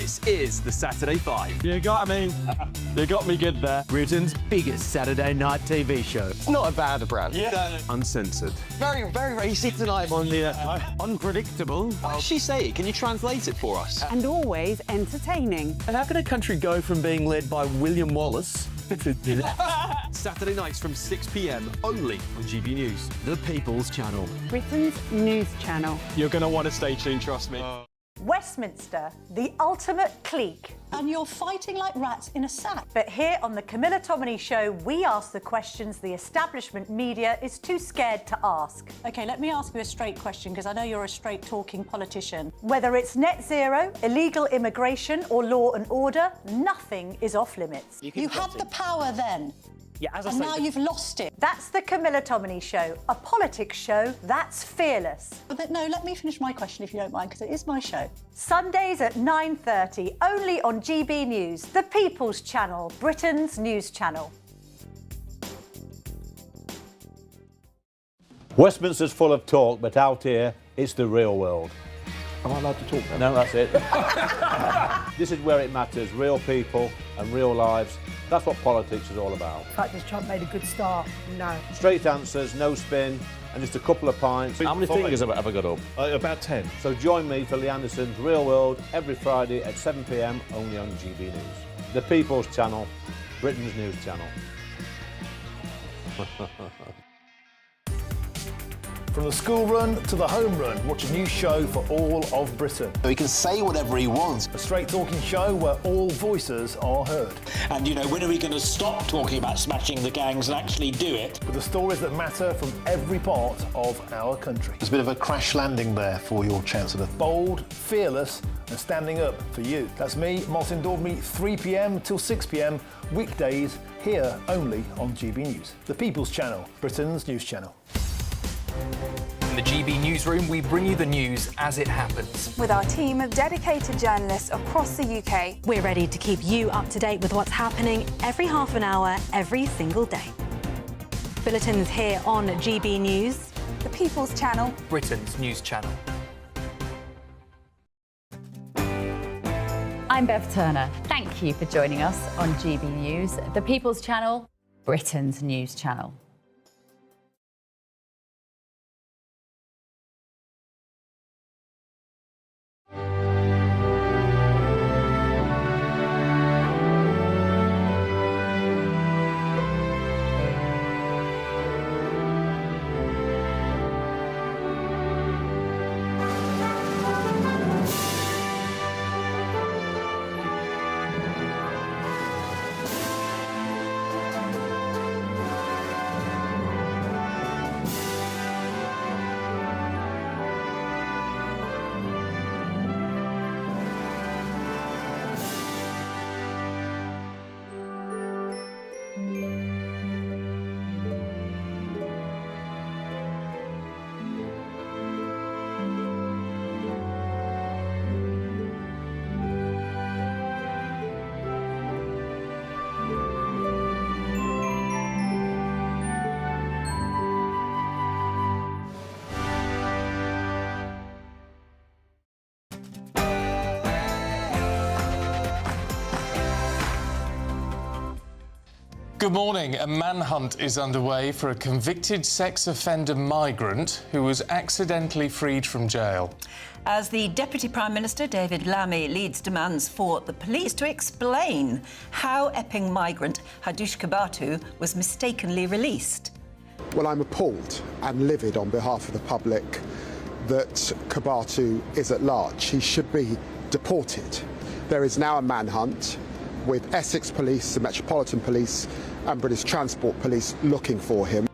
This is the Saturday Five. You got me good there. Britain's biggest Saturday night TV show. It's not a bad brand. Yeah. Uncensored. Very, very racy tonight. On the unpredictable. What does she say? Can you translate it for us? And always entertaining. And how can a country go from being led by William Wallace to Saturday nights from 6 p.m. only on GB News, the People's Channel. Britain's news channel. You're going to want to stay tuned, trust me. Westminster, the ultimate clique. And you're fighting like rats in a sack. But here on the Camila Tominey Show, we ask the questions the establishment media is too scared to ask. OK, let me ask you a straight question, because I know you're a straight-talking politician. Whether it's net zero, illegal immigration or law and order, nothing is off limits. You had the power then. Yeah, as I And say, now you've lost it. That's the Camila Tominey Show, a politics show that's fearless. But no, let me finish my question if you don't mind, because it is my show. Sundays at 9:30, only on GB News, the People's Channel, Britain's news channel. Westminster's full of talk, but out here, it's the real world. Am I allowed to talk now? No, that's it. This is where it matters, real people and real lives. That's what politics is all about. In fact, has Trump made a good start? No. Straight answers, no spin, and just a couple of pints. How many fingers have I got up? About 10. So join me for Lee Anderson's Real World every Friday at 7 p.m. only on GB News. The People's Channel, Britain's news channel. From the school run to the home run, watch a new show for all of Britain. He can say whatever he wants. A straight-talking show where all voices are heard. And, you know, when are we going to stop talking about smashing the gangs and actually do it? With the stories that matter from every part of our country. There's a bit of a crash landing there for your Chancellor. Bold, fearless and standing up for you. That's me, Martin Daubney, 3 p.m. till 6 p.m, weekdays, here only on GB News. The People's Channel, Britain's news channel. In the GB Newsroom, we bring you the news as it happens. With our team of dedicated journalists across the UK, we're ready to keep you up to date with what's happening every half an hour, every single day. Bulletins here on GB News. The People's Channel, Britain's news channel. I'm Bev Turner. Thank you for joining us on GB News, the People's Channel, Britain's news channel. Good morning. A manhunt is underway for a convicted sex offender migrant who was accidentally freed from jail. As the Deputy Prime Minister, David Lammy, leads demands for the police to explain how Epping migrant Hadush Kabatu was mistakenly released. Well, I'm appalled and livid on behalf of the public that Kabatu is at large. He should be deported. There is now a manhunt with Essex Police, the Metropolitan Police and British Transport Police looking for him.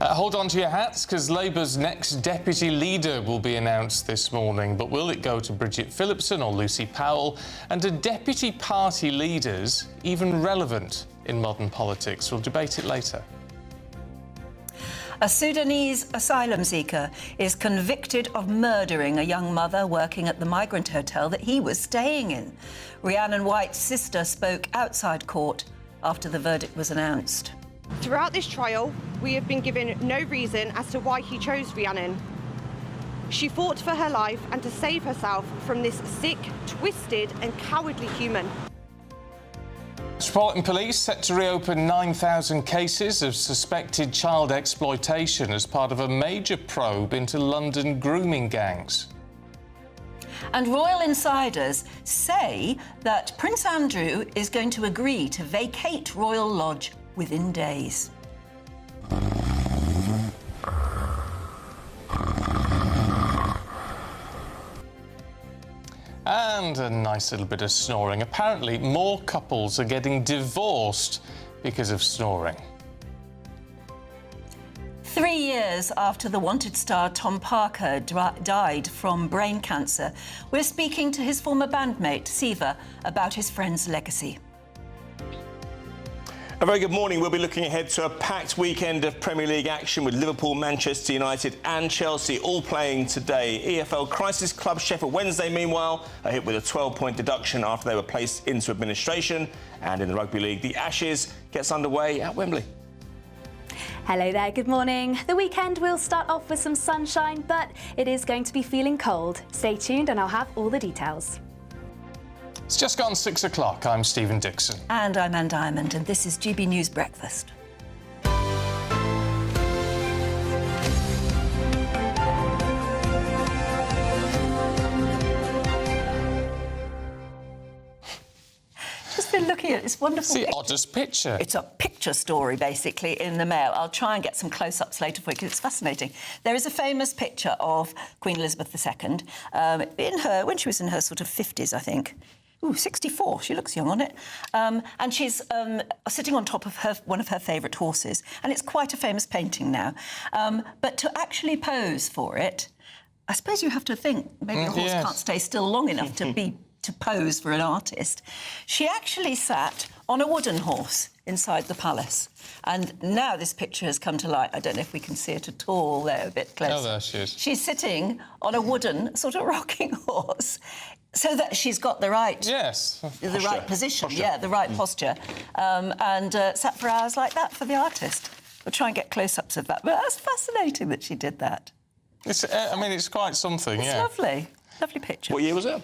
Hold on to your hats, because Labour's next deputy leader will be announced this morning. But will it go to Bridget Phillipson or Lucy Powell? And are deputy party leaders even relevant in modern politics? We'll debate it later. A Sudanese asylum seeker is convicted of murdering a young mother working at the migrant hotel that he was staying in. Riannan White's sister spoke outside court after the verdict was announced. Throughout this trial, we have been given no reason as to why he chose Riannan. She fought for her life and to save herself from this sick, twisted and cowardly human. Metropolitan Police set to reopen 9,000 cases of suspected child exploitation as part of a major probe into London grooming gangs. And royal insiders say that Prince Andrew is going to agree to vacate Royal Lodge within days. And a nice little bit of snoring. Apparently, more couples are getting divorced because of snoring. 3 years after the Wanted star Tom Parker died from brain cancer, we're speaking to his former bandmate, Siva, about his friend's legacy. A very good morning. We'll be looking ahead to a packed weekend of Premier League action with Liverpool, Manchester United and Chelsea all playing today. EFL crisis club Sheffield Wednesday, meanwhile, are hit with a 12-point deduction after they were placed into administration. And in the Rugby League, the Ashes gets underway at Wembley. Hello there, good morning. The weekend will start off with some sunshine, but it is going to be feeling cold. Stay tuned and I'll have all the details. It's just gone 6 o'clock. I'm Stephen Dixon. And I'm Anne Diamond, and this is GB News Breakfast. Just been looking at this wonderful It's the oddest picture. It's a picture story, basically, in the Mail. I'll try and get some close-ups later for you, because it's fascinating. There is a famous picture of Queen Elizabeth II when she was in her sort of 50s, I think. Ooh, 64. She looks young on it. And she's sitting on top of one of her favourite horses. And it's quite a famous painting now. But to actually pose for it, I suppose you have to think maybe a horse can't stay still long enough to pose for an artist. She actually sat on a wooden horse inside the palace. And now this picture has come to light. I don't know if we can see it at all there, a bit close. Oh, there she is. She's sitting on a wooden sort of rocking horse, so that she's got the right... Yes. The right position, the right posture. And sat for hours like that for the artist. We'll try and get close-ups of that. But that's fascinating that she did that. It's, I mean, it's quite something, It's lovely. Lovely picture. What year was it?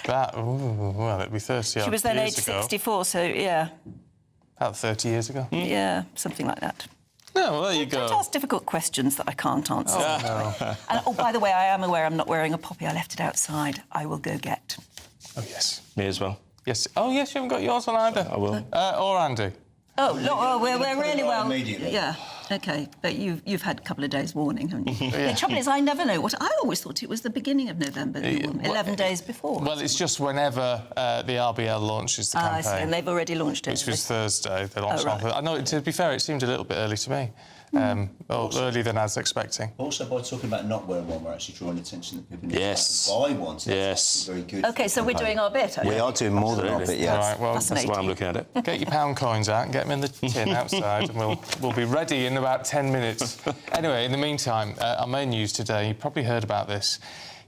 Well, it'd be 30 years ago. She was then aged 64, so, yeah. About 30 years ago. Yeah, something like that. No, well, there you go. Don't ask difficult questions that I can't answer. Oh, no. And, by the way, I am aware I'm not wearing a poppy. I left it outside. I will go get. Oh, yes. Me as well. Yes. Oh, yes, you haven't got yours on either. I will. Or Andy. Oh, no, we're really well... Immediately. Yeah. OK, but you've had a couple of days' warning, haven't you? Yeah. The trouble is, I never know what... I always thought it was the beginning of November, 11 days before. Well, it's just whenever the RBL launches the campaign. I see, and they've already launched it. Which was Thursday. They launched right. I know, to be fair, it seemed a little bit early to me. Earlier than I was expecting. Also, by talking about not wearing one, we're actually drawing attention that people need Yes. to buy one. So Yes. Very good. OK, so we're doing our bit, We are doing more than our bit, yeah. All right, well, that's why I'm looking at it. Get your pound coins out and get them in the tin outside, and we'll be ready in about 10 minutes. Anyway, in the meantime, our main news today, you probably heard about this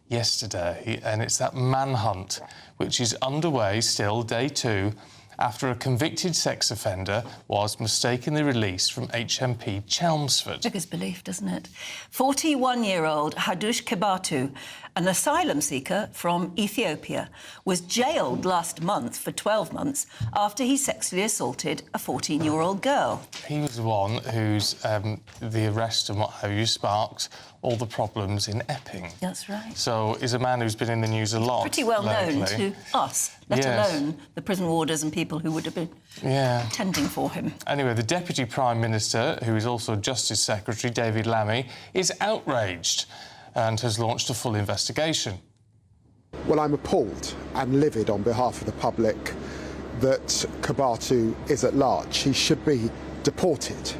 yesterday, and it's that manhunt, which is underway still, day 2, after a convicted sex offender was mistakenly released from HMP Chelmsford. Beggars belief, doesn't it? 41-year-old Hadush Kebatu, an asylum seeker from Ethiopia, was jailed last month for 12 months after he sexually assaulted a 14-year-old girl. He was the one whose the arrest and what have you sparked all the problems in Epping. That's right. So he's a man who's been in the news a lot. Pretty well known lately. to us, let alone the prison warders and people who would have been tending for him. Anyway, the Deputy Prime Minister, who is also Justice Secretary, David Lammy, is outraged and has launched a full investigation. Well, I'm appalled and livid on behalf of the public that Kebatu is at large. He should be deported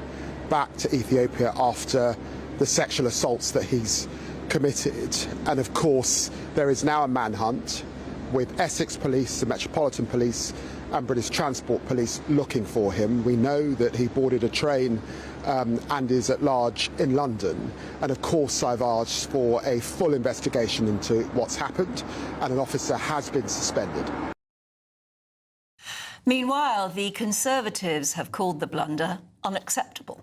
back to Ethiopia after the sexual assaults that he's committed. And of course, there is now a manhunt with Essex Police, the Metropolitan Police and British Transport Police looking for him. We know that he boarded a train and is at large in London. And of course, I've asked for a full investigation into what's happened, and an officer has been suspended. Meanwhile, the Conservatives have called the blunder unacceptable.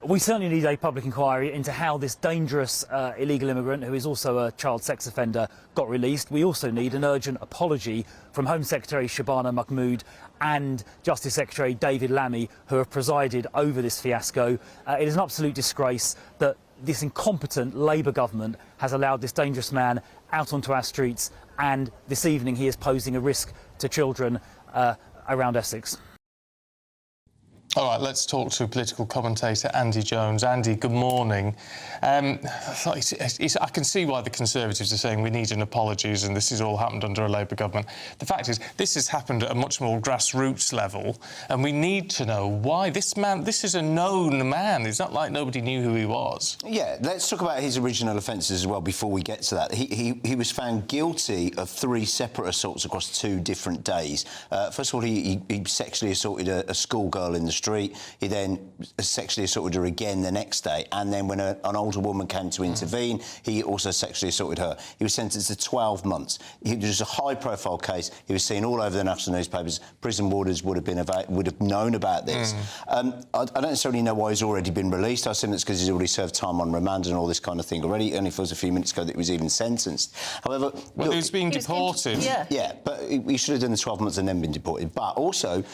We certainly need a public inquiry into how this dangerous illegal immigrant, who is also a child sex offender, got released. We also need an urgent apology from Home Secretary Shabana Mahmood and Justice Secretary David Lammy, who have presided over this fiasco. It is an absolute disgrace that this incompetent Labour government has allowed this dangerous man out onto our streets, and this evening he is posing a risk to children around Essex. All right, let's talk to political commentator Andy Jones. Andy, good morning. I can see why the Conservatives are saying we need an apologies and this has all happened under a Labour government. The fact is, this has happened at a much more grassroots level, and we need to know why. This is a known man. It's not like nobody knew who he was. Yeah, let's talk about his original offences as well before we get to that. He was found guilty of 3 separate assaults across 2 different days. First of all, he sexually assaulted a schoolgirl in the street. He then sexually assaulted her again the next day, and then when an older woman came to intervene, he also sexually assaulted her. He was sentenced to 12 months. It was a high-profile case. He was seen all over the national newspapers. Prison warders would have known about this. I don't necessarily know why he's already been released. I assume it's because he's already served time on remand and all this kind of thing already. It only feels a few minutes ago that he was even sentenced. However, well, he was being deported. Yeah, but he should have done the 12 months and then been deported. But also,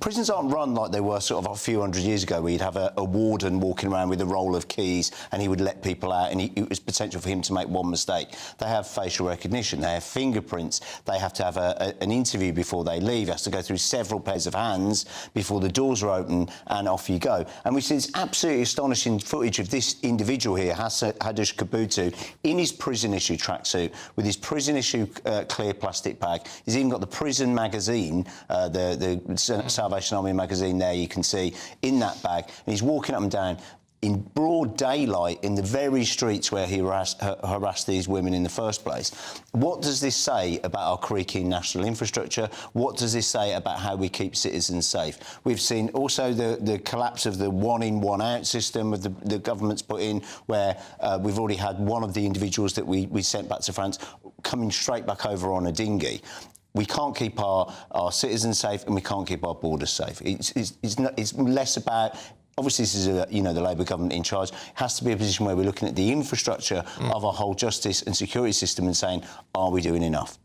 prisons aren't run like they were sort of a few hundred years ago, where you'd have a warden walking around with a roll of keys and he would let people out, and it was potential for him to make one mistake. They have facial recognition, they have fingerprints, they have to have an interview before they leave, he has to go through several pairs of hands before the doors are open, and off you go. And we see this absolutely astonishing footage of this individual here, Hadush Kabutu, in his prison-issue tracksuit, with his prison-issue clear plastic bag. He's even got the prison magazine, the Salvation Army magazine there, you can see, in that bag, and he's walking up and down in broad daylight in the very streets where he harassed these women in the first place. What does this say about our creaking national infrastructure? What does this say about how we keep citizens safe? We've seen also the collapse of the one-in, one-out system of the government's put in, where we've already had one of the individuals that we sent back to France coming straight back over on a dinghy. We can't keep our citizens safe, and we can't keep our borders safe. It's less about... Obviously, this is the Labour government in charge. It has to be a position where we're looking at the infrastructure of our whole justice and security system and saying, are we doing enough?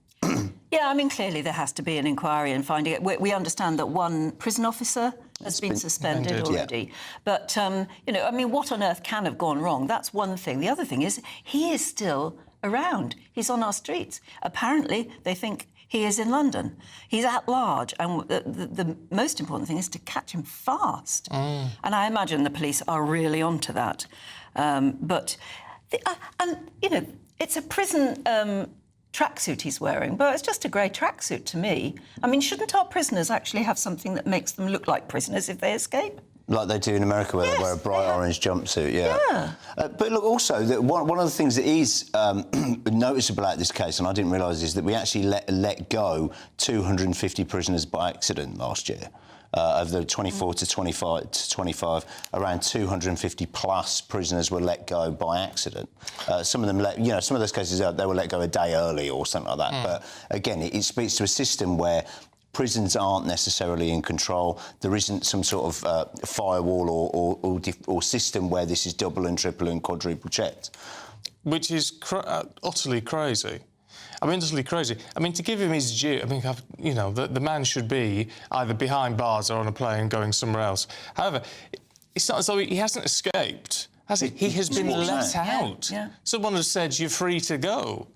Yeah, I mean, clearly there has to be an inquiry and finding it. We understand that one prison officer has been suspended already. Yeah. But, I mean, what on earth can have gone wrong? That's one thing. The other thing is he is still around. He's on our streets. Apparently, they think he is in London. He's at large, and the most important thing is to catch him fast. And I imagine the police are really onto that. It's a prison tracksuit he's wearing, but it's just a grey tracksuit to me. I mean, shouldn't our prisoners actually have something that makes them look like prisoners if they escape? Like they do in America, where they wear a bright orange jumpsuit, but look, also, one of the things that is noticeable about this case, and I didn't realise, is that we actually let go 250 prisoners by accident last year. Of the 24 to 25, around 250 plus prisoners were let go by accident. Some of them, some of those cases, they were let go a day early or something like that. But again, it speaks to a system where prisons aren't necessarily in control. There isn't some sort of firewall or system where this is double and triple and quadruple checked. Which is utterly crazy. I mean, utterly crazy. I mean, to give him his due, I mean, the man should be either behind bars or on a plane going somewhere else. However, it's not as though he hasn't escaped, has he? He has been let out. Yeah. Someone has said, you're free to go.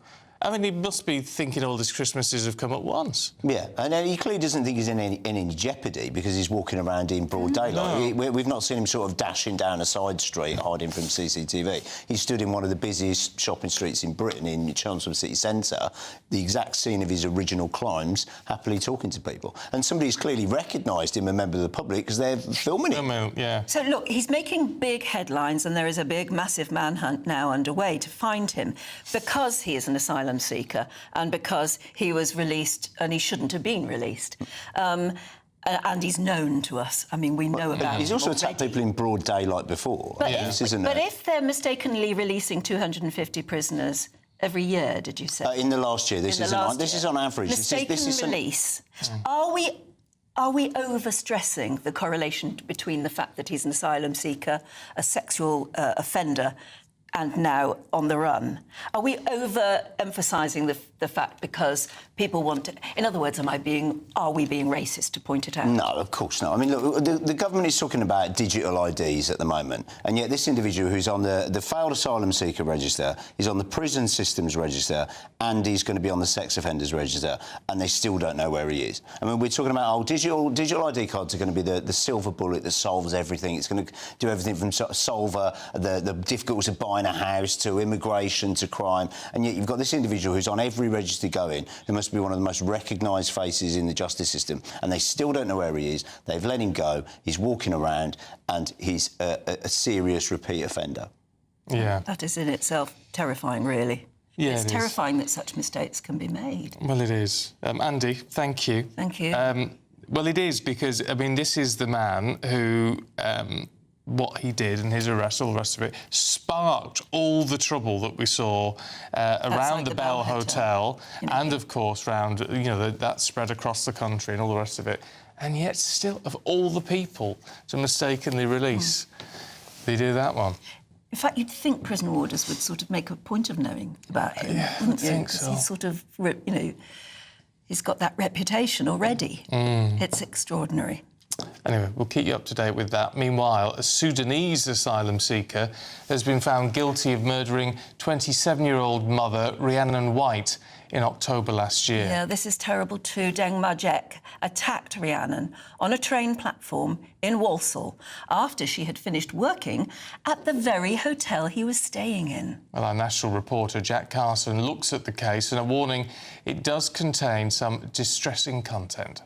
I mean, he must be thinking all these Christmases have come at once. Yeah, and he clearly doesn't think he's in any jeopardy because he's walking around in broad daylight. No. We've not seen him sort of dashing down a side street, hiding from CCTV. He stood in one of the busiest shopping streets in Britain, in Chelmsford city centre, the exact scene of his original crimes, happily talking to people. And somebody's clearly recognised him, a member of the public, because they're filming him. Yeah. So, look, he's making big headlines, and there is a big, massive manhunt now underway to find him because he is an asylum seeker and because he was released and he shouldn't have been released. And he's known to us. I mean, we know about him. He's also attacked people in broad daylight before. But, if they're mistakenly releasing 250 prisoners every year, did you say? In the last year. This is on average. Mistaken release. Are we Are we overstressing the correlation between the fact that he's an asylum seeker, a sexual offender, and now on the run? Are we over-emphasising the fact because people want to... In other words, are we being racist, to point it out? No, of course not. I mean, look, the government is talking about digital IDs at the moment, and yet this individual who's on the failed asylum seeker register, is on the prison systems register, and he's going to be on the sex offenders register, and they still don't know where he is. I mean, we're talking about, digital ID cards are going to be the silver bullet that solves everything. It's going to do everything from solve the difficulties of buying a house to immigration to crime, and yet you've got this individual who's on every register going, who must be one of the most recognised faces in the justice system, and they still don't know where he is. They've let him go. He's walking around, and he's a serious repeat offender. Yeah. That is in itself terrifying, really. Yeah, it's terrifying that such mistakes can be made. Well, it is. Andy, thank you. Thank you. Well, it is, because, I mean, this is the man who... what he did and his arrest, all the rest of it, sparked all the trouble that we saw around the Bell Hotel and, of course, round, you know, that spread across the country and all the rest of it. And yet, still, of all the people to mistakenly release, they do that one. In fact, you'd think prison warders would sort of make a point of knowing about him, yeah, wouldn't I you? think so. He's sort of, you know, he's got that reputation already. It's extraordinary. Anyway, we'll keep you up to date with that. Meanwhile, a Sudanese asylum seeker has been found guilty of murdering 27-year-old mother Riannan White in October last year. Yeah, this is terrible too. Deng Majek attacked Riannan on a train platform in Walsall after she had finished working at the very hotel he was staying in. Well, our national reporter Jack Carson looks at the case, and a warning: it does contain some distressing content.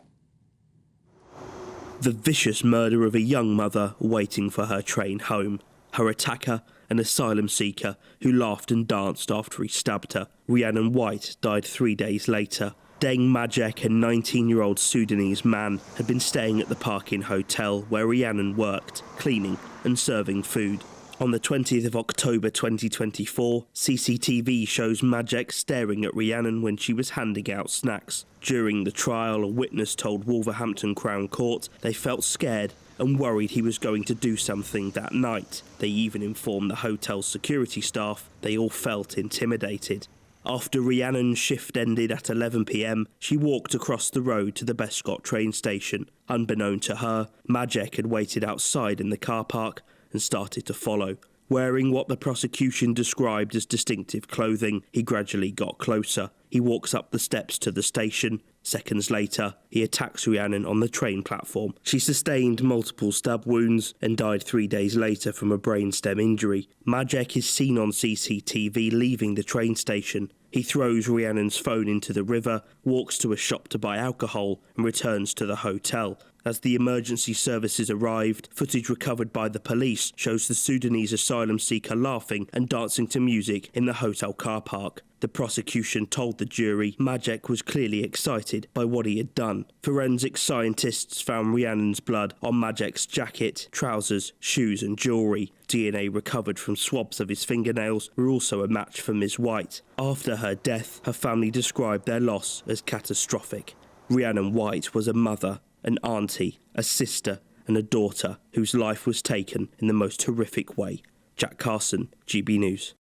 The vicious murder of a young mother waiting for her train home. Her attacker, an asylum seeker who laughed and danced after he stabbed her. Riannan White died 3 days later. Deng Majek, a 19-year-old Sudanese man, had been staying at the Park Inn Hotel where Riannan worked, cleaning and serving food. On the 20th of October 2024, CCTV shows Majek staring at Riannan when she was handing out snacks. During the trial, a witness told Wolverhampton Crown Court they felt scared and worried he was going to do something that night. They even informed the hotel's security staff they all felt intimidated. After Riannan's shift ended at 11 p.m, she walked across the road to the Bescot train station. Unbeknown to her, Majek had waited outside in the car park and started to follow. Wearing what the prosecution described as distinctive clothing, he gradually got closer. He walks up the steps to the station. Seconds later, he attacks Riannan on the train platform. She sustained multiple stab wounds and died 3 days later from a brainstem injury. Majek is seen on CCTV leaving the train station. He throws Riannan's phone into the river, walks to a shop to buy alcohol and returns to the hotel. As the emergency services arrived, footage recovered by the police shows the Sudanese asylum seeker laughing and dancing to music in the hotel car park. The prosecution told the jury Majek was clearly excited by what he had done. Forensic scientists found Riannan's blood on Majek's jacket, trousers, shoes and jewellery. DNA recovered from swabs of his fingernails were also a match for Ms. White. After her death, her family described their loss as catastrophic. Riannan White was a mother, an auntie, a sister and a daughter whose life was taken in the most horrific way. Jack Carson, GB News.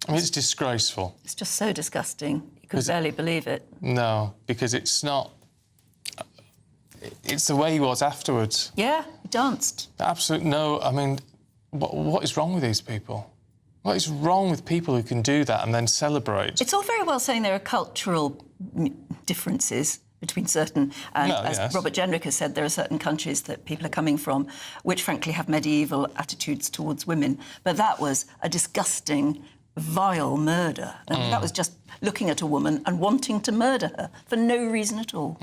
I mean, it's disgraceful. It's just so disgusting. You could barely believe it. No, because it's not... It's the way he was afterwards. Yeah, he danced. Absolutely no. I mean, what is wrong with these people? What is wrong with people who can do that and then celebrate? It's all very well saying there are cultural differences between certain... And as Robert Jenrick has said, there are certain countries that people are coming from which, frankly, have medieval attitudes towards women. But that was a disgusting, vile murder. I mean, that was just looking at a woman and wanting to murder her for no reason at all.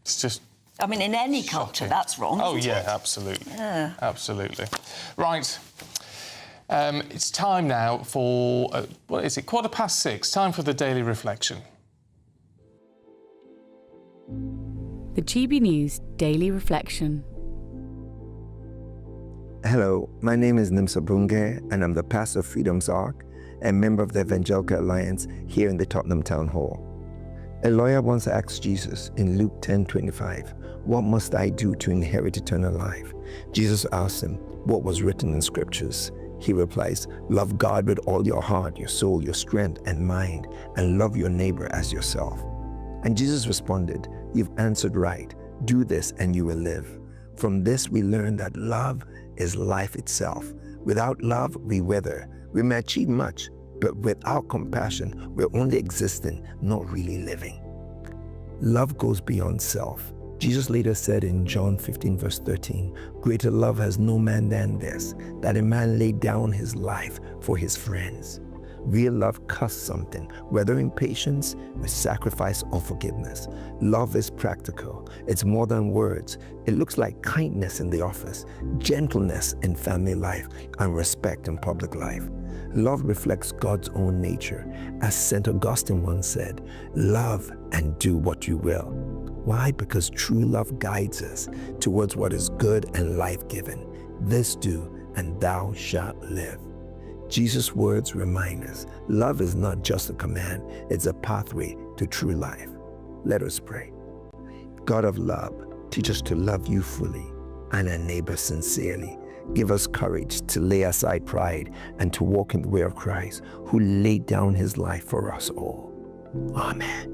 It's just... I mean, in any culture, that's wrong. Oh, isn't yeah, it? absolutely. Yeah. Absolutely. Right. It's time now for, what is it, 6:15. Time for the Daily Reflection. The GB News Daily Reflection. Hello, my name is Nimsa Brunge, and I'm the pastor of Freedom's Ark and member of the Evangelical Alliance here in the Tottenham Town Hall. A lawyer once asked Jesus in Luke 10:25, "What must I do to inherit eternal life?" Jesus asked him, "What was written in scriptures?" He replies, "Love God with all your heart, your soul, your strength and mind, and love your neighbor as yourself." And Jesus responded, "You've answered right. Do this and you will live." From this we learn that love is life itself. Without love, we wither. We may achieve much, but without compassion, we're only existing, not really living. Love goes beyond self. Jesus later said in John 15, verse 13, "Greater love has no man than this, that a man lay down his life for his friends." Real love costs something, whether in patience, with sacrifice, or forgiveness. Love is practical. It's more than words. It looks like kindness in the office, gentleness in family life, and respect in public life. Love reflects God's own nature. As St. Augustine once said, "Love and do what you will." Why? Because true love guides us towards what is good and life-giving. This do, and thou shalt live. Jesus' words remind us, love is not just a command, it's a pathway to true life. Let us pray. God of love, teach us to love you fully and our neighbor sincerely. Give us courage to lay aside pride and to walk in the way of Christ, who laid down his life for us all. Amen.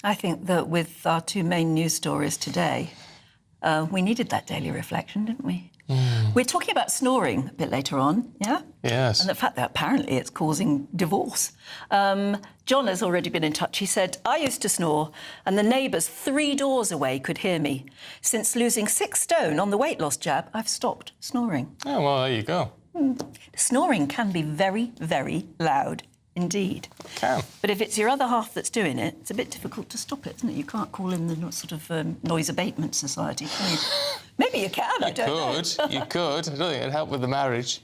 I think that with our two main news stories today, we needed that daily reflection, didn't we? We're talking about snoring a bit later on, yeah? Yes. And the fact that apparently it's causing divorce. John has already been in touch. He said, "I used to snore and the neighbours 3 doors away could hear me. Since losing 6 stone on the weight loss jab, I've stopped snoring." Oh, well, there you go. Snoring can be very, very loud indeed. Can. But if it's your other half that's doing it, it's a bit difficult to stop it, isn't it? You can't call in the sort of noise abatement society, can you? Maybe you can, I don't know. You could. I don't think it'd help with the marriage.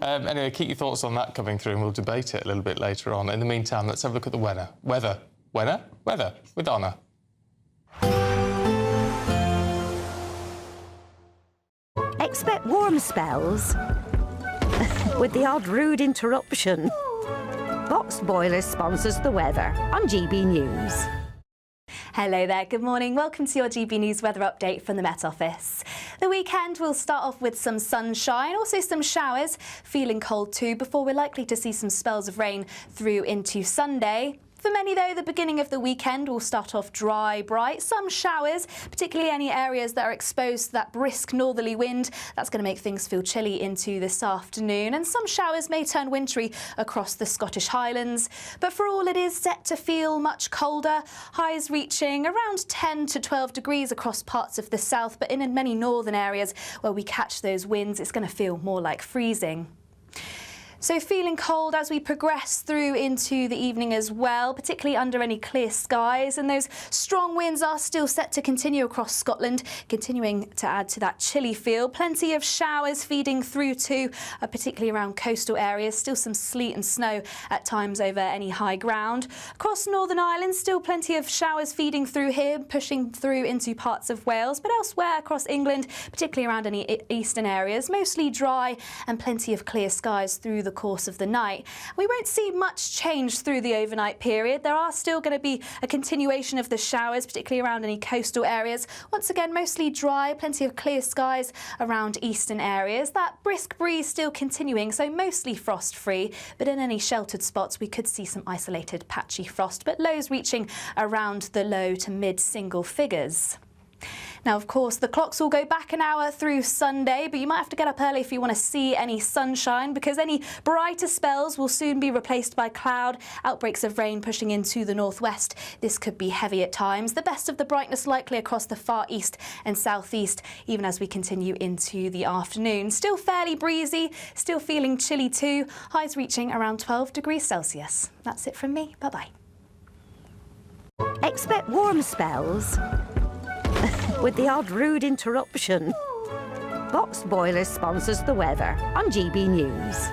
No. Anyway, keep your thoughts on that coming through and we'll debate it a little bit later on. In the meantime, let's have a look at the weather. Weather with Donna. Expect warm spells with the odd rude interruption. Box Boiler sponsors the weather on GB News. Hello there, good morning. Welcome to your GB News weather update from the Met Office. The weekend will start off with some sunshine, also some showers, feeling cold too, before we're likely to see some spells of rain through into Sunday. For many, though, the beginning of the weekend will start off dry, bright, some showers, particularly any areas that are exposed to that brisk northerly wind. That's going to make things feel chilly into this afternoon, and some showers may turn wintry across the Scottish Highlands. But for all, it is set to feel much colder, highs reaching around 10 to 12 degrees across parts of the south, but in many northern areas where we catch those winds, it's going to feel more like freezing. So feeling cold as we progress through into the evening as well, particularly under any clear skies. And those strong winds are still set to continue across Scotland, continuing to add to that chilly feel. Plenty of showers feeding through too, particularly around coastal areas. Still some sleet and snow at times over any high ground. Across Northern Ireland, still plenty of showers feeding through here, pushing through into parts of Wales. But elsewhere across England, particularly around any eastern areas, mostly dry and plenty of clear skies through the course of the night. We won't see much change through the overnight period. There are still going to be a continuation of the showers, particularly around any coastal areas. Once again, mostly dry, plenty of clear skies around eastern areas. That brisk breeze still continuing, so mostly frost-free, but in any sheltered spots we could see some isolated patchy frost, but lows reaching around the low to mid-single figures. Now, of course, the clocks will go back an hour through Sunday, but you might have to get up early if you want to see any sunshine, because any brighter spells will soon be replaced by cloud, outbreaks of rain pushing into the northwest. This could be heavy at times. The best of the brightness likely across the far east and southeast, even as we continue into the afternoon. Still fairly breezy, still feeling chilly too, highs reaching around 12 degrees Celsius. That's it from me. Bye-bye. Expect warm spells with the odd rude interruption. Box Boiler sponsors the weather on GB News.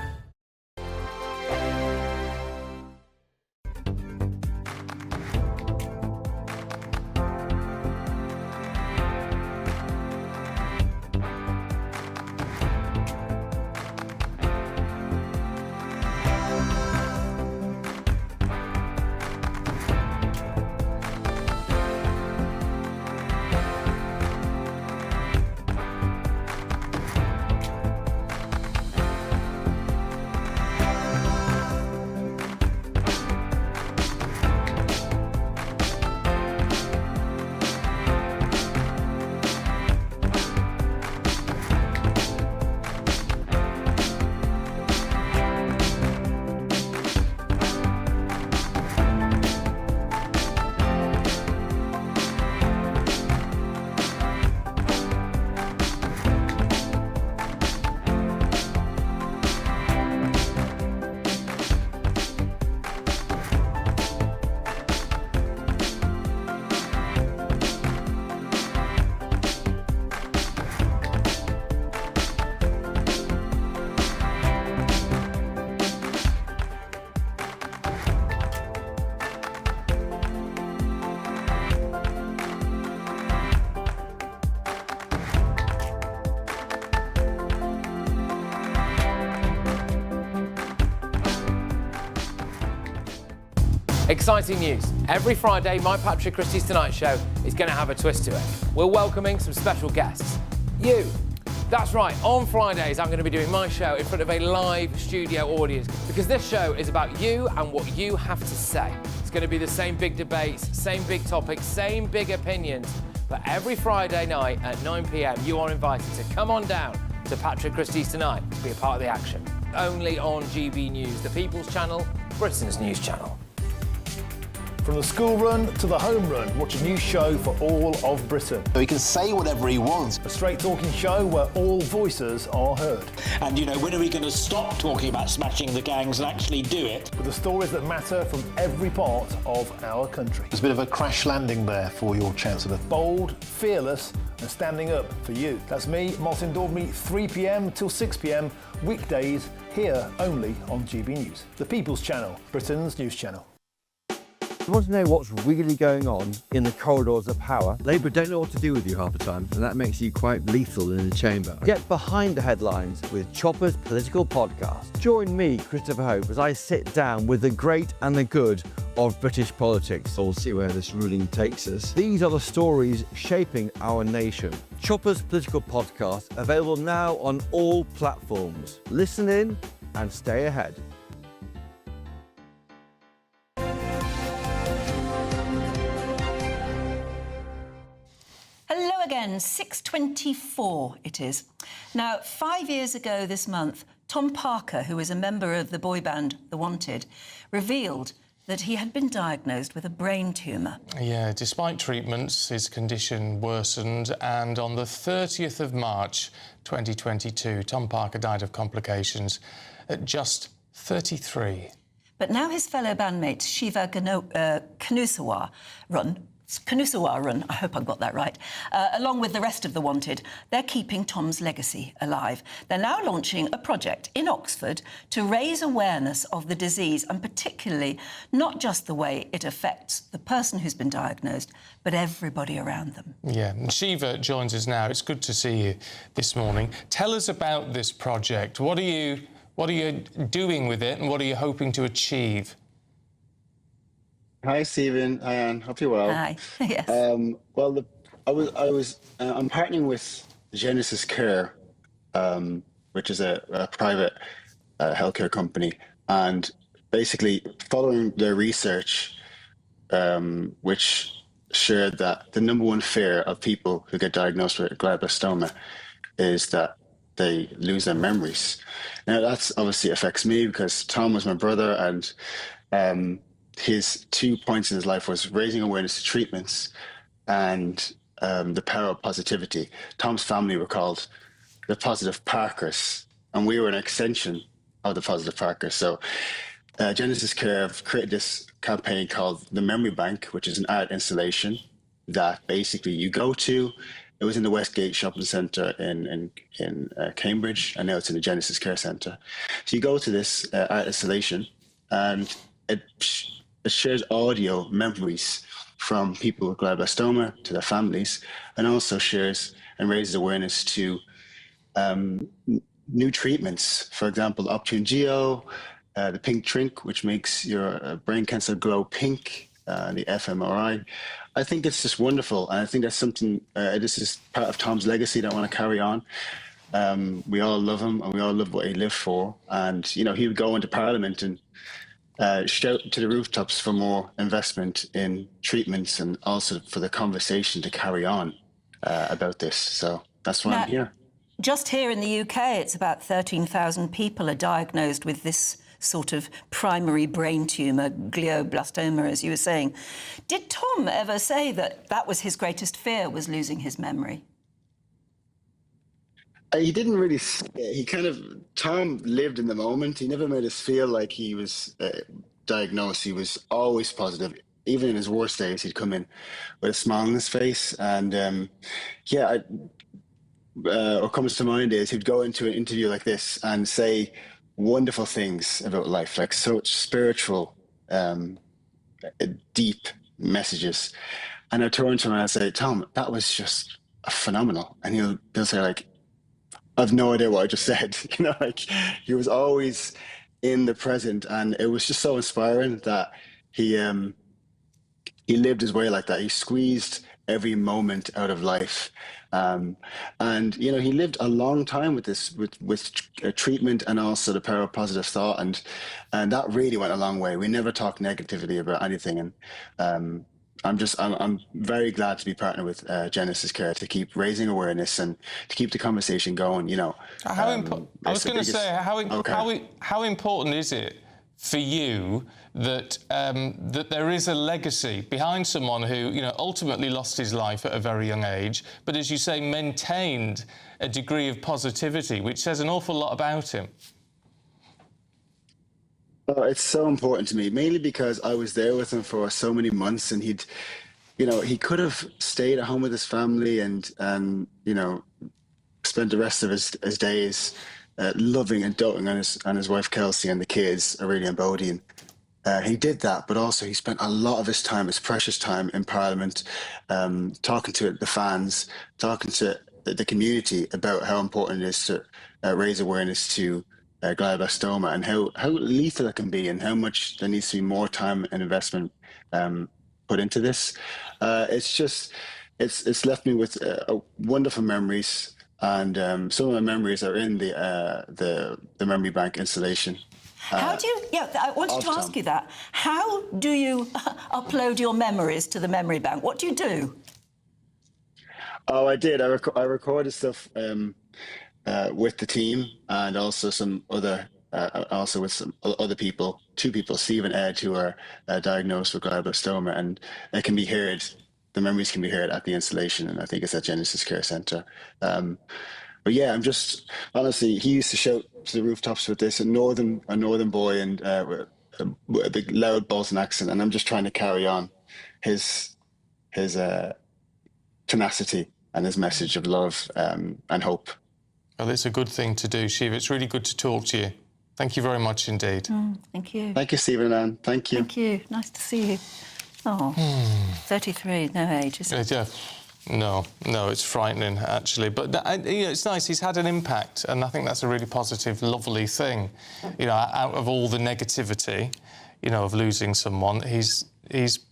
Exciting news. Every Friday, my Patrick Christys Tonight Show is going to have a twist to it. We're welcoming some special guests. You. That's right, on Fridays I'm going to be doing my show in front of a live studio audience because this show is about you and what you have to say. It's going to be the same big debates, same big topics, same big opinions. But every Friday night at 9 p.m, you are invited to come on down to Patrick Christys Tonight to be a part of the action. Only on GB News, the People's Channel, Britain's news channel. From the school run to the home run, watch a new show for all of Britain. So he can say whatever he wants. A straight talking show where all voices are heard. And, you know, when are we going to stop talking about smashing the gangs and actually do it? With the stories that matter from every part of our country. There's a bit of a crash landing there for your Chancellor. Bold, fearless and standing up for you. That's me, Martin Daubney, 3 p.m. till 6 p.m, weekdays, here only on GB News. The People's Channel, Britain's news channel. You want to know what's really going on in the corridors of power? Labour don't know what to do with you half the time, and that makes you quite lethal in the chamber. Get behind the headlines with Chopper's Political Podcast. Join me, Christopher Hope, as I sit down with the great and the good of British politics. We'll see where this ruling takes us. These are the stories shaping our nation. Chopper's Political Podcast, available now on all platforms. Listen in and stay ahead. Hello again, 6:24 it is. Now, 5 years ago this month, Tom Parker, who is a member of the boy band The Wanted, revealed that he had been diagnosed with a brain tumour. Yeah, despite treatments, his condition worsened, and on the 30th of March 2022, Tom Parker died of complications at just 33. But now his fellow bandmates, Shiva Kanusawar, I hope I got that right, along with the rest of The Wanted, they're keeping Tom's legacy alive. They're now launching a project in Oxford to raise awareness of the disease, and particularly not just the way it affects the person who's been diagnosed, but everybody around them. Yeah, and Shiva joins us now. It's good to see you this morning. Tell us about this project. What are you doing with it, and what are you hoping to achieve? Hi, Stephen. Hope you're well. Hi. Yes. I'm partnering with Genesis Care, which is a private healthcare company, and basically following their research, which shared that the number one fear of people who get diagnosed with glioblastoma is that they lose their memories. Now, that's obviously affects me because Tom was my brother, and his 2 points in his life was raising awareness to treatments and the power of positivity. Tom's family were called the Positive Parkers, and we were an extension of the Positive Parkers. So Genesis Care have created this campaign called the Memory Bank, which is an art installation that basically you go to. It was in the Westgate Shopping Centre in Cambridge, and now it's in the Genesis Care Centre. So you go to this art installation, and it shares audio memories from people with glioblastoma to their families, and also shares and raises awareness to new treatments. For example, Optune Geo, the Pink Trink, which makes your brain cancer glow pink, the fMRI. I think it's just wonderful, and I think that's something, this is part of Tom's legacy that I want to carry on. We all love him, and we all love what he lived for, and, you know, he would go into Parliament and shout to the rooftops for more investment in treatments, and also for the conversation to carry on about this. So that's why I'm here. Just here in the UK, it's about 13,000 people are diagnosed with this sort of primary brain tumour, glioblastoma, as you were saying. Did Tom ever say that that was his greatest fear, was losing his memory? He didn't really. Tom lived in the moment. He never made us feel like he was diagnosed. He was always positive. Even in his worst days, he'd come in with a smile on his face. And what comes to mind is he'd go into an interview like this and say wonderful things about life, like such spiritual, deep messages. And I'd turn to him and I'd say, Tom, that was just phenomenal. And he'll say, like, I've no idea what I just said. You know, like, he was always in the present, and it was just so inspiring that he lived his way like that. He squeezed every moment out of life. And, you know, he lived a long time with this, with treatment and also the power of positive thought. And that really went a long way. We never talked negatively about anything. And I'm very glad to be partnered with Genesis Care to keep raising awareness and to keep the conversation going, you know. I was going to say, how important is it for you that that there is a legacy behind someone who, you know, ultimately lost his life at a very young age, but as you say, maintained a degree of positivity, which says an awful lot about him? Oh, it's so important to me, mainly because I was there with him for so many months, and he'd, you know, he could have stayed at home with his family and you know, spent the rest of his days loving and doting on his wife Kelsey and the kids, Aurelia and Bodie. He did that, but also he spent a lot of his time, his precious time in Parliament, talking to the fans, talking to the community about how important it is to raise awareness to glioblastoma and how lethal it can be and how much there needs to be more time and investment put into this. It's left me with wonderful memories. And some of my memories are in the memory bank installation. How do you? Yeah, I wanted to ask you that. How do you upload your memories to the memory bank? What do you do? Oh, I did. I recorded stuff with the team and also some other, also with some other people, 2 people, Steve and Ed, who are diagnosed with glioblastoma, and it can be heard. The memories can be heard at the installation, and I think it's at Genesis Care Centre. But yeah, I'm just, honestly, he used to shout to the rooftops with this, a northern boy, and with a big loud Bolton accent, and I'm just trying to carry on his tenacity and his message of love and hope. Well, it's a good thing to do, Shiva. It's really good to talk to you. Thank you very much indeed. Thank you. Thank you, Stephen and Anne. Thank you. Thank you. Nice to see you. Oh, 33, no age, is it? Yeah. No, it's frightening, actually. But, you know, it's nice. He's had an impact, and I think that's a really positive, lovely thing. You know, out of all the negativity, you know, of losing someone, he's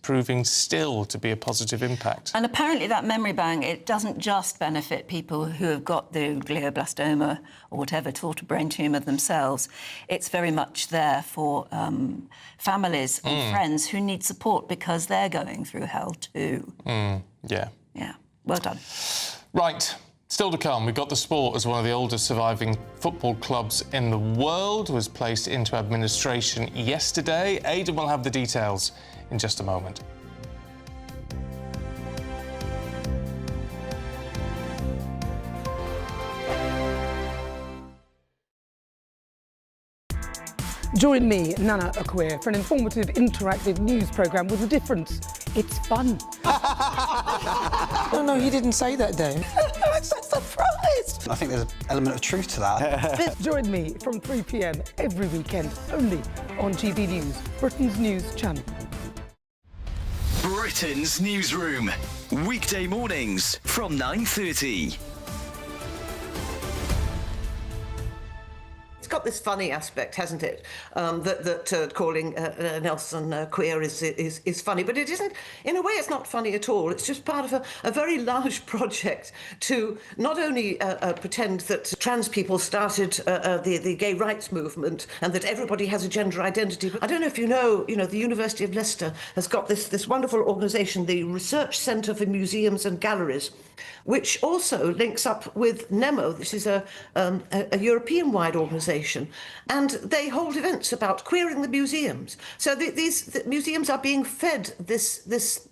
proving still to be a positive impact. And apparently that memory bank, it doesn't just benefit people who have got the glioblastoma or whatever, sort of brain tumour themselves. It's very much there for families and friends who need support because they're going through hell too. Yeah. Yeah, well done. Right. Still to come, we've got the sport as one of the oldest surviving football clubs in the world was placed into administration yesterday. Aidan will have the details in just a moment. Join me, Nana Akua, for an informative, interactive news programme with a difference. It's fun. No, he didn't say that, Dave. I'm so surprised. I think there's an element of truth to that. Join me from 3 p.m. every weekend, only on GB News, Britain's news channel. Britain's Newsroom, weekday mornings from 9:30. It's got this funny aspect, hasn't it? That calling Nelson queer is funny, but it isn't. In a way, it's not funny at all. It's just part of a very large project to not only pretend that trans people started the gay rights movement and that everybody has a gender identity. I don't know if you know, the University of Leicester has got this wonderful organisation, the Research Centre for Museums and Galleries, which also links up with NEMO. This is a European-wide organisation, and they hold events about queering the museums. So the museums are being fed this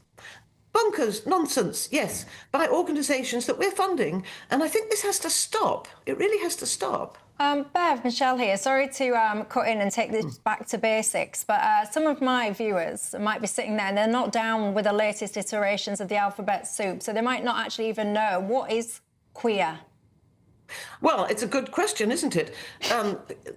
bonkers nonsense, yes, by organisations that we're funding, and I think this has to stop. It really has to stop. Bev, Michelle here. Sorry to cut in and take this back to basics, but some of my viewers might be sitting there and they're not down with the latest iterations of the alphabet soup, so they might not actually even know what is queer. Well, it's a good question, isn't it?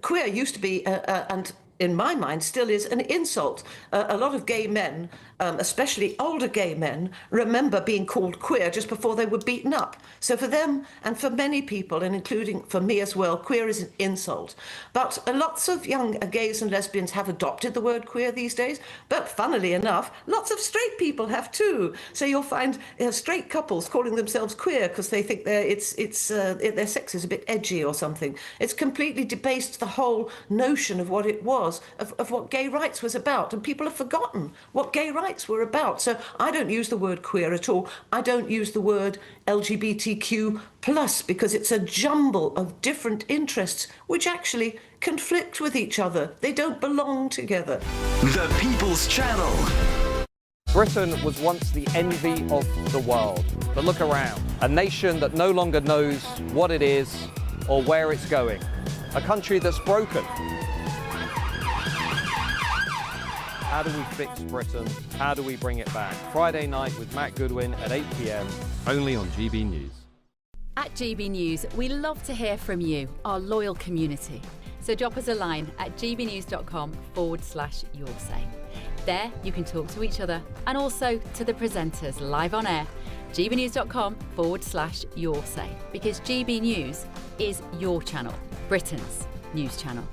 Queer used to be, and in my mind, still is an insult. A lot of gay men, especially older gay men, remember being called queer just before they were beaten up. So for them, and for many people, and including for me as well, queer is an insult. But lots of young gays and lesbians have adopted the word queer these days, but funnily enough, lots of straight people have too. So you'll find straight couples calling themselves queer because they think their sex is a bit edgy or something. It's completely debased the whole notion of what it was, of what gay rights was about, and people have forgotten what gay rights were about. So I don't use the word queer at all. I don't use the word LGBTQ+, because it's a jumble of different interests which actually conflict with each other. They don't belong together. The People's Channel. Britain was once the envy of the world. But look around. A nation that no longer knows what it is or where it's going. A country that's broken. How do we fix Britain? How do we bring it back? Friday night with Matt Goodwin at 8 p.m, only on GB News. At GB News, we love to hear from you, our loyal community. So drop us a line at gbnews.com/yoursay. There you can talk to each other and also to the presenters live on air. gbnews.com/yoursay, because GB News is your channel, Britain's news channel.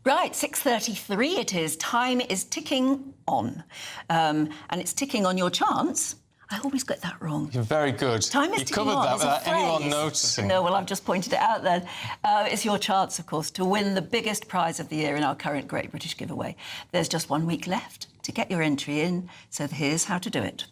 Right, 6:33 it is. Time is ticking on. And it's ticking on your chance. I always get that wrong. You're very good. Time is you ticking covered on. that It's a without anyone phrase. noticing. No, well, I've just pointed it out then. It's your chance, of course, to win the biggest prize of the year in our current Great British Giveaway. There's just 1 week left to get your entry in, so here's how to do it.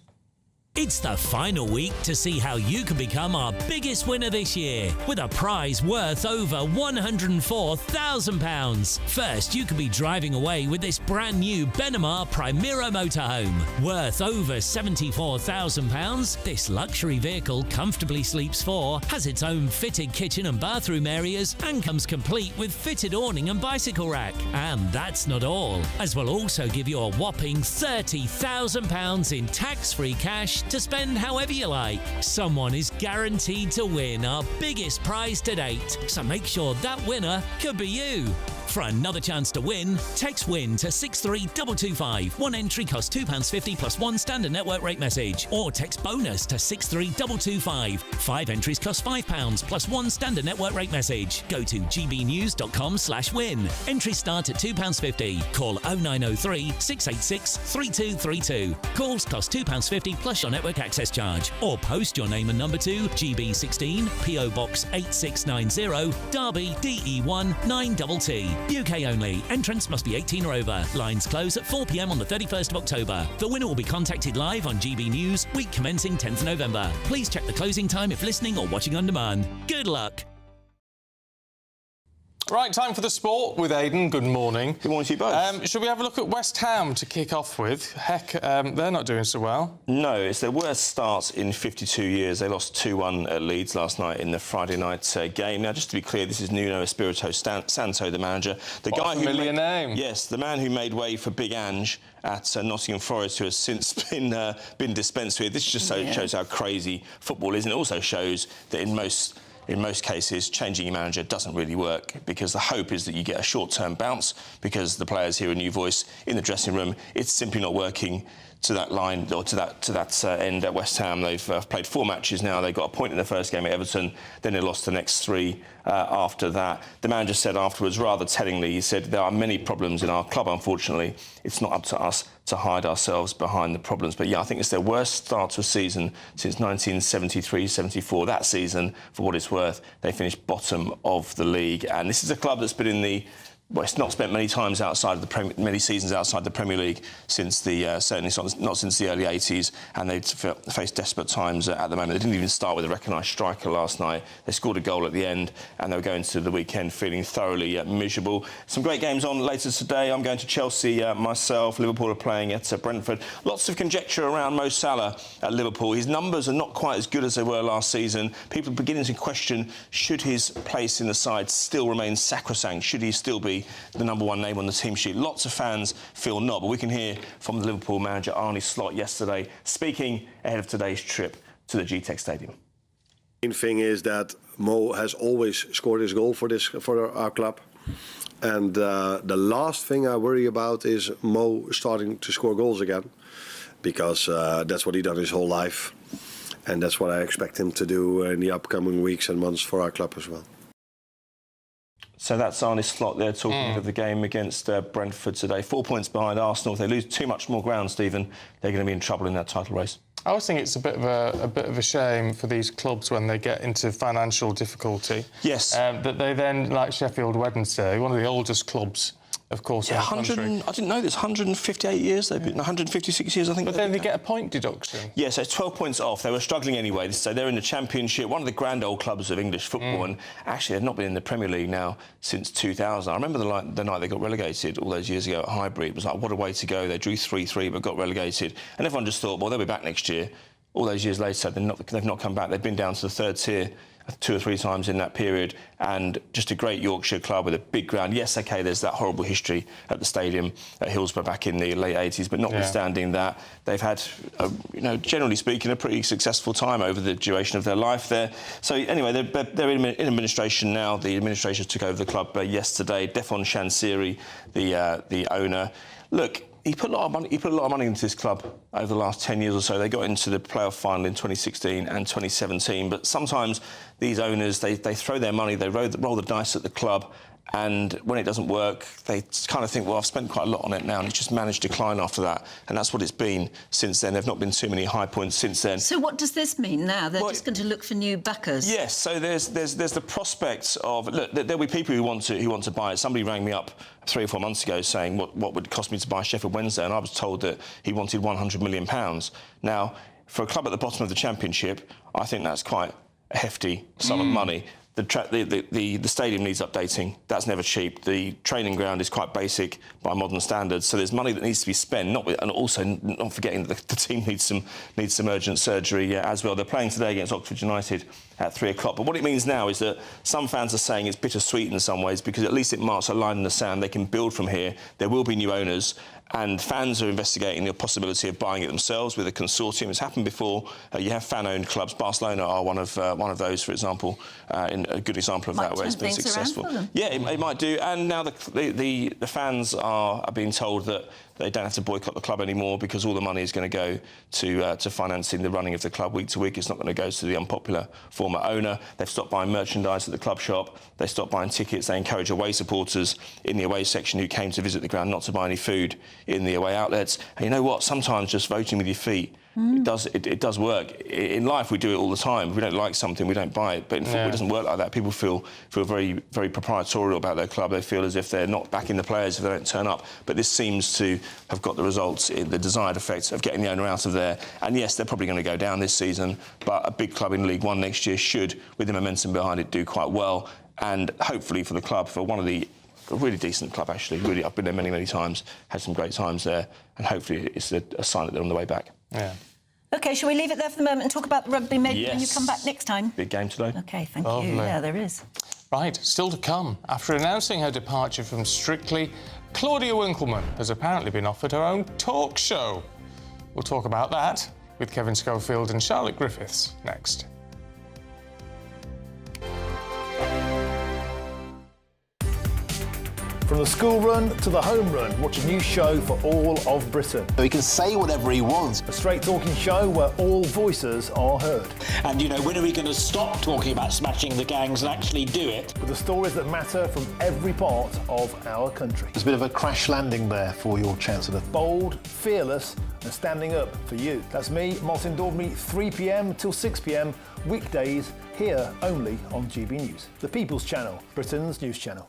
It's the final week to see how you can become our biggest winner this year with a prize worth over £104,000. First, you could be driving away with this brand new Benamar Primera motorhome. Worth over £74,000, this luxury vehicle comfortably sleeps 4, has its own fitted kitchen and bathroom areas, and comes complete with fitted awning and bicycle rack. And that's not all, as we'll also give you a whopping £30,000 in tax-free cash to spend however you like. Someone is guaranteed to win our biggest prize to date, so make sure that winner could be you. For another chance to win, text WIN to 63225. One entry costs £2.50 plus one standard network rate message, or text BONUS to 63225. 5 entries cost £5 plus one standard network rate message. Go to gbnews.com/win. Entries start at £2.50. Call 0903 686 3232. Calls cost £2.50 plus your network access charge, or post your name and number to GB16 PO Box 8690 Derby DE1 9TT. UK only. Entrants must be 18 or over. Lines close at 4 p.m. on the 31st of October. The winner will be contacted live on GB News, week commencing 10th November. Please check the closing time if listening or watching on demand. Good luck. Right, time for the sport with Aidan. Good morning. Good morning to you both. Shall we have a look at West Ham to kick off with? Heck, they're not doing so well. No, it's their worst start in 52 years. They lost 2-1 at Leeds last night in the Friday night game. Now, just to be clear, this is Nuno Espirito Santo, the manager. The What guy a familiar name. Yes, the man who made way for Big Ange at Nottingham Forest, who has since been dispensed with. This just shows how crazy football is, and it also shows that in most cases, changing your manager doesn't really work, because the hope is that you get a short-term bounce because the players hear a new voice in the dressing room. It's simply not working to that line, or to that end at West Ham. They've played 4 matches now. They got a point in the first game at Everton, then they lost the next 3 after that. The manager said afterwards, rather tellingly, he said, "There are many problems in our club, unfortunately. It's not up to us to hide ourselves behind the problems." But yeah, I think it's their worst start to a season since 1973-74. That season, for what it's worth, they finished bottom of the league. And this is a club that's been in the... Well, it's not spent many seasons outside the Premier League since certainly not since the early 80s, and they've faced desperate times at the moment. They didn't even start with a recognised striker last night. They scored a goal at the end, and they were going to the weekend feeling thoroughly miserable. Some great games on later today. I'm going to Chelsea myself. Liverpool are playing at Brentford. Lots of conjecture around Mo Salah at Liverpool. His numbers are not quite as good as they were last season. People are beginning to question, should his place in the side still remain sacrosanct? Should he still be the number one name on the team sheet? Lots of fans feel not, but we can hear from the Liverpool manager Arne Slot yesterday, speaking ahead of today's trip to the G-Tech Stadium. main thing is that Mo has always scored his goal for our club. And the last thing I worry about is Mo starting to score goals again, because that's what he done his whole life. And that's what I expect him to do in the upcoming weeks and months for our club as well. So that's Arne Slot there talking of the game against Brentford today. 4 points behind Arsenal. If they lose too much more ground, Stephen, they're going to be in trouble in that title race. I always think it's a bit of a shame for these clubs when they get into financial difficulty. Yes. That they then, like Sheffield Wednesday, one of the oldest clubs, of course, in the country. I didn't know this. 158 years. They've been 156 years, I think. But then they get a point deduction. Yeah, so it's 12 points off. They were struggling anyway. So they're in the Championship, one of the grand old clubs of English football, and actually they've not been in the Premier League now since 2000. I remember the night they got relegated all those years ago at Highbury. It was like, what a way to go. They drew 3-3 but got relegated, and everyone just thought, well, they'll be back next year. All those years later, they've not come back. They've been down to the third tier 2 or 3 times in that period, and just a great Yorkshire club with a big ground. Yes, OK, there's that horrible history at the stadium at Hillsborough back in the late 80s, but notwithstanding that, they've had, generally speaking, a pretty successful time over the duration of their life there. So anyway, they're in administration now. The administrators took over the club yesterday. Defon Shansiri, the owner. Look, he put a lot of money into this club over the last 10 years or so. They got into the playoff final in 2016 and 2017. But sometimes these owners, they throw their money, they roll the dice at the club, and when it doesn't work, they kind of think, well, I've spent quite a lot on it now, and it's just managed decline after that. And that's what it's been since then. There've not been too many high points since then. So what does this mean now? They're just going to look for new backers? Yes, so there's the prospects of... Look, there'll be people who want to buy it. Somebody rang me up 3 or 4 months ago saying what would it cost me to buy Sheffield Wednesday, and I was told that he wanted £100 million. Now, for a club at the bottom of the Championship, I think that's quite a hefty sum of money. The stadium needs updating. That's never cheap. The training ground is quite basic by modern standards. So there's money that needs to be spent. And also not forgetting that the team needs some urgent surgery as well. They're playing today against Oxford United at 3 o'clock. But what it means now is that some fans are saying it's bittersweet in some ways, because at least it marks a line in the sand. They can build from here. There will be new owners. And fans are investigating the possibility of buying it themselves with a consortium. It's happened before. You have fan-owned clubs. Barcelona are one of those, for example, in a good example of that, where it's been successful. Yeah, it might do. And now the fans are being told that they don't have to boycott the club anymore, because all the money is going to go to financing the running of the club week to week. It's not going to go to the unpopular former owner. They've stopped buying merchandise at the club shop. They stopped buying tickets. They encourage away supporters in the away section who came to visit the ground not to buy any food in the away outlets. And you know what? Sometimes just voting with your feet, it does work. In life, we do it all the time. If we don't like something, we don't buy it. But in football, it doesn't work like that. People feel very, very proprietorial about their club. They feel as if they're not backing the players if they don't turn up. But this seems to have got the results, the desired effect of getting the owner out of there. And yes, they're probably going to go down this season, but a big club in League One next year should, with the momentum behind it, do quite well. And hopefully for the club, for one of the... A really decent club, actually. Really, I've been there many, many times, had some great times there, and hopefully it's a sign that they're on the way back. Yeah. OK, shall we leave it there for the moment and talk about the rugby maybe when you come back next time? Big game today. OK, thank you. Yeah, there is. Right, still to come. After announcing her departure from Strictly, Claudia Winkleman has apparently been offered her own talk show. We'll talk about that with Kevin Schofield and Charlotte Griffiths next. From the school run to the home run, watch a new show for all of Britain. So he can say whatever he wants. A straight-talking show where all voices are heard. And, when are we going to stop talking about smashing the gangs and actually do it? With the stories that matter from every part of our country. There's a bit of a crash landing there for your Chancellor. Bold, fearless and standing up for you. That's me, Martin Daubney, 3 p.m. till 6 p.m, weekdays, here only on GB News. The People's Channel, Britain's news channel.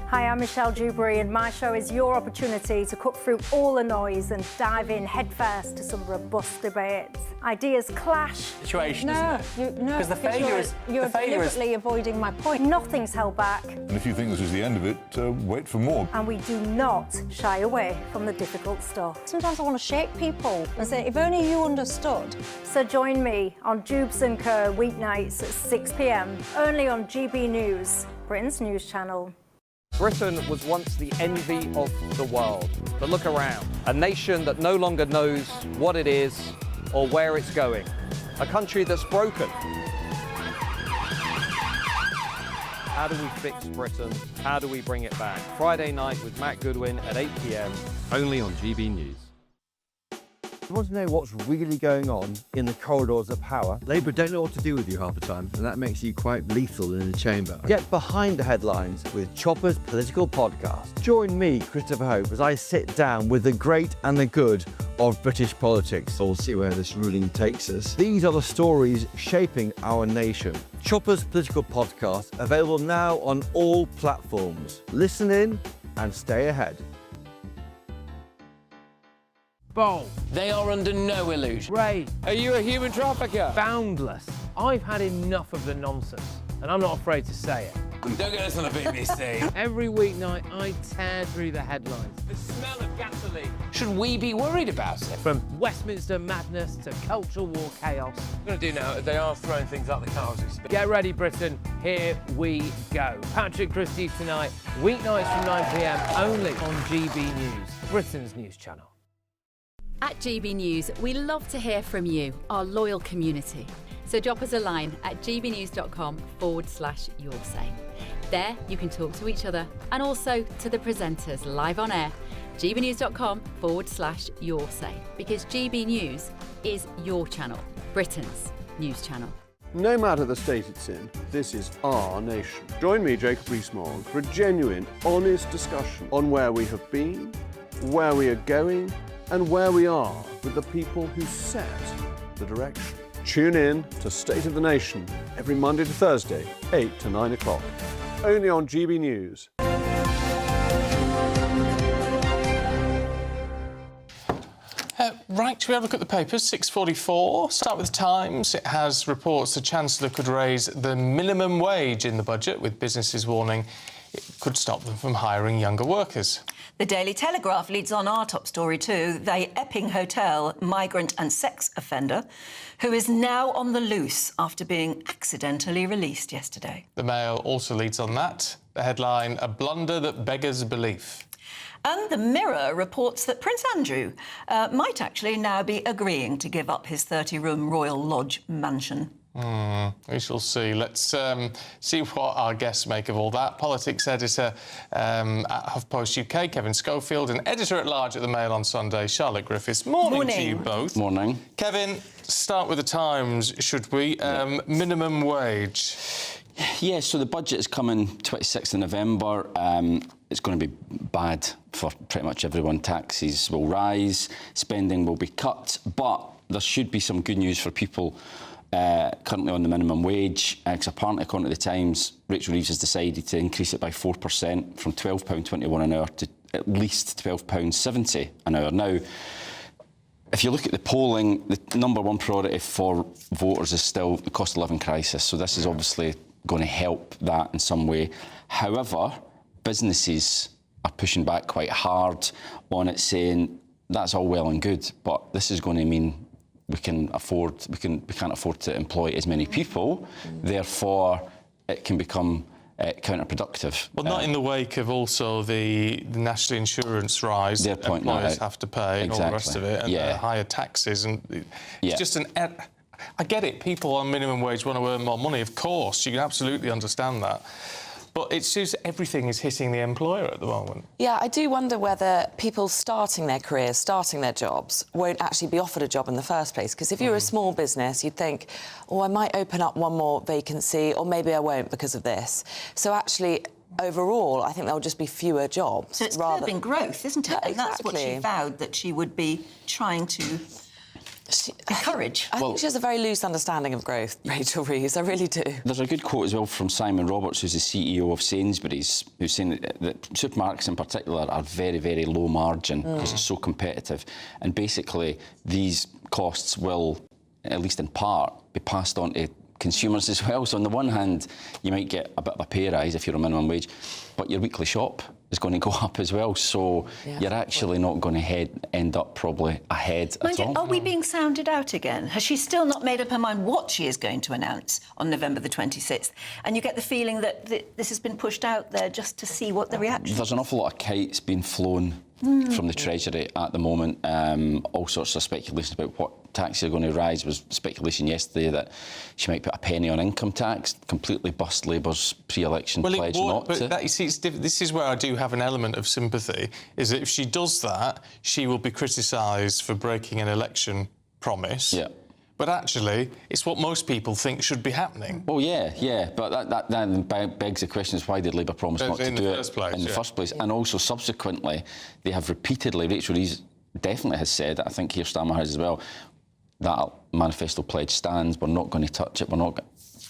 Hi, I'm Michelle Dewberry, and my show is your opportunity to cut through all the noise and dive in headfirst to some robust debates. Ideas clash. Situation, isn't it? Because the failure is... You're deliberately avoiding my point. Nothing's held back. And if you think this is the end of it, wait for more. And we do not shy away from the difficult stuff. Sometimes I want to shake people and say, if only you understood. So join me on Jubes & Co weeknights at 6 p.m, only on GB News, Britain's news channel. Britain was once the envy of the world. But look around. A nation that no longer knows what it is or where it's going. A country that's broken. How do we fix Britain? How do we bring it back? Friday night with Matt Goodwin at 8 p.m, only on GB News. You want to know what's really going on in the corridors of power? Labour don't know what to do with you half the time, and that makes you quite lethal in the chamber. Get behind the headlines with Chopper's political podcast. Join me, Christopher Hope, as I sit down with the great and the good of British politics. We'll see where this ruling takes us. These are the stories shaping our nation. Chopper's political podcast, available now on all platforms. Listen in and stay ahead. Bold. They are under no illusion. Ray. Are you a human trafficker? Boundless. I've had enough of the nonsense, and I'm not afraid to say it. Don't get us on the BBC. Every weeknight, I tear through the headlines. The smell of gasoline. Should we be worried about it? From Westminster madness to cultural war chaos. I'm going to do now, they are throwing things out the car as we speak. Get ready, Britain. Here we go. Patrick Christys tonight, weeknights from 9 p.m, only on GB News, Britain's news channel. At GB News, we love to hear from you, our loyal community. So drop us a line at gbnews.com/your say. There you can talk to each other and also to the presenters live on air. gbnews.com/your say, because GB News is your channel, Britain's news channel. No matter the state it's in, this is our nation. Join me, Jacob Rees-Mogg, for a genuine, honest discussion on where we have been, where we are going, and where we are with the people who set the direction. Tune in to State of the Nation every Monday to Thursday, 8 to 9 o'clock. Only on GB News. Right, shall we have a look at the papers? 6:44. Start with the Times. It has reports the Chancellor could raise the minimum wage in the budget, with businesses warning it could stop them from hiring younger workers. The Daily Telegraph leads on our top story too. The Epping Hotel migrant and sex offender who is now on the loose after being accidentally released yesterday. The Mail also leads on that. The headline, a blunder that beggars belief. And the Mirror reports that Prince Andrew might actually now be agreeing to give up his 30-room Royal Lodge mansion. We shall see. Let's see what our guests make of all that. Politics editor at HuffPost UK, Kevin Schofield, and editor-at-large at the Mail on Sunday, Charlotte Griffiths. Morning to you both. Morning. Kevin, start with the Times, should we? Minimum wage. Yeah, so the budget is coming 26th of November. It's going to be bad for pretty much everyone. Taxes will rise, spending will be cut, but there should be some good news for people currently on the minimum wage, because apparently, according to the Times, Rachel Reeves has decided to increase it by 4% from £12.21 an hour to at least £12.70 an hour. Now, if you look at the polling, the number one priority for voters is still the cost of living crisis, so this is obviously going to help that in some way. However, businesses are pushing back quite hard on it, saying that's all well and good, but this is going to mean we can't afford to employ as many people. Therefore, it can become counterproductive. Well, not in the wake of also the national insurance rise that employers have to pay and all the rest of it, and higher taxes. And it's just I get it. People on minimum wage want to earn more money. Of course, you can absolutely understand that. But it's just everything is hitting the employer at the moment. Yeah, I do wonder whether people starting their careers, starting their jobs, won't actually be offered a job in the first place. Because if you're a small business, you'd think, oh, I might open up one more vacancy, or maybe I won't because of this. So actually, overall, I think there'll just be fewer jobs. So it's curbing growth, isn't it? Yeah, and that's what she vowed that she would be trying to encourage. I think she has a very loose understanding of growth, Rachel Reeves, I really do. There's a good quote as well from Simon Roberts, who's the CEO of Sainsbury's, who's saying that supermarkets in particular are very, very low margin because it's so competitive. And basically, these costs will, at least in part, be passed on to consumers as well. So on the one hand, you might get a bit of a pay rise if you're on minimum wage, but your weekly shop is going to go up as well. So you're actually not going to end up probably ahead at all. Are we being sounded out again? Has she still not made up her mind what she is going to announce on November the 26th? And you get the feeling that this has been pushed out there just to see what the reaction is. There's an awful lot of kites being flown from the Treasury at the moment. All sorts of speculation about what taxes are going to rise. There was speculation yesterday that she might put a penny on income tax, completely bust Labour's pre-election pledge not to. That, you see, this is where I do have an element of sympathy, is that if she does that, she will be criticised for breaking an election promise. Yeah. But actually, it's what most people think should be happening. Oh, yeah. But that then begs the question is why did Labour promise not to do it in the first place? And also, subsequently, they have repeatedly, Rachel Reeves definitely has said, I think Keir Starmer has as well, that manifesto pledge stands, we're not going to touch it, we're not...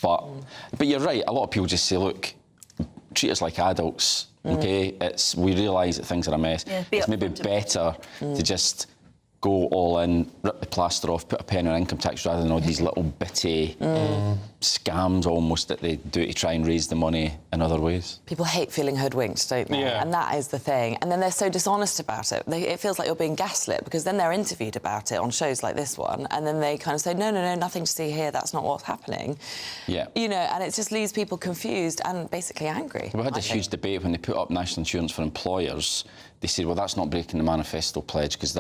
But you're right, a lot of people just say, look, treat us like adults, OK? We realise that things are a mess. Yeah, it's maybe better to just go all in, rip the plaster off, put a penny on income tax rather than all these little bitty scams almost that they do to try and raise the money in other ways. People hate feeling hoodwinked, don't they? Yeah. And that is the thing. And then they're so dishonest about it. It feels like you're being gaslit because then they're interviewed about it on shows like this one and then they kind of say, no, nothing to see here, that's not what's happening. Yeah. You know, and it just leaves people confused and basically angry. We had this huge debate when they put up national insurance for employers. They said, well, that's not breaking the manifesto pledge because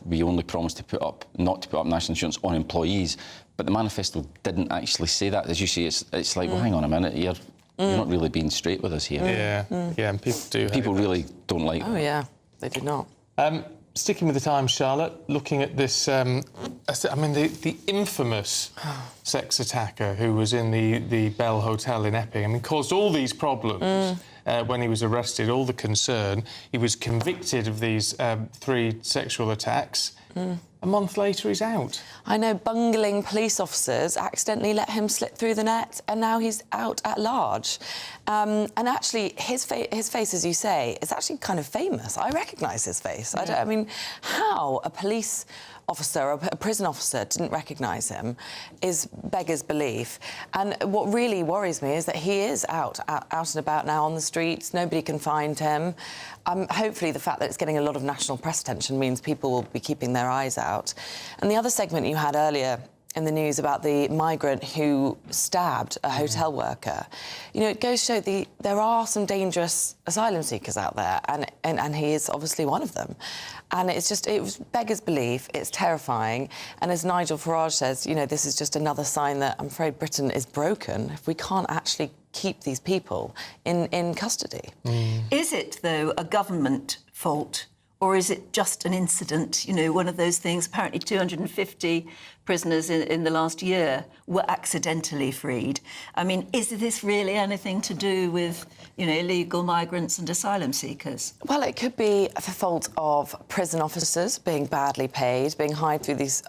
we only promised to not to put up national insurance on employees. But the manifesto didn't actually say that. As you say, it's like, well, hang on a minute, you're not really being straight with us here. Yeah, and people do. People really don't like that. Oh, yeah, they do not. Sticking with the Times, Charlotte, looking at this, I mean, the infamous sex attacker who was in the Bell Hotel in Epping, I mean, caused all these problems when he was arrested, all the concern. He was convicted of these 3 sexual attacks. A month later, he's out. I know bungling police officers accidentally let him slip through the net and now he's out at large. And actually, his face, as you say, is actually kind of famous. I recognise his face. Yeah. I mean, how a police officer or a prison officer didn't recognise him beggars belief. And what really worries me is that he is out and about now on the streets. Nobody can find him. Hopefully the fact that it's getting a lot of national press attention means people will be keeping their eyes out. And the other segment you had earlier in the news about the migrant who stabbed a hotel worker, you know, it goes to show there are some dangerous asylum seekers out there, and he is obviously one of them. And it beggars belief, it's terrifying. And as Nigel Farage says, you know, this is just another sign that I'm afraid Britain is broken if we can't actually keep these people in custody. Is it, though, a government fault? Or is it just an incident, you know, one of those things? Apparently 250 prisoners in the last year were accidentally freed. I mean, is this really anything to do with, you know, illegal migrants and asylum seekers? Well, it could be the fault of prison officers being badly paid, being hired through these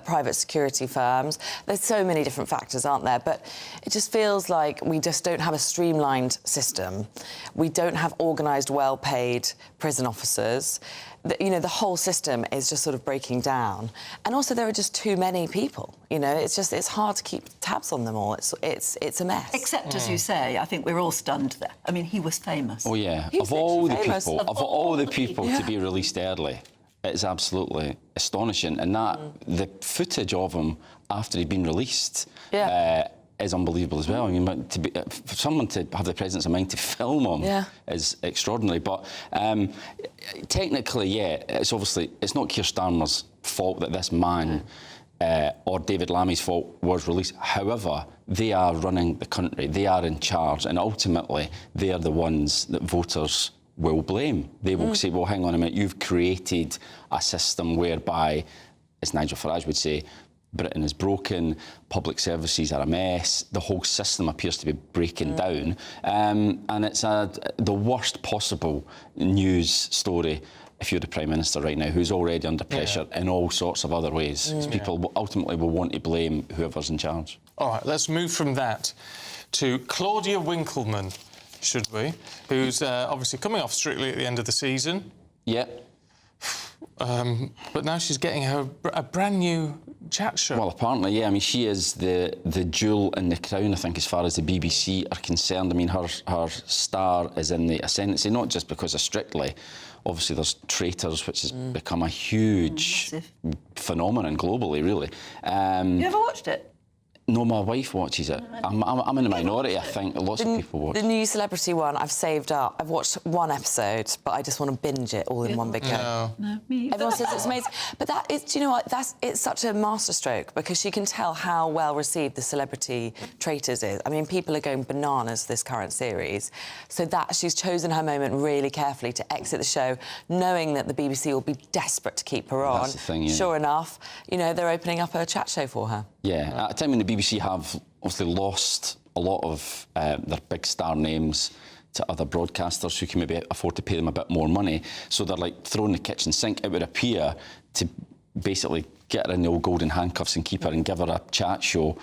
private security firms. There's so many different factors, aren't there? But it just feels like we just don't have a streamlined system. We don't have organised, well-paid prison officers. You know, the whole system is just sort of breaking down. And also there are just too many people, you know, it's hard to keep tabs on them all. It's a mess. Except, as you say, I think we're all stunned there. I mean, he was famous. Oh, yeah. Of all the people to be released early, it's absolutely astonishing. And the footage of him after he'd been released is unbelievable as well. I mean, for someone to have the presence of mind to film him is extraordinary. But technically, it's not Keir Starmer's fault that this man or David Lammy's fault was released. However, they are running the country. They are in charge. And ultimately, they are the ones that voters will blame. They will say, well, hang on a minute, you've created a system whereby, as Nigel Farage would say, Britain is broken, public services are a mess, the whole system appears to be breaking down, and it's the worst possible news story if you're the Prime Minister right now, who's already under pressure in all sorts of other ways. People ultimately will want to blame whoever's in charge. All right, let's move from that to Claudia Winkleman, should we? Who's obviously coming off Strictly at the end of the season. Yeah. But now she's getting a brand new chat show. Well, apparently, yeah. I mean, she is the jewel in the crown, I think, as far as the BBC are concerned. I mean, her star is in the ascendancy, not just because of Strictly. Obviously, there's Traitors, which has become a huge phenomenon globally, really. You ever watched it? No, my wife watches it. I'm in the minority, I think. Lots of people watch. The new celebrity one I've saved up. I've watched one episode, but I just want to binge it all in one big go. No, me either. Everyone says it's amazing. But that is, do you know what? It's such a masterstroke because you can tell how well received the Celebrity Traitors is. I mean, people are going bananas this current series. So that she's chosen her moment really carefully to exit the show, knowing that the BBC will be desperate to keep her on. That's the thing, yeah. Sure enough, you know, they're opening up a chat show for her. Yeah, at a time when the BBC have obviously lost a lot of their big star names to other broadcasters who can maybe afford to pay them a bit more money, so they're like throwing the kitchen sink, it would appear, to basically get her in the old golden handcuffs and keep her and give her a chat show.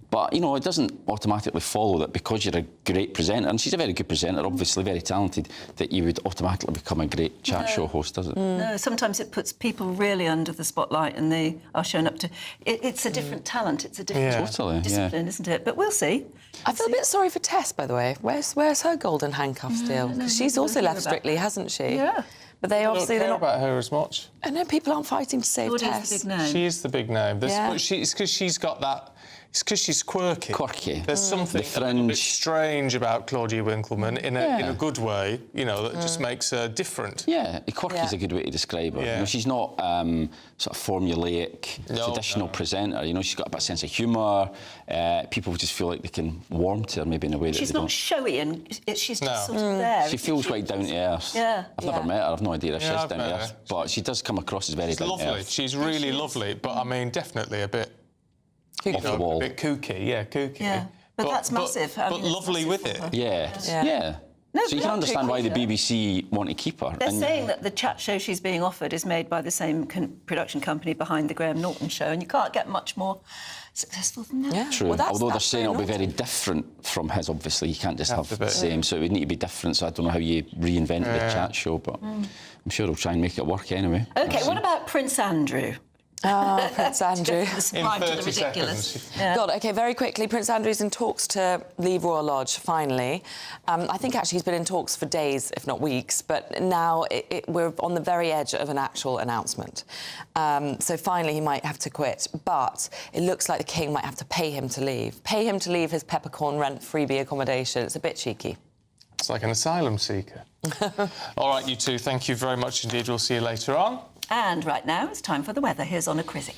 But, you know, it doesn't automatically follow that because you're a great presenter, and she's a very good presenter, obviously very talented, that you would automatically become a great chat show host, does it? No, sometimes it puts people really under the spotlight and they are shown up to... It's a different talent, it's a different discipline, isn't it? But we'll see. I feel a bit sorry for Tess, by the way. Where's her golden handcuffs deal? Because she's also left Strictly, hasn't she? Yeah. But they obviously don't care about her as much. I know people aren't fighting to save Tess. The big name. She is the big name. Yeah. It's because she's got that. It's because she's quirky. Quirky. There's something a little bit strange about Claudia Winkleman in a good way, you know, that just makes her different. Yeah, quirky is a good way to describe her. Yeah. You know, she's not sort of formulaic, traditional presenter. You know, she's got a bit of sense of humour. People just feel like they can warm to her maybe in a way that she's they not don't. showy and she's just sort of there. She feels quite down to earth. Yeah. I've never met her. I've no idea if she's I've down met to her. earth, but she does come across as very down to Lovely. earth. She's really lovely, but I mean, definitely a bit. Off the wall. A bit kooky, kooky. Yeah, but that's massive. But lovely with it. Yeah. No, so you can understand why the BBC want to keep her. They're saying that the chat show she's being offered is made by the same production company behind the Graham Norton show, and you can't get much more successful than that. Yeah. True. Well, although they're saying it'll be very different from his, obviously. You can't just have the same, so it would need to be different. So I don't know how you reinvented the chat show, but I'm sure they'll try and make it work anyway. OK, what about Prince Andrew? Oh, Prince Andrew. In 30 seconds. Yeah. God, OK, very quickly, Prince Andrew's in talks to leave Royal Lodge, finally. I think actually he's been in talks for days, if not weeks, but now we're on the very edge of an actual announcement. So finally he might have to quit, but it looks like the King might have to pay him to leave. Pay him to leave his peppercorn rent freebie accommodation. It's a bit cheeky. It's like an asylum seeker. All right, you two, thank you very much indeed. We'll see you later on. And right now, it's time for the weather. Here's Honor Krizik.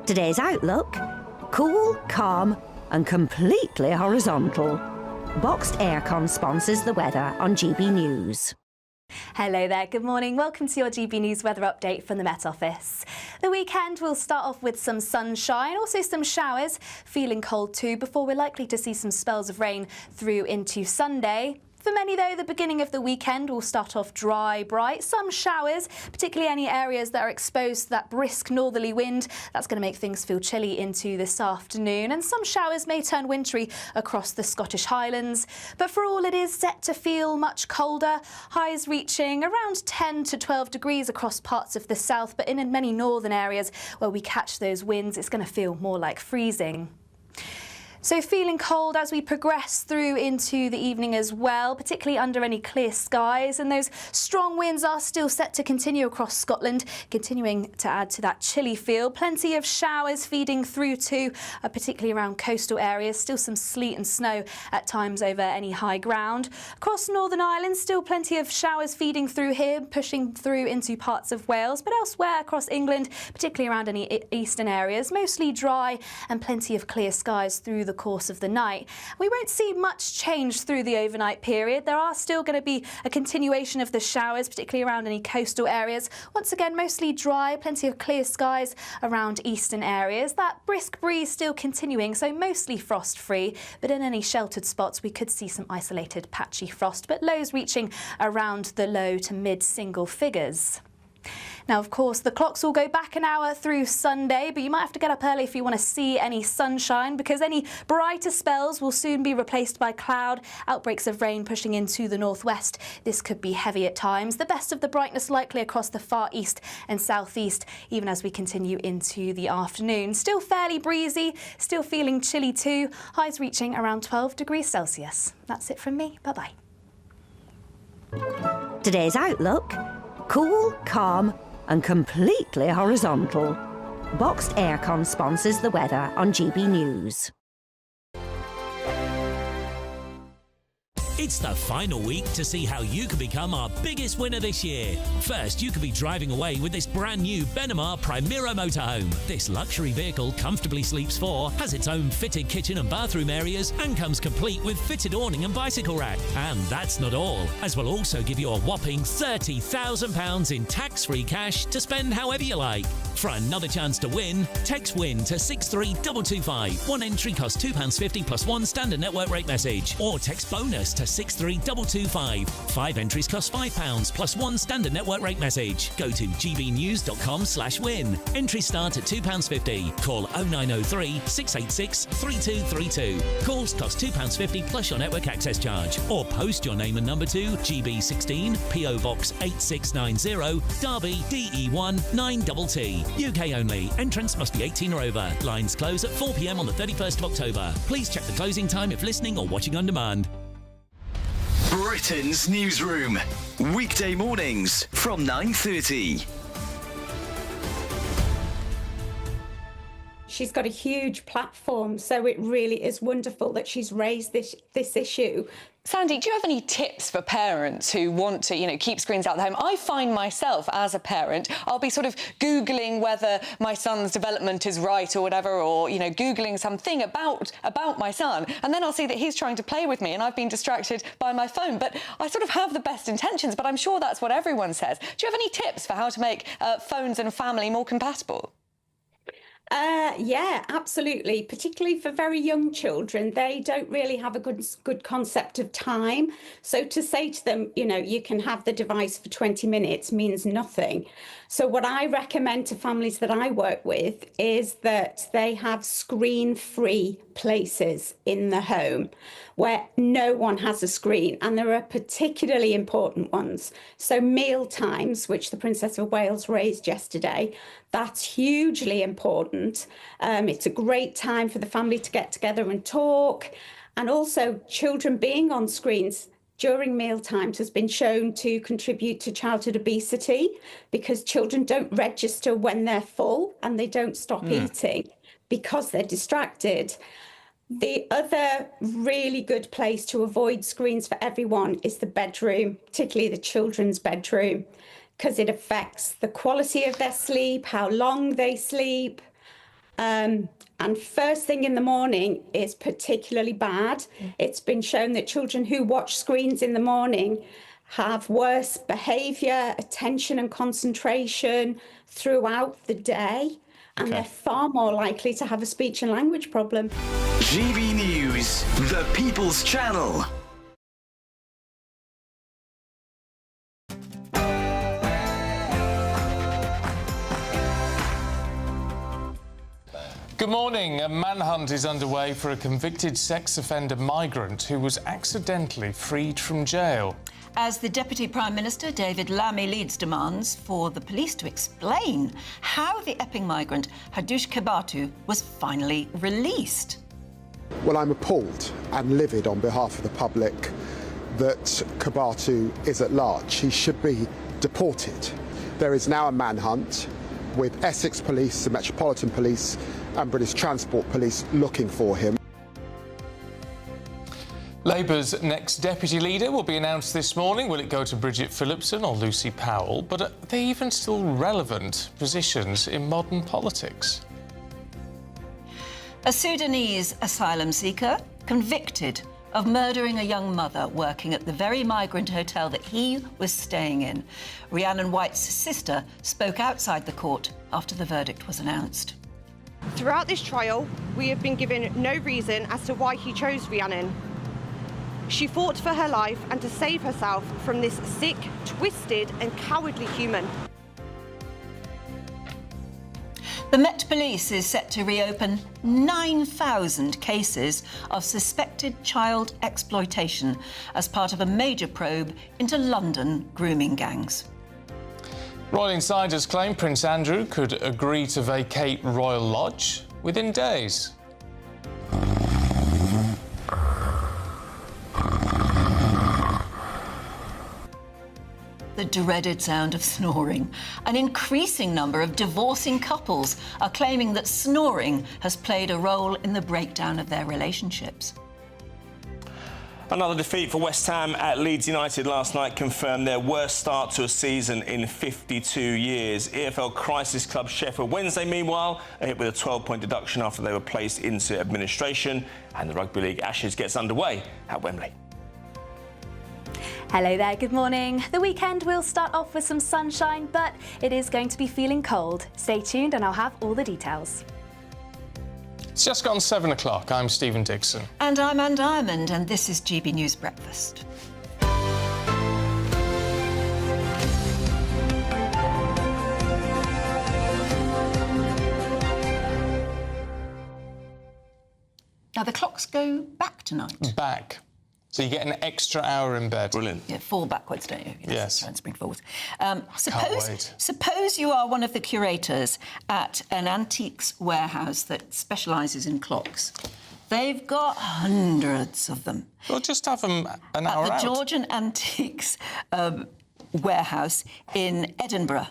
Today's outlook: cool, calm and completely horizontal. Boxed Aircon sponsors the weather on GB News. Hello there, good morning. Welcome to your GB News weather update from the Met Office. The weekend will start off with some sunshine, also some showers, feeling cold too, before we're likely to see some spells of rain through into Sunday. For many, though, the beginning of the weekend will start off dry, bright, some showers, particularly any areas that are exposed to that brisk northerly wind. That's going to make things feel chilly into this afternoon, and some showers may turn wintry across the Scottish Highlands. But for all, it is set to feel much colder, highs reaching around 10 to 12 degrees across parts of the south, but in many northern areas where we catch those winds, it's going to feel more like freezing. So feeling cold as we progress through into the evening as well, particularly under any clear skies, and those strong winds are still set to continue across Scotland, continuing to add to that chilly feel. Plenty of showers feeding through too, particularly around coastal areas. Still some sleet and snow at times over any high ground. Across Northern Ireland, still plenty of showers feeding through here, pushing through into parts of Wales, but elsewhere across England, particularly around any eastern areas, mostly dry and plenty of clear skies through the course of the night. We won't see much change through the overnight period. There are still going to be a continuation of the showers, particularly around any coastal areas. Once again, mostly dry, plenty of clear skies around eastern areas. That brisk breeze still continuing, so mostly frost-free, but in any sheltered spots we could see some isolated patchy frost, but lows reaching around the low to mid-single figures. Now, of course, the clocks will go back an hour through Sunday, but you might have to get up early if you want to see any sunshine, because any brighter spells will soon be replaced by cloud, outbreaks of rain pushing into the northwest. This could be heavy at times. The best of the brightness likely across the far east and southeast, even as we continue into the afternoon. Still fairly breezy, still feeling chilly too, highs reaching around 12 degrees Celsius. That's it from me. Bye-bye. Today's outlook: cool, calm and completely horizontal. Boxed Aircon sponsors the weather on GB News. It's the final week to see how you can become our biggest winner this year. First, you could be driving away with this brand new Benamar Primera motorhome. This luxury vehicle comfortably sleeps four, has its own fitted kitchen and bathroom areas, and comes complete with fitted awning and bicycle rack. And that's not all, as we'll also give you a whopping £30,000 in tax-free cash to spend however you like. For another chance to win, text WIN to 63225. One entry costs £2.50 plus one standard network rate message. Or text BONUS to 63225. 5 entries cost £5 plus one standard network rate message. Go to gbnews.com/win. Entries start at £2.50. Call 0903 686 3232. Calls cost £2.50 plus your network access charge. Or post your name and number to GB16 PO Box 8690 Derby DE1 9TT. UK only. Entrance must be 18 or over. Lines close at 4 p.m. on the 31st of October. Please check the closing time if listening or watching on demand. Britain's Newsroom. Weekday mornings from 9:30. She's got a huge platform, so it really is wonderful that she's raised this issue. Sandy, do you have any tips for parents who want to, keep screens out of the home? I find myself, as a parent, I'll be sort of Googling whether my son's development is right or whatever, or, Googling something about my son, and then I'll see that he's trying to play with me and I've been distracted by my phone. But I sort of have the best intentions, but I'm sure that's what everyone says. Do you have any tips for how to make phones and family more compatible? Yeah, absolutely. Particularly for very young children, they don't really have a good concept of time. So to say to them, you can have the device for 20 minutes means nothing. So what I recommend to families that I work with is that they have screen-free places in the home where no one has a screen, and there are particularly important ones. So meal times, which the Princess of Wales raised yesterday, that's hugely important. It's a great time for the family to get together and talk. And also children being on screens during meal times has been shown to contribute to childhood obesity, because children don't register when they're full and they don't stop eating because they're distracted. The other really good place to avoid screens for everyone is the bedroom, particularly the children's bedroom, because it affects the quality of their sleep, how long they sleep. And first thing in the morning is particularly bad. It's been shown that children who watch screens in the morning have worse behaviour, attention and concentration throughout the day. And they're far more likely to have a speech and language problem. GB News, the People's Channel. Good morning. A manhunt is underway for a convicted sex offender migrant who was accidentally freed from jail. As the Deputy Prime Minister, David Lammy, leads demands for the police to explain how the Epping migrant Hadush Kebatu was finally released. Well, I'm appalled and livid on behalf of the public that Kebatu is at large. He should be deported. There is now a manhunt with Essex Police, the Metropolitan Police and British Transport Police looking for him. Labour's next deputy leader will be announced this morning. Will it go to Bridget Phillipson or Lucy Powell? But are they even still relevant positions in modern politics? A Sudanese asylum seeker convicted of murdering a young mother working at the very migrant hotel that he was staying in. Riannan White's sister spoke outside the court after the verdict was announced. Throughout this trial, we have been given no reason as to why he chose Riannan. She fought for her life and to save herself from this sick, twisted and cowardly human. The Met Police is set to reopen 9,000 cases of suspected child exploitation as part of a major probe into London grooming gangs. Royal insiders claim Prince Andrew could agree to vacate Royal Lodge within days. The dreaded sound of snoring. An increasing number of divorcing couples are claiming that snoring has played a role in the breakdown of their relationships. Another defeat for West Ham at Leeds United last night confirmed their worst start to a season in 52 years. EFL crisis club Sheffield Wednesday, meanwhile, are hit with a 12-point deduction after they were placed into administration, and the Rugby League Ashes gets underway at Wembley. Hello there, good morning. The weekend will start off with some sunshine, but it is going to be feeling cold. Stay tuned and I'll have all the details. It's just gone 7 o'clock. I'm Stephen Dixon. And I'm Anne Diamond, and this is GB News Breakfast. Now, the clocks go back tonight. Back. So you get an extra hour in bed. Brilliant. Yeah, fall backwards, don't you? Yes. Try and spring forwards. Can't wait. Suppose you are one of the curators at an antiques warehouse that specialises in clocks. They've got hundreds of them. Well, just have them an hour out. At the out. Georgian Antiques warehouse in Edinburgh,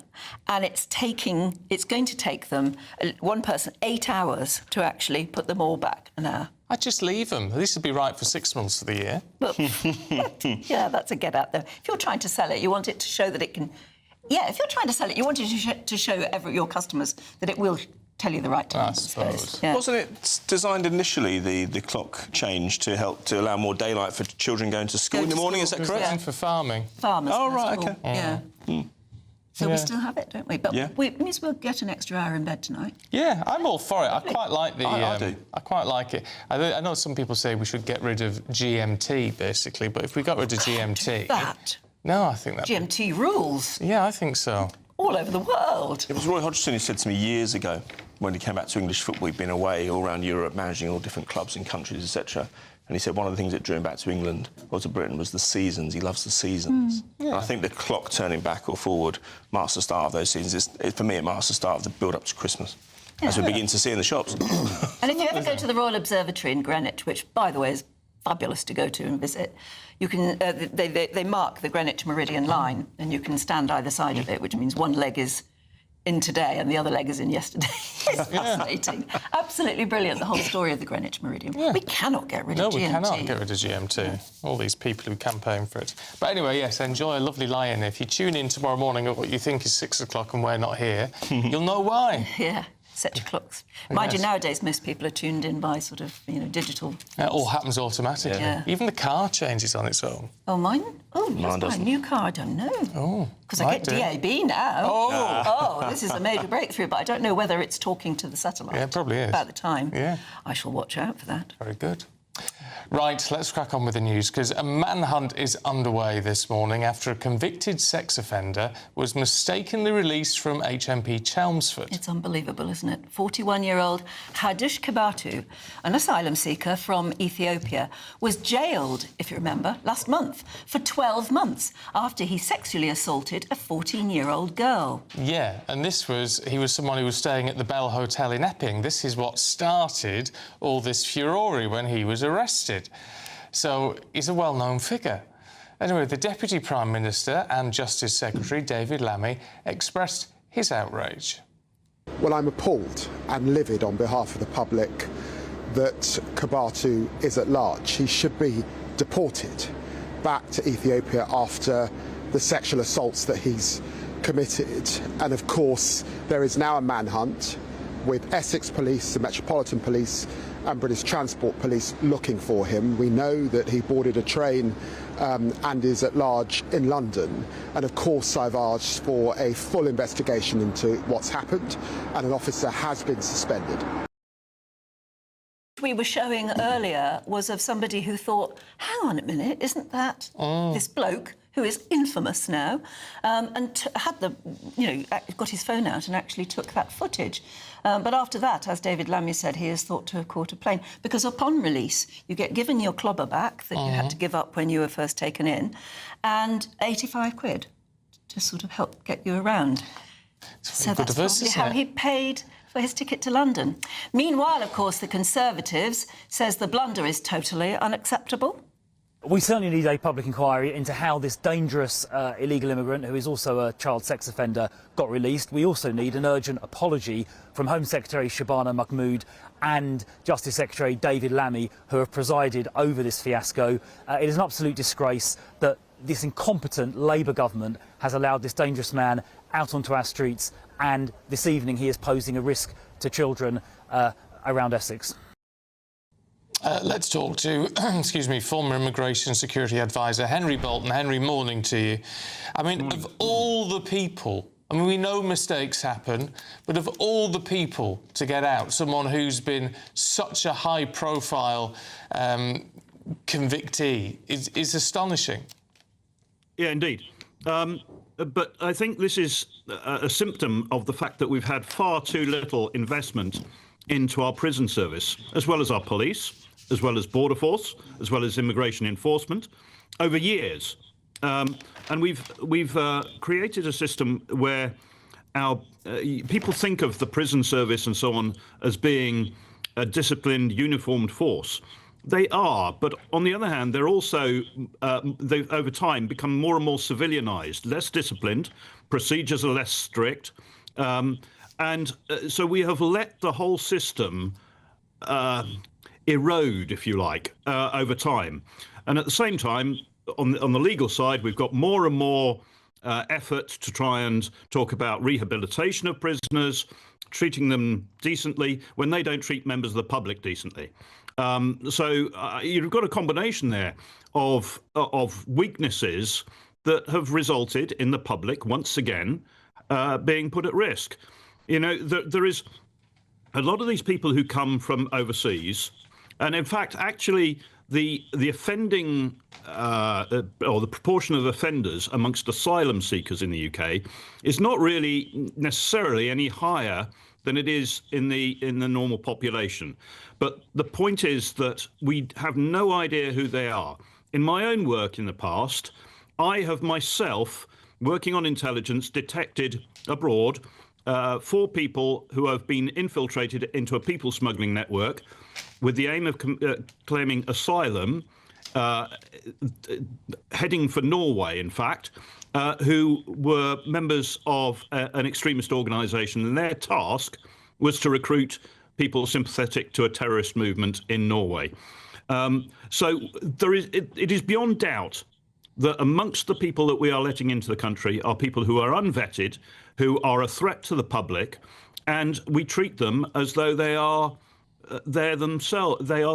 and it's going to take them, one person, 8 hours to actually put them all back an hour. I'd just leave them. This would be right for 6 months of the year. But, yeah, that's a get out there. If you're trying to sell it, you want it to show that it can... Yeah, if you're trying to sell it, you want it to show your customers that it will tell you the right time. I suppose. Yeah. Wasn't it designed initially, the clock change, to allow more daylight for children going to school in the morning? Is that correct? And for farming. Farmers. Oh, right, all. OK. Yeah. So we still have it, don't we? But it means we'll get an extra hour in bed tonight. Yeah, I'm all for it. I quite like the... I do. I quite like it. I know some people say we should get rid of GMT, basically, but if we got rid of GMT... That? No, I think that... GMT rules. Yeah, I think so. All over the world. It was Roy Hodgson who said to me years ago, when he came back to English football, he'd been away all around Europe, managing all different clubs and countries, etc. And he said one of the things that drew him back to England or to Britain was the seasons. He loves the seasons. Yeah. And I think the clock turning back or forward marks the start of those seasons. For me, it marks the start of the build-up to Christmas, as we begin to see in the shops. And if you ever go to the Royal Observatory in Greenwich, which, by the way, is fabulous to go to and visit, you can they mark the Greenwich Meridian line, and you can stand either side of it, which means one leg is in today and the other leg is in yesterday. It's fascinating. Absolutely brilliant, the whole story of the Greenwich Meridian. Yeah. We cannot get rid of GMT. No, we cannot get rid of GMT. All these people who campaign for it. But anyway, yes, enjoy a lovely lie-in. If you tune in tomorrow morning at what you think is 6 o'clock and we're not here, you'll know why. Yeah. Set your clocks. Mind you, nowadays most people are tuned in by sort of, digital. It all happens automatically. Yeah. Even the car changes on its own. Oh, mine? Oh, mine that's my new car. I don't know. Oh, because I get DAB now. Oh, this is a major breakthrough. But I don't know whether it's talking to the satellite. Yeah, it probably is. About the time. Yeah. I shall watch out for that. Very good. Right, let's crack on with the news, because a manhunt is underway this morning after a convicted sex offender was mistakenly released from HMP Chelmsford. It's unbelievable, isn't it? 41-year-old Hadush Kabatu, an asylum seeker from Ethiopia, was jailed, if you remember, last month for 12 months after he sexually assaulted a 14-year-old girl. Yeah, and he was someone who was staying at the Bell Hotel in Epping. This is what started all this furore when he was arrested. So he's a well-known figure. Anyway, the Deputy Prime Minister and Justice Secretary, David Lammy, expressed his outrage. Well, I'm appalled and livid on behalf of the public that Kabatu is at large. He should be deported back to Ethiopia after the sexual assaults that he's committed. And of course, there is now a manhunt with Essex Police, the Metropolitan Police and British Transport Police looking for him. We know that he boarded a train and is at large in London. And of course I've asked for a full investigation into what's happened, and an officer has been suspended. We were showing earlier was of somebody who thought, hang on a minute, isn't that this bloke who is infamous now, and had got his phone out and actually took that footage. But after that, as David Lammy said, he is thought to have caught a plane, because upon release, you get given your clobber back that you had to give up when you were first taken in, and 85 quid to sort of help get you around. So that's probably how he paid for his ticket to London. Meanwhile, of course, the Conservatives says the blunder is totally unacceptable. We certainly need a public inquiry into how this dangerous illegal immigrant, who is also a child sex offender, got released. We also need an urgent apology from Home Secretary Shabana Mahmood and Justice Secretary David Lammy, who have presided over this fiasco. It is an absolute disgrace that this incompetent Labour government has allowed this dangerous man out onto our streets, and this evening he is posing a risk to children around Essex. Let's talk to, excuse me, former Immigration Security Advisor Henry Bolton. Henry, morning to you. I mean, of all the people, I mean, we know mistakes happen, but of all the people to get out, someone who's been such a high-profile convictee is astonishing. Yeah, indeed. But I think this is a symptom of the fact that we've had far too little investment into our prison service, as well as our police, as well as border force, as well as immigration enforcement, over years. And we've created a system where our people think of the prison service and so on as being a disciplined, uniformed force. They are, but on the other hand, they're also, they've over time become more and more civilianised, less disciplined, procedures are less strict, and so we have let the whole system erode, if you like, over time. And at the same time, on the legal side, we've got more and more effort to try and talk about rehabilitation of prisoners, treating them decently when they don't treat members of the public decently. So you've got a combination there of weaknesses that have resulted in the public once again being put at risk. You know, there is a lot of these people who come from overseas, and in fact, actually, the offending or the proportion of offenders amongst asylum seekers in the UK is not really necessarily any higher than it is in the normal population. But the point is that we have no idea who they are. In my own work in the past, I have myself, working on intelligence, detected abroad 4 people who have been infiltrated into a people smuggling network with the aim of claiming asylum, heading for Norway, in fact, who were members of an extremist organisation, and their task was to recruit people sympathetic to a terrorist movement in Norway. So it is beyond doubt that amongst the people that we are letting into the country are people who are unvetted, who are a threat to the public, and we treat them as though they are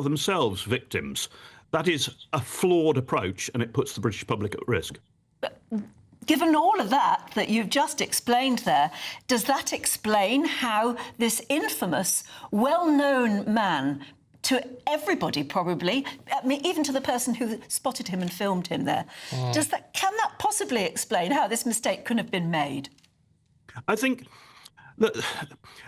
themselves victims. That is a flawed approach, and it puts the British public at risk. Given all of that you've just explained there, does that explain how this infamous, well-known man, to everybody probably, I mean, even to the person who spotted him and filmed him there, can that possibly explain how this mistake could have been made? I think that,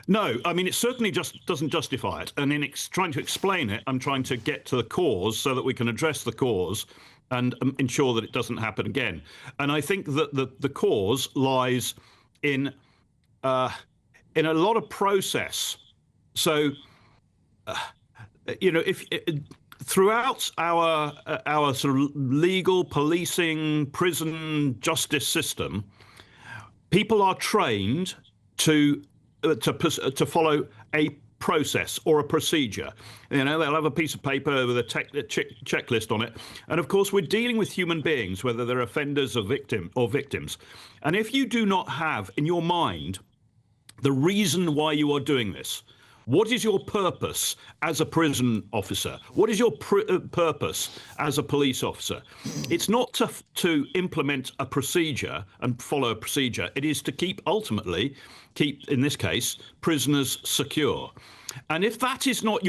no, I mean, it certainly just doesn't justify it. And in trying to explain it, I'm trying to get to the cause so that we can address the cause and ensure that it doesn't happen again. And I think that the cause lies in a lot of process. So, you know, throughout our sort of legal, policing, prison, justice system, people are trained to follow a process or a procedure. You know, they'll have a piece of paper with a checklist on it. And of course, we're dealing with human beings, whether they're offenders or victims. And if you do not have in your mind the reason why you are doing this, what is your purpose as a prison officer? What is your purpose as a police officer? It's not to implement a procedure and follow a procedure. It is to ultimately keep, in this case, prisoners secure. And if that is not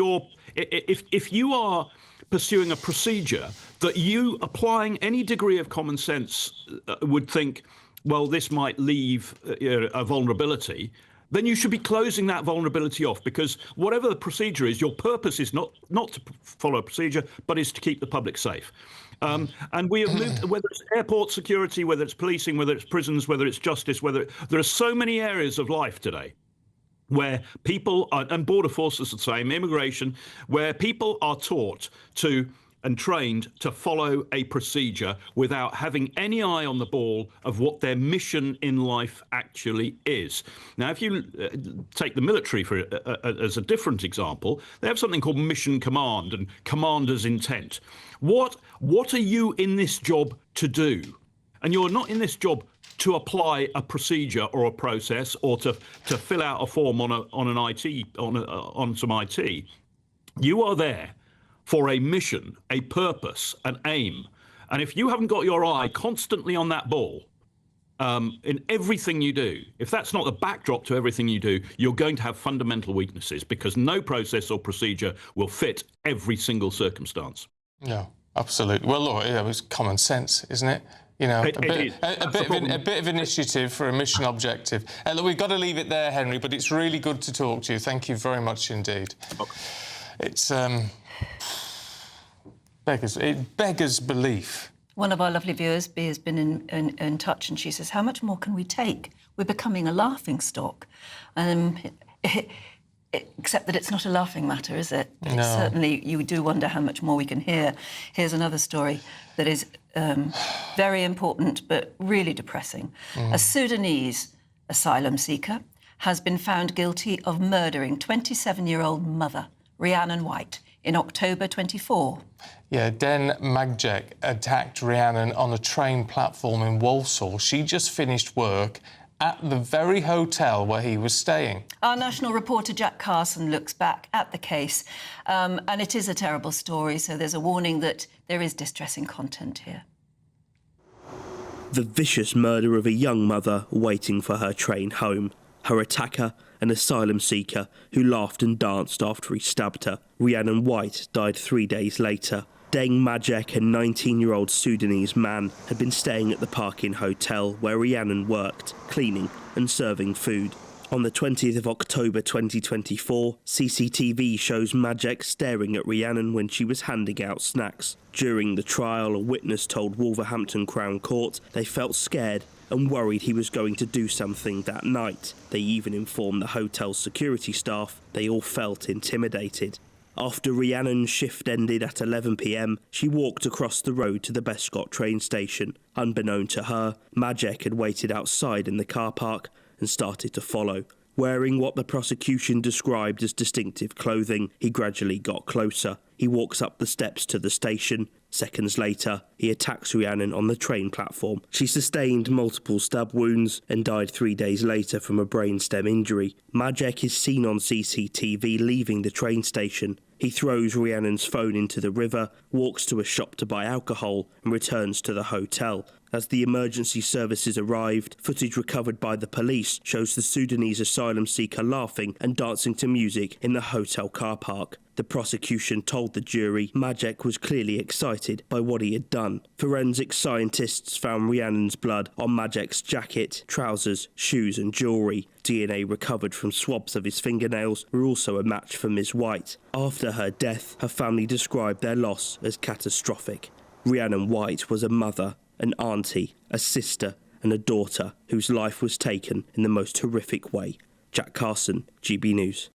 if you are pursuing a procedure that you, applying any degree of common sense, would think, well, this might leave a vulnerability, then you should be closing that vulnerability off, because whatever the procedure is, your purpose is not to follow a procedure, but is to keep the public safe. And we have moved, whether it's airport security, whether it's policing, whether it's prisons, whether it's justice, there are so many areas of life today where people are, and border force is the same, immigration, where people are taught to and trained to follow a procedure without having any eye on the ball of what their mission in life actually is. Now, if you take the military as a different example, they have something called mission command and commander's intent. What are you in this job to do? And you're not in this job to apply a procedure or a process or to fill out a form on some IT. You are there for a mission, a purpose, an aim. And if you haven't got your eye constantly on that ball in everything you do, if that's not the backdrop to everything you do, you're going to have fundamental weaknesses because no process or procedure will fit every single circumstance. No, absolutely. Well, look, it's common sense, isn't it? You know, a bit of initiative for a mission objective. Look, we've got to leave it there, Henry, but it's really good to talk to you. Thank you very much indeed. Okay. It's beggars belief. One of our lovely viewers, B, has been in touch, and she says, how much more can we take? We're becoming a laughingstock. Except that it's not a laughing matter, is it? But no. Certainly, you do wonder how much more we can hear. Here's another story that is very important, but really depressing. A Sudanese asylum seeker has been found guilty of murdering 27-year-old mother, Riannan White, in October 24. Yeah, Den Magjek attacked Riannan on a train platform in Walsall. She just finished work at the very hotel where he was staying. Our national reporter Jack Carson looks back at the case, and it is a terrible story, so there's a warning that there is distressing content here. The vicious murder of a young mother waiting for her train home. Her attacker, an asylum seeker who laughed and danced after he stabbed her. Riannan White died 3 days later. Deng Majek, a 19-year-old Sudanese man, had been staying at the Park Inn Hotel where Riannan worked, cleaning and serving food. On the 20th of October 2024, CCTV shows Majek staring at Riannan when she was handing out snacks. During the trial, a witness told Wolverhampton Crown Court they felt scared and worried he was going to do something that night. They even informed the hotel's security staff they all felt intimidated. After Riannan's shift ended at 11 p.m, she walked across the road to the Bescot train station. Unbeknown to her, Majek had waited outside in the car park and started to follow. Wearing what the prosecution described as distinctive clothing, he gradually got closer. He walks up the steps to the station. Seconds later, he attacks Riannan on the train platform. She sustained multiple stab wounds and died 3 days later from a brainstem injury. Majek is seen on CCTV leaving the train station. He throws Riannan's phone into the river, walks to a shop to buy alcohol and returns to the hotel. As the emergency services arrived, footage recovered by the police shows the Sudanese asylum seeker laughing and dancing to music in the hotel car park. The prosecution told the jury Majek was clearly excited by what he had done. Forensic scientists found Riannan's blood on Majek's jacket, trousers, shoes and jewellery. DNA recovered from swabs of his fingernails were also a match for Ms. White. After her death, her family described their loss as catastrophic. Riannan White was a mother, an auntie, a sister and a daughter whose life was taken in the most horrific way. Jack Carson, GB News.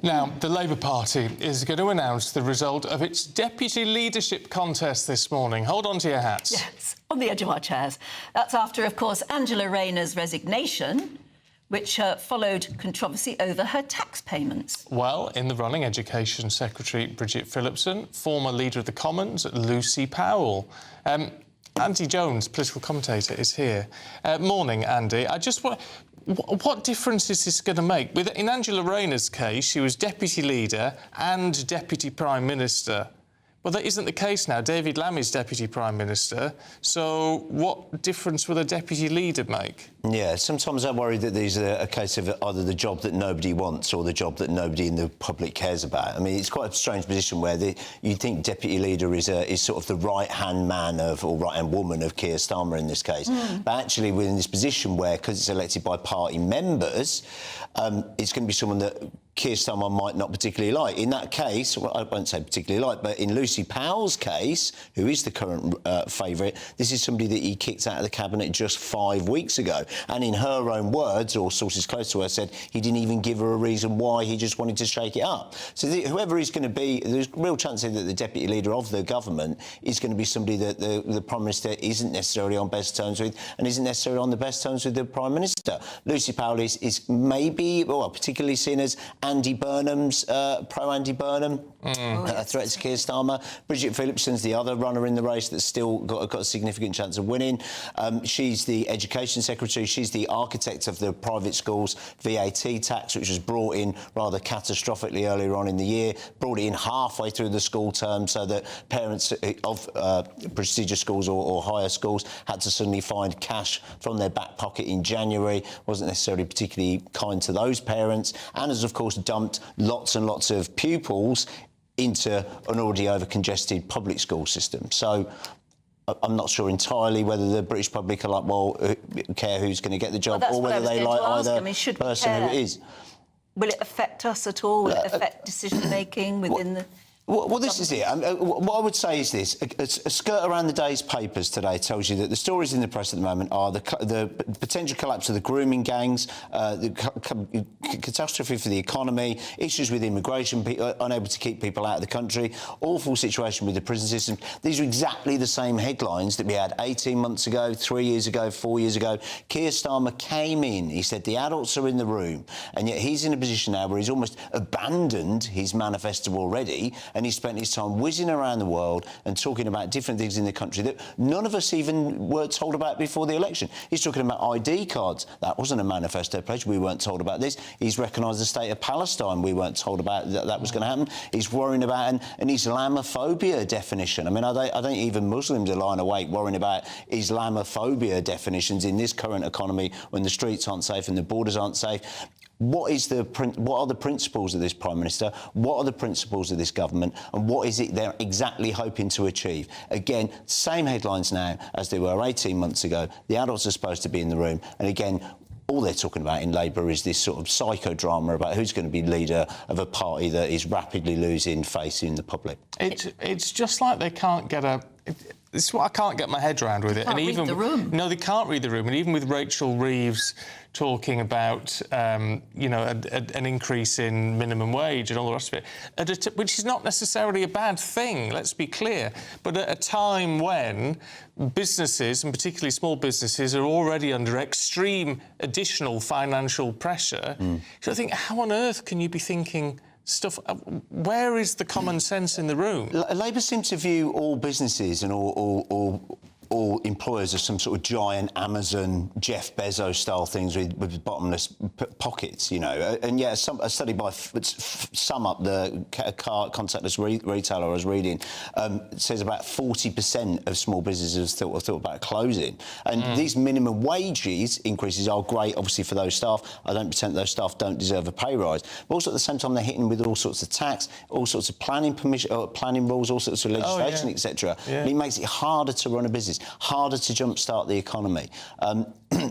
Now, the Labour Party is going to announce the result of its deputy leadership contest this morning. Hold on to your hats. Yes, on the edge of our chairs. That's after, of course, Angela Rayner's resignation, which followed controversy over her tax payments. Well, in the running, Education Secretary Bridget Phillipson, former Leader of the Commons Lucy Powell. Andy Jones, political commentator, is here. Morning, Andy. I just want... What difference is this going to make? In Angela Rayner's case, she was Deputy Leader and Deputy Prime Minister. Well, that isn't the case now. David Lammy's Deputy Prime Minister. So what difference will a Deputy Leader make? Yeah, sometimes I worry that these are a case of either the job that nobody wants or the job that nobody in the public cares about. I mean, it's quite a strange position where you think Deputy Leader is sort of the right-hand man or right-hand woman of Keir Starmer in this case. But actually, we're in this position where, because it's elected by party members, it's going to be someone that Keir Starmer might not particularly like. In that case, well, I won't say particularly like, but in Lucy Lucy Powell's case, who is the current favourite, this is somebody that he kicked out of the cabinet just 5 weeks ago. And in her own words, or sources close to her said, he didn't even give her a reason why, he just wanted to shake it up. So whoever he's going to be, there's a real chance here that the deputy leader of the government is going to be somebody that the Prime Minister isn't necessarily on best terms with, and isn't necessarily on the best terms with the Prime Minister. Lucy Powell is maybe, well, particularly seen as Andy Burnham's, pro-Andy Burnham threat to Keir Starmer. Bridget Phillipson's the other runner in the race that's still got a significant chance of winning. She's the Education Secretary. She's the architect of the private schools VAT tax, which was brought in rather catastrophically earlier on in the year, brought it in halfway through the school term so that parents of prestigious schools or higher schools had to suddenly find cash from their back pocket in January. Wasn't necessarily particularly kind to those parents, and has, of course, dumped lots and lots of pupils into an already over-congested public school system. So I'm not sure entirely whether the British public are like, well, care who's going to get the job, or whether they like either person who it is. Will it affect us at all? Will it affect decision-making within the... Well, this is it. What I would say is this. A skirt around the day's papers today tells you that the stories in the press at the moment are the potential collapse of the grooming gangs, the catastrophe for the economy, issues with immigration, unable to keep people out of the country, awful situation with the prison system. These are exactly the same headlines that we had 18 months ago, 3 years ago, 4 years ago. Keir Starmer came in, he said the adults are in the room, and yet he's in a position now where he's almost abandoned his manifesto already, and he spent his time whizzing around the world and talking about different things in the country that none of us even were told about before the election. He's talking about ID cards. That wasn't a manifesto pledge. We weren't told about this. He's recognised the state of Palestine. We weren't told about that was going to happen. He's worrying about an Islamophobia definition. I mean, I don't think even Muslims are lying awake worrying about Islamophobia definitions in this current economy when the streets aren't safe and the borders aren't safe. What are the principles of this Prime Minister? What are the principles of this government? And what is it they're exactly hoping to achieve? Again, same headlines now as they were 18 months ago. The adults are supposed to be in the room. And again, all they're talking about in Labour is this sort of psychodrama about who's going to be leader of a party that is rapidly losing face in the public. It's just like they can't get a... This is what I can't get my head around with it. Can't read the room. No, they can't read the room. And even with Rachel Reeves talking about, you know, an increase in minimum wage and all the rest of it, which is not necessarily a bad thing, let's be clear, but at a time when businesses, and particularly small businesses, are already under extreme additional financial pressure, so I think, how on earth can you be thinking... stuff. Where is the common sense in the room? Labour seems to view all businesses and all employers as some sort of giant Amazon, Jeff Bezos-style things with bottomless pockets, you know. And yeah, a study by Sum Up, the car contactless retailer I was reading, says about 40% of small businesses thought about closing. And these minimum wages increases are great, obviously, for those staff. I don't pretend those staff don't deserve a pay rise. But also at the same time, they're hitting with all sorts of tax, all sorts of planning rules, all sorts of legislation, etc. And it makes it harder to run a business, harder to jumpstart the economy.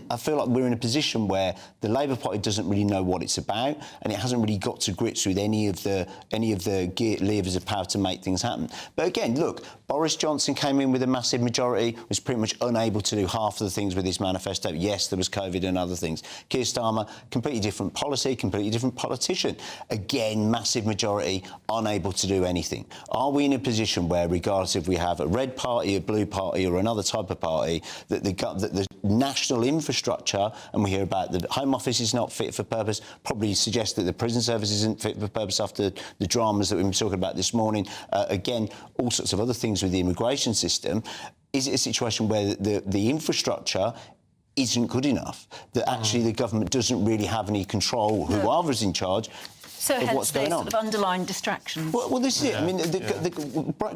I feel like we're in a position where the Labour Party doesn't really know what it's about, and it hasn't really got to grips with any of the levers of power to make things happen. But again, look, Boris Johnson came in with a massive majority, was pretty much unable to do half of the things with his manifesto. Yes, there was COVID and other things. Keir Starmer, completely different policy, completely different politician. Again, massive majority, unable to do anything. Are we in a position where, regardless if we have a red party, a blue party, or another type of party, that the national infrastructure, and we hear about the Home Office is not fit for purpose, probably suggests that the prison service isn't fit for purpose after the dramas that we've been talking about this morning. Again, all sorts of other things with the immigration system. Is it a situation where the infrastructure isn't good enough, that actually the government doesn't really have any control, whoever's in charge, so of what's going on? Sort of underlying distractions. Well, this is it. I mean,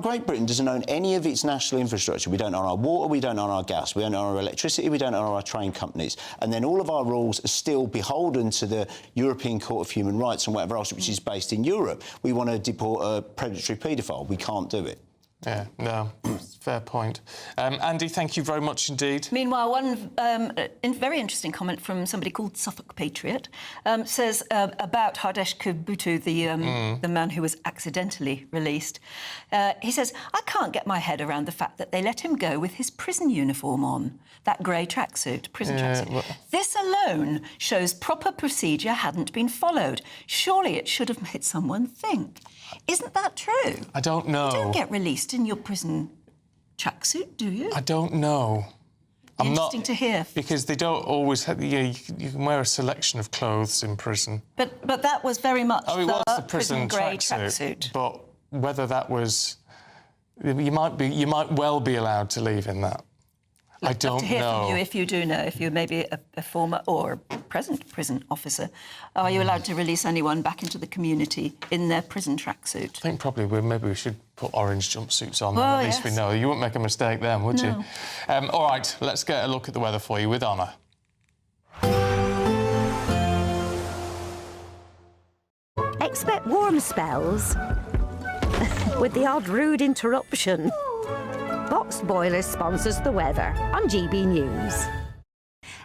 Great Britain doesn't own any of its national infrastructure. We don't own our water, we don't own our gas, we don't own our electricity, we don't own our train companies. And then all of our rules are still beholden to the European Court of Human Rights and whatever else, which is based in Europe. We want to deport a predatory paedophile. We can't do it. Yeah, no. Fair point. Andy, thank you very much indeed. Meanwhile, one very interesting comment from somebody called Suffolk Patriot says about Hardesh Kubutu, the man who was accidentally released. He says, I can't get my head around the fact that they let him go with his prison uniform on, that grey tracksuit, prison tracksuit. Well, this alone shows proper procedure hadn't been followed. Surely it should have made someone think. Isn't that true? I don't know. You don't get released in your prison tracksuit, do you? I don't know. Interesting to hear. Because they don't always have... You can wear a selection of clothes in prison. But that was very much it was the prison grey tracksuit. But whether that was... You might well be allowed to leave in that. I don't know. To hear from you if you do know, if you're maybe a former or present prison officer. Are you allowed to release anyone back into the community in their prison tracksuit? I think probably maybe we should put orange jumpsuits on. At least we know. You wouldn't make a mistake then, would you? All right, let's get a look at the weather for you with Anna. Expect warm spells with the odd rude interruption. Boxed Boilers sponsors the weather on GB News.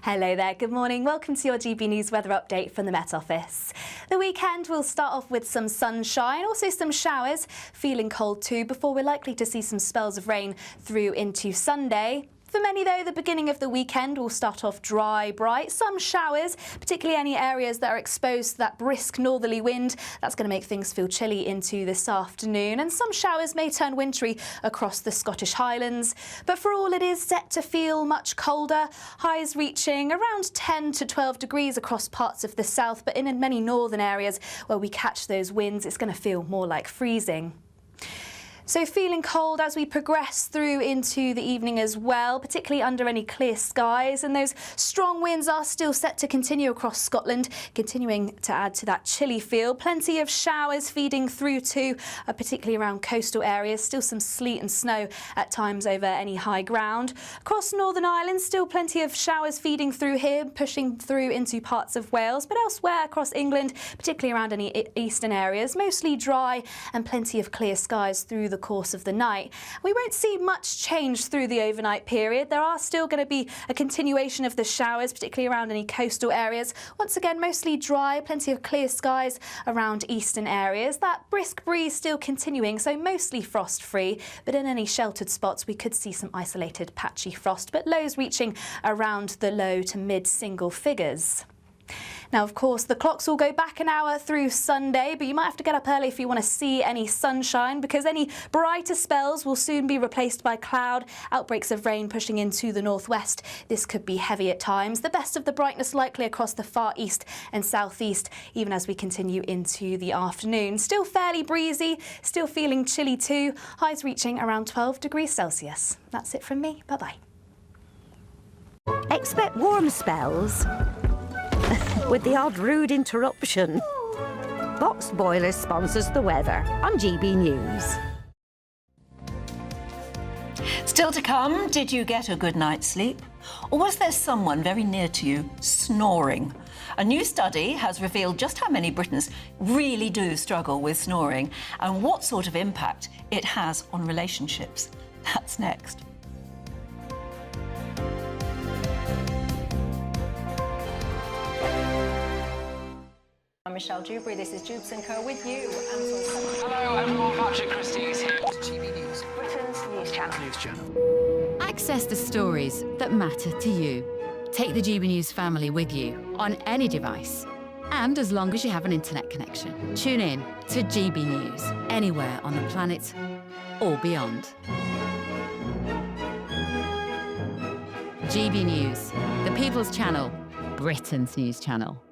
Hello there, good morning. Welcome to your GB News weather update from the Met Office. The weekend will start off with some sunshine, also some showers, feeling cold too, before we're likely to see some spells of rain through into Sunday. For many, though, the beginning of the weekend will start off dry, bright, some showers, particularly any areas that are exposed to that brisk northerly wind. That's going to make things feel chilly into this afternoon, and some showers may turn wintry across the Scottish Highlands. But for all, it is set to feel much colder, highs reaching around 10 to 12 degrees across parts of the south, but in many northern areas where we catch those winds, it's going to feel more like freezing. So feeling cold as we progress through into the evening as well, particularly under any clear skies, and those strong winds are still set to continue across Scotland, continuing to add to that chilly feel. Plenty of showers feeding through too, particularly around coastal areas. Still some sleet and snow at times over any high ground. Across Northern Ireland, still plenty of showers feeding through here, pushing through into parts of Wales, but elsewhere across England, particularly around any eastern areas, mostly dry and plenty of clear skies through the course of the night. We won't see much change through the overnight period. There are still going to be a continuation of the showers, particularly around any coastal areas. Once again, mostly dry, plenty of clear skies around eastern areas. That brisk breeze still continuing, so mostly frost-free, but in any sheltered spots we could see some isolated patchy frost, but lows reaching around the low to mid-single figures. Now, of course, the clocks will go back an hour through Sunday, but you might have to get up early if you want to see any sunshine, because any brighter spells will soon be replaced by cloud, outbreaks of rain pushing into the northwest. This could be heavy at times. The best of the brightness likely across the far east and southeast, even as we continue into the afternoon. Still fairly breezy, still feeling chilly too, highs reaching around 12 degrees Celsius. That's it from me. Bye-bye. Expect warm spells with the odd rude interruption. Boxed Boilers sponsors the weather on GB News. Still to come, did you get a good night's sleep? Or was there someone very near to you snoring? A new study has revealed just how many Britons really do struggle with snoring and what sort of impact it has on relationships. That's next. I'm Michelle Dewberry, this is Jubes & Co with you. Hello everyone, Patrick Christys here. GB News, Britain's news channel. Access the stories that matter to you. Take the GB News family with you on any device. And as long as you have an internet connection. Tune in to GB News, anywhere on the planet or beyond. GB News, the People's Channel, Britain's news channel.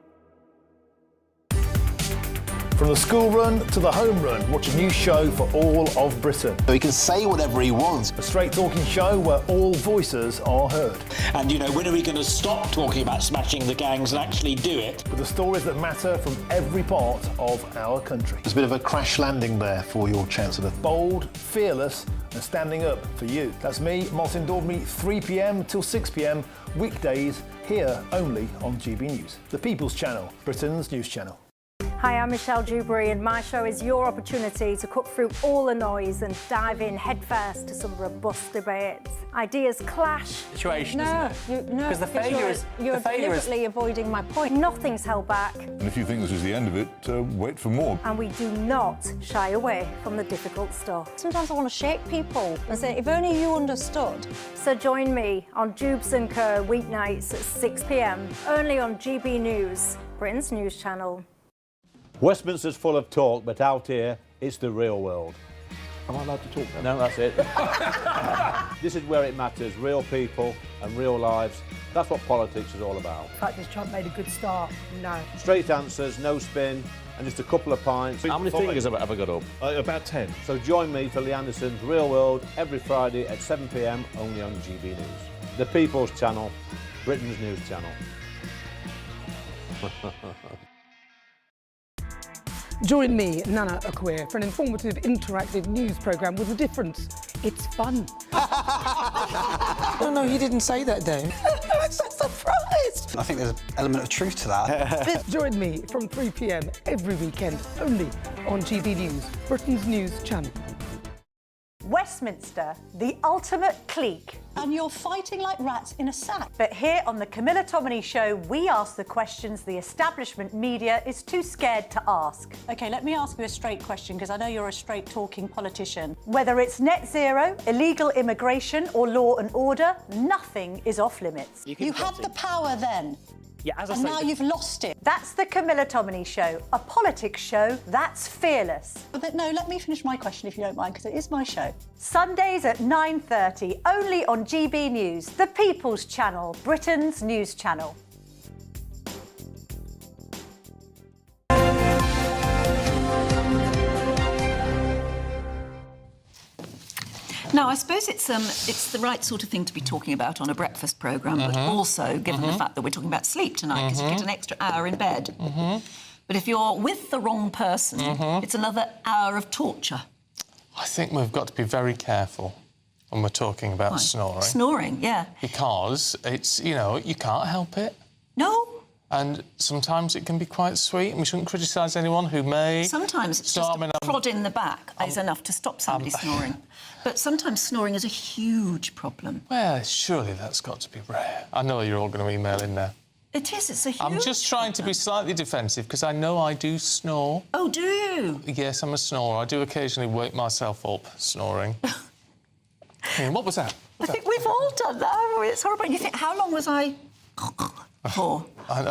From the school run to the home run, watch a new show for all of Britain. So he can say whatever he wants. A straight talking show where all voices are heard. And, you know, when are we going to stop talking about smashing the gangs and actually do it? With the stories that matter from every part of our country. There's a bit of a crash landing there for your Chancellor. Bold, fearless and standing up for you. That's me, Martin Daubney, 3 p.m. till 6 p.m, weekdays, here only on GB News. The People's Channel, Britain's news channel. Hi, I'm Michelle Dewberry, and my show is your opportunity to cut through all the noise and dive in headfirst to some robust debates. Ideas clash. Situation, No, isn't it? no, Because the failure is... You're the failure is... deliberately avoiding my point. Nothing's held back. And if you think this is the end of it, wait for more. And we do not shy away from the difficult stuff. Sometimes I want to shake people and say, if only you understood. So join me on Jubes & Co. weeknights at 6 p.m, only on GB News, Britain's news channel. Westminster's full of talk, but out here, it's the real world. Am I allowed to talk then? No, that's it. This is where it matters, real people and real lives. That's what politics is all about. In fact, has Trump made a good start? No. Straight answers, no spin, and just a couple of pints. How many fingers have I got up? About 10. So join me for Lee Anderson's Real World every Friday at 7 p.m, only on GB News. The People's Channel, Britain's news channel. Join me, Nana Akua, for an informative, interactive news programme with a difference. It's fun. No, you didn't say that, Dave. I'm so surprised. I think there's an element of truth to that. Join me from 3 p.m. every weekend, only on GB News, Britain's news channel. Westminster, the ultimate clique. And you're fighting like rats in a sack. But here on the Camila Tominey Show, we ask the questions the establishment media is too scared to ask. OK, let me ask you a straight question, because I know you're a straight-talking politician. Whether it's net zero, illegal immigration or law and order, nothing is off-limits. You had the power then. Yeah, as I and say, now you've lost it. That's the Camila Tominey Show, a politics show that's fearless. But no, let me finish my question if you don't mind, because it is my show. Sundays at 9:30, only on GB News, the People's Channel, Britain's news channel. Now, I suppose it's the right sort of thing to be talking about on a breakfast programme, but also given the fact that we're talking about sleep tonight, because you get an extra hour in bed. But if you're with the wrong person, it's another hour of torture. I think we've got to be very careful when we're talking about snoring. Snoring, yeah. Because it's, you know, you can't help it. No. And sometimes it can be quite sweet, and we shouldn't criticise anyone who may... Sometimes it's just a prod in the back is enough to stop somebody snoring. But sometimes snoring is a huge problem. Well, surely that's got to be rare. I know you're all going to email in there. It is, it's a huge I'm just trying to be slightly defensive, because I know I do snore. Oh, do you? Yes, I'm a snorer. I do occasionally wake myself up snoring. What was that? I think we've all done that, haven't we? It's horrible. You think, how long was I for? I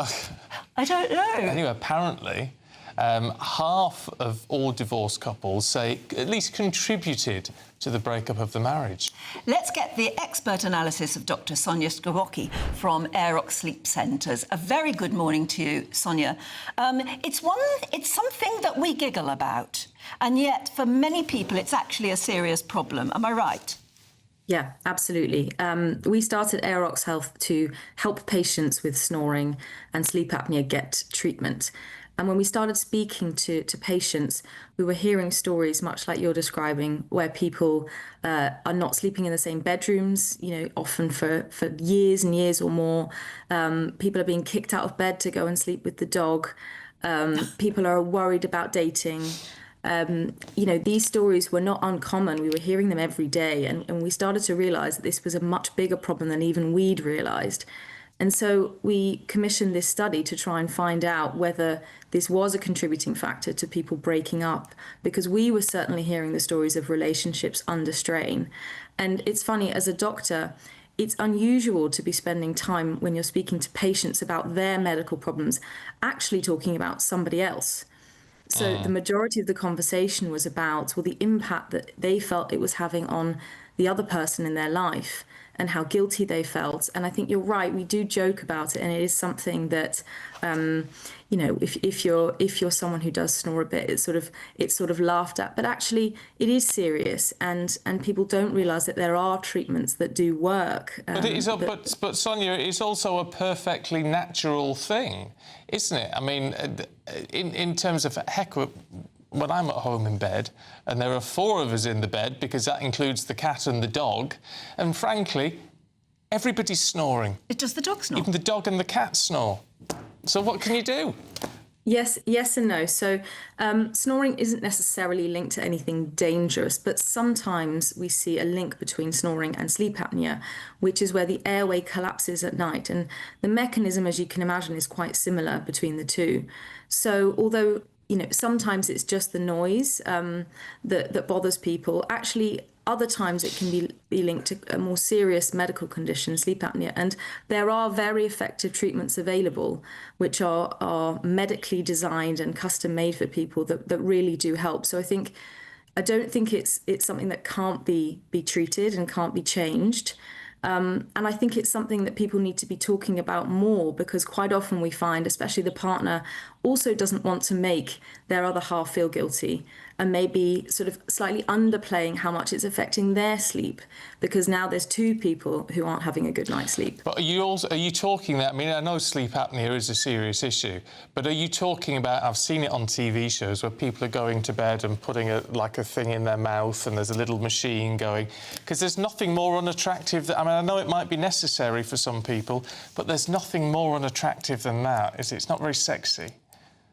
don't know. Anyway, apparently, half of all divorced couples say at least contributed to the breakup of the marriage. Let's get the expert analysis of Dr. Sonia Skowocki from Aerox Sleep Centres. A very good morning to you, Sonia. It's something that we giggle about, and yet for many people it's actually a serious problem. Am I right? Yeah, absolutely. We started Aerox Health to help patients with snoring and sleep apnea get treatment. And when we started speaking to patients, we were hearing stories much like you're describing, where people are not sleeping in the same bedrooms, you know, often for years and years or more. People are being kicked out of bed to go and sleep with the dog. People are worried about dating. You know, these stories were not uncommon. We were hearing them every day, and we started to realise that this was a much bigger problem than even we'd realised. And so we commissioned this study to try and find out whether this was a contributing factor to people breaking up, because we were certainly hearing the stories of relationships under strain. And it's funny, as a doctor, it's unusual to be spending time when you're speaking to patients about their medical problems, actually talking about somebody else. So the majority of the conversation was about, well, the impact that they felt it was having on the other person in their life and how guilty they felt. And I think you're right, we do joke about it, and it is something that, you know, if you're someone who does snore a bit, it's sort of laughed at. But actually, it is serious, and people don't realise that there are treatments that do work. But it is, but Sonia, it's also a perfectly natural thing, isn't it? I mean, in terms of when I'm at home in bed, and there are 4 of us in the bed, because that includes the cat and the dog, and frankly, everybody's snoring. Does the dog snore? Even the dog and the cat snore. So what can you do? Yes and no. So snoring isn't necessarily linked to anything dangerous, but sometimes we see a link between snoring and sleep apnea, which is where the airway collapses at night. And the mechanism, as you can imagine, is quite similar between the two. So although, sometimes it's just the noise that bothers people, actually other times it can be linked to a more serious medical condition, sleep apnea. And there are very effective treatments available, which are medically designed and custom made for people that really do help. So I don't think it's something that can't be treated and can't be changed. And I think it's something that people need to be talking about more, because quite often we find, especially the partner, also doesn't want to make their other half feel guilty and maybe sort of slightly underplaying how much it's affecting their sleep, because now there's two people who aren't having a good night's sleep. But are you talking that, I mean, I know sleep apnea is a serious issue, but are you talking about, I've seen it on TV shows where people are going to bed and putting a thing in their mouth and there's a little machine going, because there's nothing more unattractive I mean, I know it might be necessary for some people, but there's nothing more unattractive than that, is it? It's not very sexy.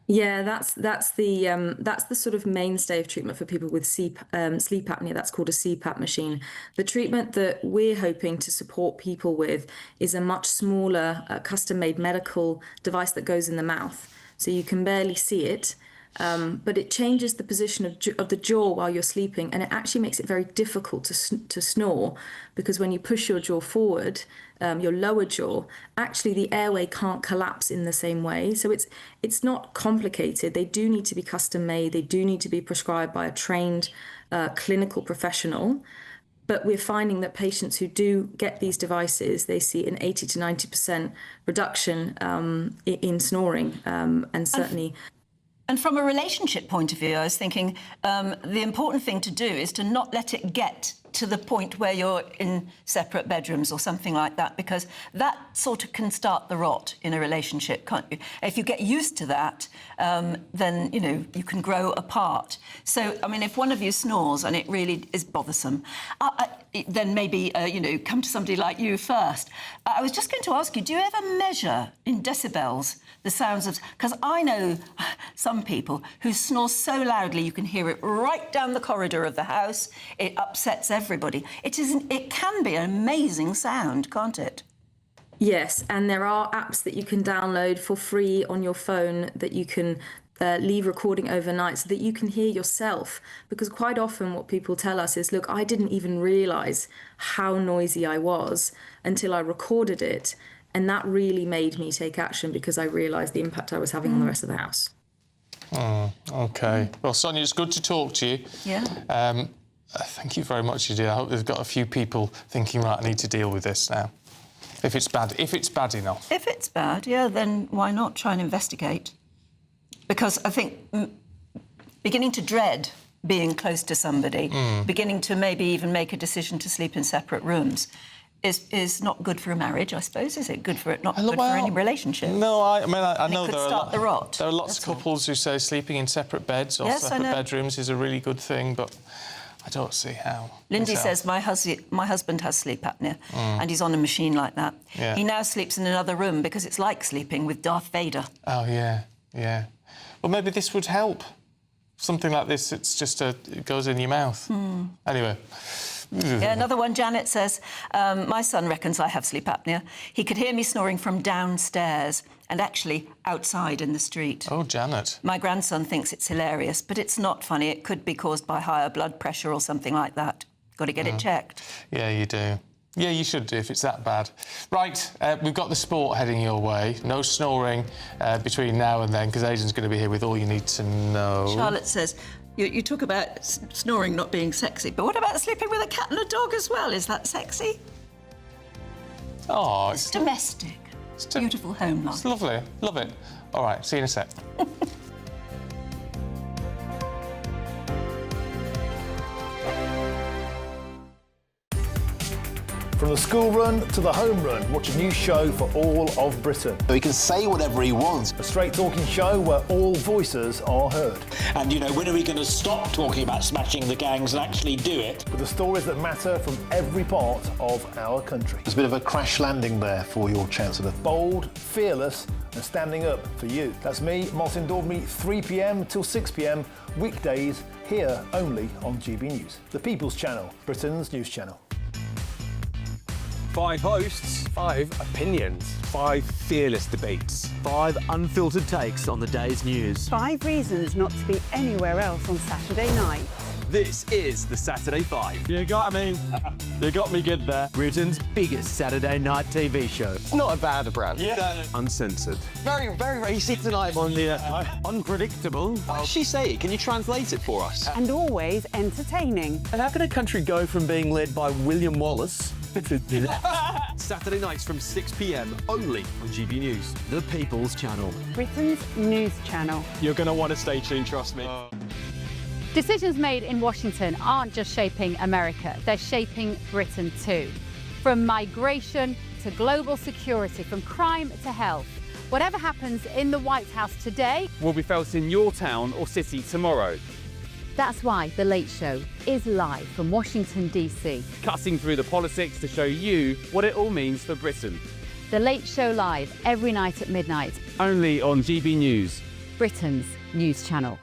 Yeah, that's the sort of mainstay of treatment for people with sleep apnea. That's called a CPAP machine. The treatment that we're hoping to support people with is a much smaller, custom-made medical device that goes in the mouth, so you can barely see it. But it changes the position of the jaw while you're sleeping, and it actually makes it very difficult to snore, because when you push your jaw forward, your lower jaw, actually the airway can't collapse in the same way. So it's not complicated. They do need to be custom made. They do need to be prescribed by a trained clinical professional. But we're finding that patients who do get these devices, they see an 80 to 90% reduction in snoring, and certainly. And from a relationship point of view, I was thinking the important thing to do is to not let it get to the point where you're in separate bedrooms or something like that, because that sort of can start the rot in a relationship, can't you? If you get used to that, then, you can grow apart. So, I mean, if one of you snores and it really is bothersome, then maybe, come to somebody like you first. I was just going to ask you, do you ever measure in decibels the sounds of... Because I know some people who snore so loudly you can hear it right down the corridor of the house. It upsets everybody. It can be an amazing sound, can't it? Yes, and there are apps that you can download for free on your phone that you can leave recording overnight so that you can hear yourself. Because quite often what people tell us is, look, I didn't even realise how noisy I was until I recorded it. And that really made me take action, because I realised the impact I was having on the rest of the house. Oh, OK. Well, Sonia, it's good to talk to you. Yeah. Thank you very much, dear. I hope there's got a few people thinking, right, I need to deal with this now. If it's bad enough. If it's bad, yeah, then why not try and investigate? Because I think beginning to dread being close to somebody, beginning to maybe even make a decision to sleep in separate rooms, is not good for a marriage, I suppose, is it? Good for it, not good for any relationship. No, I know there are lots of couples who say sleeping in separate beds or separate bedrooms is a really good thing, but I don't see how. Lindy says, my husband has sleep apnea, and he's on a machine like that. Yeah. He now sleeps in another room because it's like sleeping with Darth Vader. Oh, yeah. Well, maybe this would help. Something like this, it goes in your mouth. Anyway. Yeah, another one, Janet says, my son reckons I have sleep apnea. He could hear me snoring from downstairs and actually outside in the street. Oh, Janet. My grandson thinks it's hilarious, but it's not funny. It could be caused by higher blood pressure or something like that. Got to get it checked. Yeah, you do. Yeah, you should do if it's that bad. Right, we've got the sport heading your way. No snoring between now and then, because Aidan's going to be here with all you need to know. Charlotte says, you talk about snoring not being sexy, but what about sleeping with a cat and a dog as well? Is that sexy? Oh, it's domestic. It's a beautiful home life. It's lovely. Love it. All right, see you in a sec. From the school run to the home run, watch a new show for all of Britain. So he can say whatever he wants. A straight-talking show where all voices are heard. And, when are we going to stop talking about smashing the gangs and actually do it? With the stories that matter from every part of our country. There's a bit of a crash landing there for your Chancellor. Bold, fearless and standing up for you. That's me, Martin Daubney, 3 p.m. till 6 p.m, weekdays, here only on GB News, the People's Channel, Britain's news channel. 5 hosts, 5 opinions, 5 fearless debates, 5 unfiltered takes on the day's news. 5 reasons not to be anywhere else on Saturday night. This is the Saturday 5. You got me good there. Britain's biggest Saturday night TV show. It's not a bad brand. Yeah. Uncensored. Very, very racy tonight. On the unpredictable. What does she say? Can you translate it for us? And always entertaining. And how can a country go from being led by William Wallace Saturday nights from 6 p.m. only on GB News, the People's Channel. Britain's news channel. You're going to want to stay tuned, trust me. Decisions made in Washington aren't just shaping America, they're shaping Britain too. From migration to global security, from crime to health. Whatever happens in the White House today will be felt in your town or city tomorrow. That's why The Late Show is live from Washington, D.C. Cutting through the politics to show you what it all means for Britain. The Late Show live every night at midnight. Only on GB News, Britain's news channel.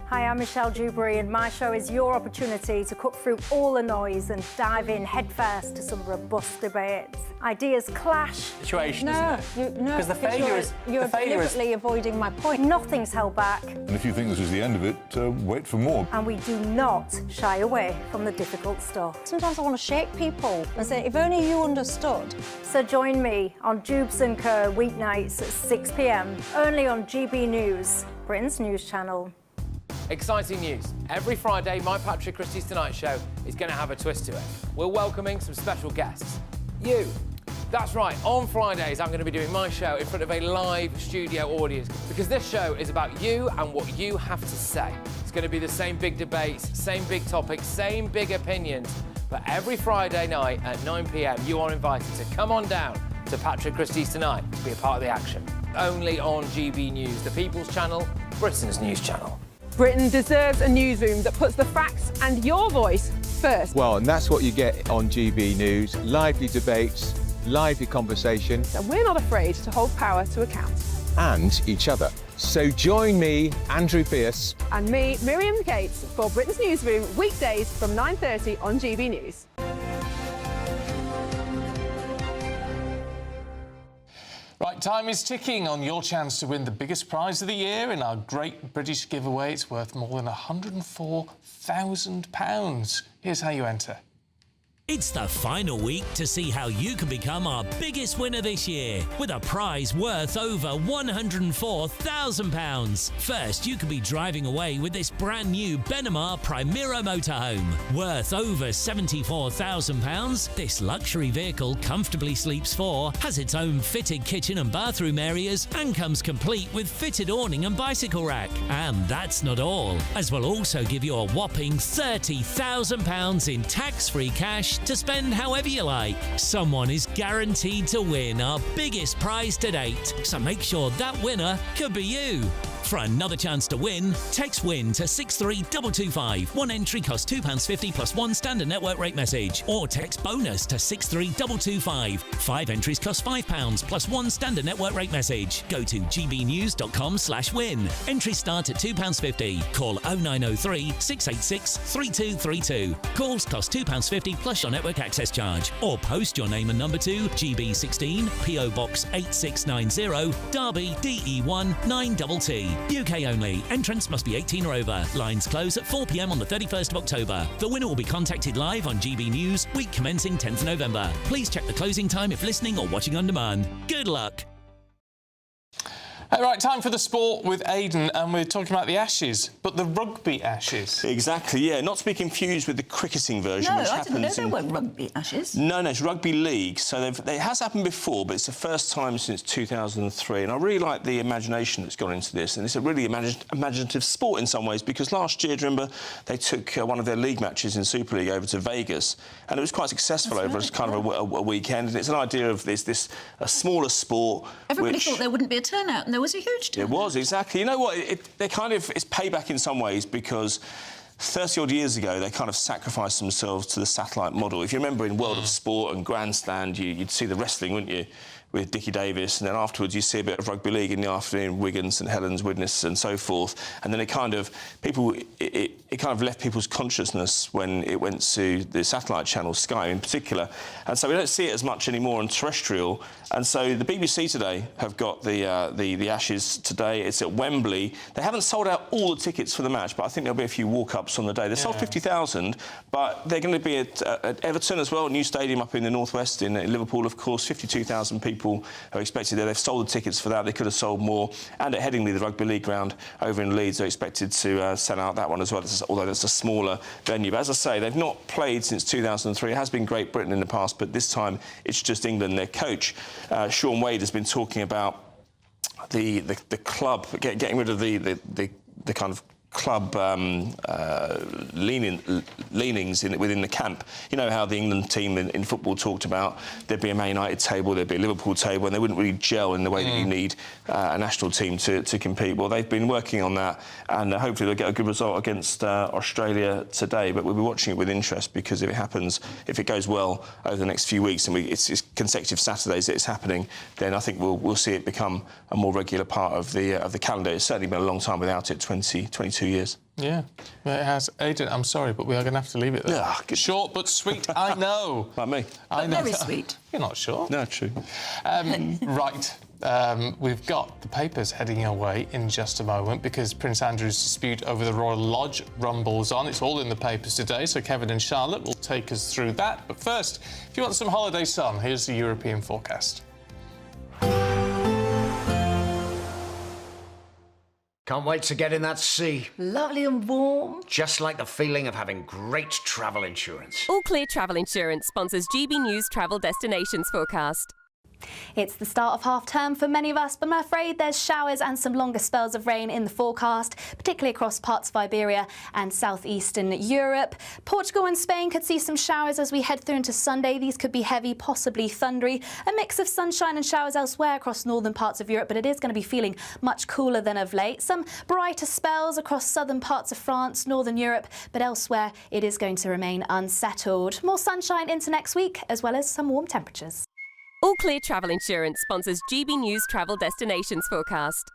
Hi, I'm Michelle Dewberry, and my show is your opportunity to cut through all the noise and dive in headfirst to some robust debates. Ideas clash. Situation, no, isn't it? No, because the failure is you're deliberately avoiding my point. Nothing's held back. And if you think this is the end of it, wait for more. And we do not shy away from the difficult stuff. Sometimes I want to shake people and say, if only you understood. So join me on Dubes & Co weeknights at 6 p.m, only on GB News, Britain's news channel. Exciting news. Every Friday, my Patrick Christys Tonight Show is going to have a twist to it. We're welcoming some special guests. You. That's right, on Fridays I'm going to be doing my show in front of a live studio audience because this show is about you and what you have to say. It's going to be the same big debates, same big topics, same big opinions, but every Friday night at 9 p.m. you are invited to come on down to Patrick Christys Tonight to be a part of the action. Only on GB News, the People's Channel, Britain's news channel. Britain deserves a newsroom that puts the facts and your voice first. Well, and that's what you get on GB News. Lively debates, lively conversation. And we're not afraid to hold power to account. And each other. So join me, Andrew Pierce. And me, Miriam Gates, for Britain's Newsroom, weekdays from 9:30 on GB News. Right, time is ticking on your chance to win the biggest prize of the year in our Great British Giveaway. It's worth more than £104,000. Here's how you enter. It's the final week to see how you can become our biggest winner this year with a prize worth over £104,000. First, you could be driving away with this brand new Benamar Primera motorhome. Worth over £74,000, this luxury vehicle comfortably sleeps 4, has its own fitted kitchen and bathroom areas, and comes complete with fitted awning and bicycle rack. And that's not all, as we'll also give you a whopping £30,000 in tax-free cash to spend however you like. Someone is guaranteed to win our biggest prize to date, so make sure that winner could be you. For another chance to win, text WIN to 63225. One entry costs £2.50 plus one standard network rate message. Or text BONUS to 63225. 5 entries cost £5 plus one standard network rate message. Go to gbnews.com/win. Entries start at £2.50. Call 0903 686 3232. Calls cost £2.50 plus your network access charge. Or post your name and number to GB16 PO Box 8690 Derby DE1 9TT. UK only. Entrance must be 18 or over. Lines close at 4 p.m. on the 31st of October. The winner will be contacted live on GB News, week commencing 10th November. Please check the closing time if listening or watching on demand. Good luck. Right, time for the sport with Aidan, and we're talking about the Ashes, but the rugby Ashes. Exactly, yeah. Not to be confused with the cricketing version, which happens No, I didn't know there were rugby Ashes. No, it's rugby league. So it has happened before, but it's the first time since 2003. And I really like the imagination that's gone into this. And it's a really imaginative sport in some ways, because last year, do you remember, they took one of their league matches in Super League over to Vegas, and it was quite successful over kind of a weekend. And it's an idea of this a smaller sport. Everybody thought there wouldn't be a turnout, and there was a huge turnout. It was, exactly. You know what? It's payback in some ways, because 30-odd years ago, they kind of sacrificed themselves to the satellite model. If you remember in World of Sport and Grandstand, you'd see the wrestling, wouldn't you? with Dickie Davis, and then afterwards you see a bit of rugby league in the afternoon, Wigan, St Helens, Widnes, and so forth. And then it kind of left people's consciousness when it went to the satellite channel, Sky in particular. And so we don't see it as much anymore on terrestrial. And so the BBC today have got the Ashes today. It's at Wembley. They haven't sold out all the tickets for the match, but I think there'll be a few walk-ups on the day. They sold 50,000, but they're going to be at Everton as well, a new stadium up in the northwest in Liverpool, of course. 52,000 people are expected there. They've sold the tickets for that. They could have sold more. And at Headingley, the rugby league ground over in Leeds, they're expected to sell out that one as well, although that's a smaller venue. But as I say, they've not played since 2003. It has been Great Britain in the past, but this time it's just England. Their coach, Sean Wade, has been talking about the club, getting rid of the kind of club leanings within the camp. You know how the England team in football talked about there'd be a Man United table, there'd be a Liverpool table, and they wouldn't really gel in the way that you need a national team to compete. Well, they've been working on that, and hopefully they'll get a good result against Australia today. But we'll be watching it with interest, because if it happens, if it goes well over the next few weeks, and it's consecutive Saturdays that it's happening, then I think we'll see it become a more regular part of the calendar. It's certainly been a long time without it, 22 years. Yeah, it has. Aidan, I'm sorry, but we are going to have to leave it there. Yeah, short but sweet, I know. Like me. I know. Very sweet. You're not short. No, true. Right. We've got the papers heading away in just a moment, because Prince Andrew's dispute over the Royal Lodge rumbles on. It's all in the papers today, so Kevin and Charlotte will take us through that. But first, if you want some holiday sun, here's the European forecast. Can't wait to get in that sea. Lovely and warm. Just like the feeling of having great travel insurance. All Clear Travel Insurance sponsors GB News Travel Destinations Forecast. It's the start of half-term for many of us, but I'm afraid there's showers and some longer spells of rain in the forecast, particularly across parts of Iberia and southeastern Europe. Portugal and Spain could see some showers as we head through into Sunday. These could be heavy, possibly thundery. A mix of sunshine and showers elsewhere across northern parts of Europe, but it is going to be feeling much cooler than of late. Some brighter spells across southern parts of France, northern Europe, but elsewhere it is going to remain unsettled. More sunshine into next week, as well as some warm temperatures. All Clear Travel Insurance sponsors GB News Travel Destinations Forecast.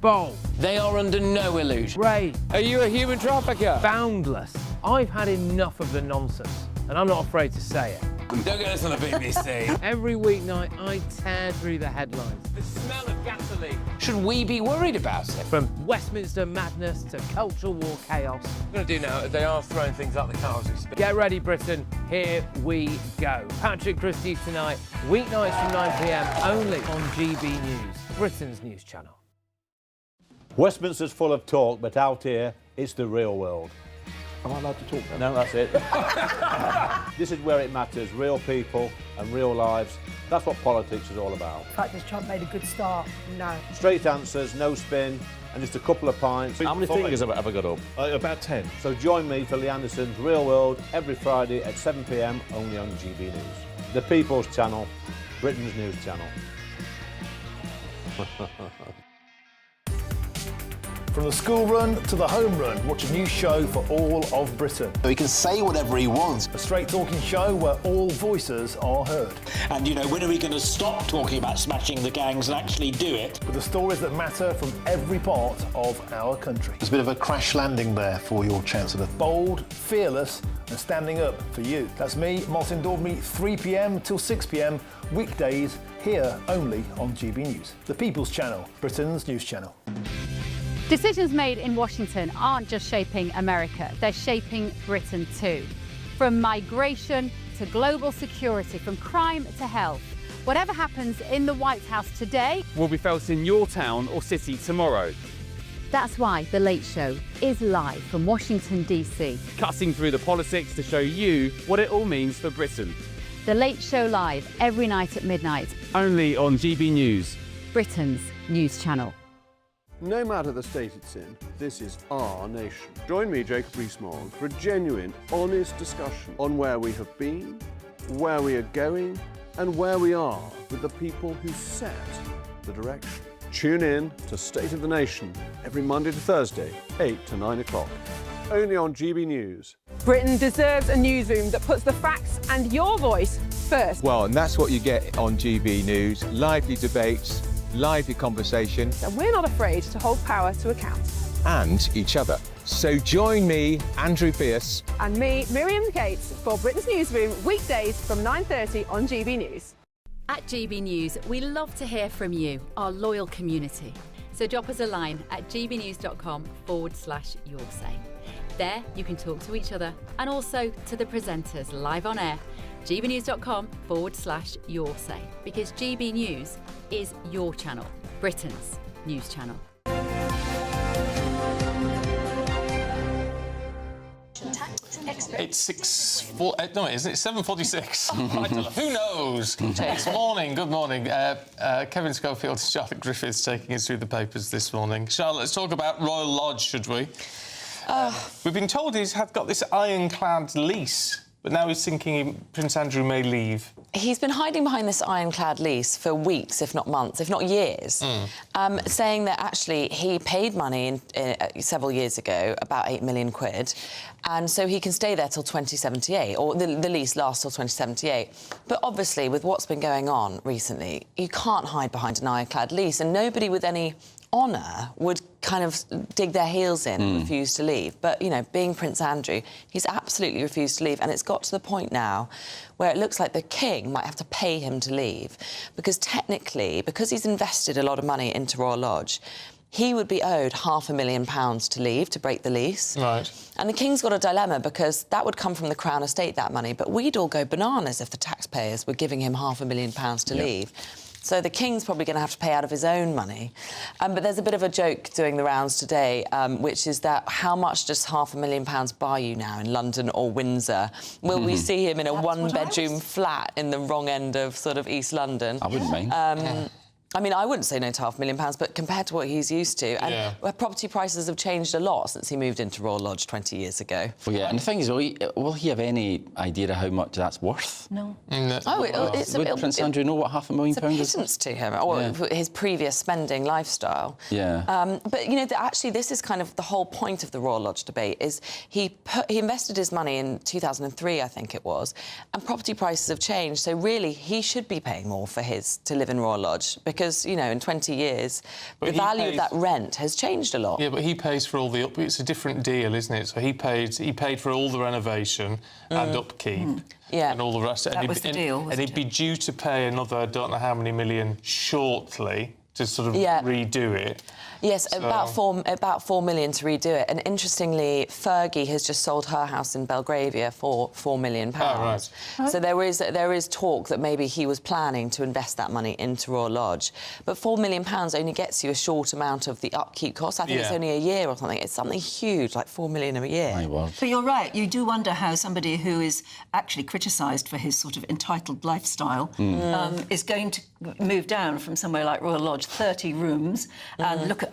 Bold. They are under no illusion. Ray, are you a human trafficker? Boundless. I've had enough of the nonsense, and I'm not afraid to say it. Don't get us on the BBC. Every weeknight, I tear through the headlines. The smell of gasoline. Should we be worried about it? From Westminster madness to cultural war chaos. What we're going to do now, they are throwing things out the car as we speak. Get ready, Britain. Here we go. Patrick Christys tonight, weeknights from 9 p.m, only on GB News, Britain's news channel. Westminster's full of talk, but out here, it's the real world. Am I allowed to talk now? No, that's it. This is where it matters, real people and real lives. That's what politics is all about. The fact has Trump made a good start? No. Straight answers, no spin, and just a couple of pints. How many fingers have I got up? About 10. So join me for Lee Anderson's Real World every Friday at 7 p.m, only on GB News. The People's Channel, Britain's news channel. From the school run to the home run, watch a new show for all of Britain. So he can say whatever he wants. A straight-talking show where all voices are heard. And, you know, when are we going to stop talking about smashing the gangs and actually do it? With the stories that matter from every part of our country. There's a bit of a crash landing there for your Chancellor. Bold, fearless and standing up for you. That's me, Martin Daubney, 3 p.m. till 6 p.m, weekdays, here only on GB News. The People's Channel, Britain's news channel. Decisions made in Washington aren't just shaping America, they're shaping Britain too. From migration to global security, from crime to health. Whatever happens in the White House today will be felt in your town or city tomorrow. That's why The Late Show is live from Washington, D.C. Cutting through the politics to show you what it all means for Britain. The Late Show live every night at midnight. Only on GB News, Britain's news channel. No matter the state it's in, this is our nation. Join me, Jacob Rees-Mogg, for a genuine, honest discussion on where we have been, where we are going, and where we are with the people who set the direction. Tune in to State of the Nation every Monday to Thursday, 8 to 9 o'clock. only on GB News. Britain deserves a newsroom that puts the facts and your voice first. Well, and that's what you get on GB News. Lively debates, lively conversation. And we're not afraid to hold power to account. And each other. So join me, Andrew Pierce. And me, Miriam Gates, for Britain's Newsroom, weekdays from 9:30 on GB News. At GB News, we love to hear from you, our loyal community. So drop us a line at gbnews.com/yoursay. There you can talk to each other and also to the presenters live on air. gbnews.com/yoursay, because GB News is your channel, Britain's news channel. It's 7:46. Who knows? It's morning. Good morning. Kevin Schofield and Charlotte Griffiths taking us through the papers this morning. Charlotte, let's talk about Royal Lodge, should we? We've been told he's got this ironclad lease, but now he's thinking Prince Andrew may leave. He's been hiding behind this ironclad lease for weeks, if not months, if not years, saying that actually he paid money several years ago, about £8 million, and so he can stay there till 2078, or the lease lasts till 2078. But obviously, with what's been going on recently, you can't hide behind an ironclad lease, and nobody with any honour would kind of dig their heels in and refuse to leave. But, you know, being Prince Andrew, he's absolutely refused to leave, and it's got to the point now where it looks like the King might have to pay him to leave, because technically, because he's invested a lot of money into Royal Lodge, he would be owed £500,000 to leave, to break the lease. Right. And the King's got a dilemma, because that would come from the Crown Estate, that money, but we'd all go bananas if the taxpayers were giving him £500,000 to leave. So the King's probably going to have to pay out of his own money. But there's a bit of a joke doing the rounds today, which is that how much does £500,000 buy you now in London or Windsor? Will we see him in a one-bedroom flat in the wrong end of sort of East London? I wouldn't mind. I mean, I wouldn't say no to £500,000, but compared to what he's used to, and property prices have changed a lot since he moved into Royal Lodge 20 years ago. Well, yeah, and the thing is, will he have any idea of how much that's worth? No. Would Prince Andrew know what £500,000 is? It's a pittance to him, or his previous spending lifestyle. Yeah. But, you know, actually, this is kind of the whole point of the Royal Lodge debate, is he invested his money in 2003, I think it was, and property prices have changed, so really, he should be paying more for to live in Royal Lodge, because, you know, in 20 years, the value of that rent has changed a lot. Yeah, but he pays for all the upkeep. It's a different deal, isn't it? So he paid for all the renovation and upkeep. And all the rest. That was the deal, and he'd be due to pay another, I don't know how many million, shortly to sort of redo it. Yes, about 4 million to redo it. And interestingly, Fergie has just sold her house in Belgravia for £4 million. Oh, right. So there is talk that maybe he was planning to invest that money into Royal Lodge. But £4 million only gets you a short amount of the upkeep costs. I think it's only a year or something. It's something huge, like £4 million a year. My word. But you're right. You do wonder how somebody who is actually criticised for his sort of entitled lifestyle is going to move down from somewhere like Royal Lodge, 30 rooms, and look at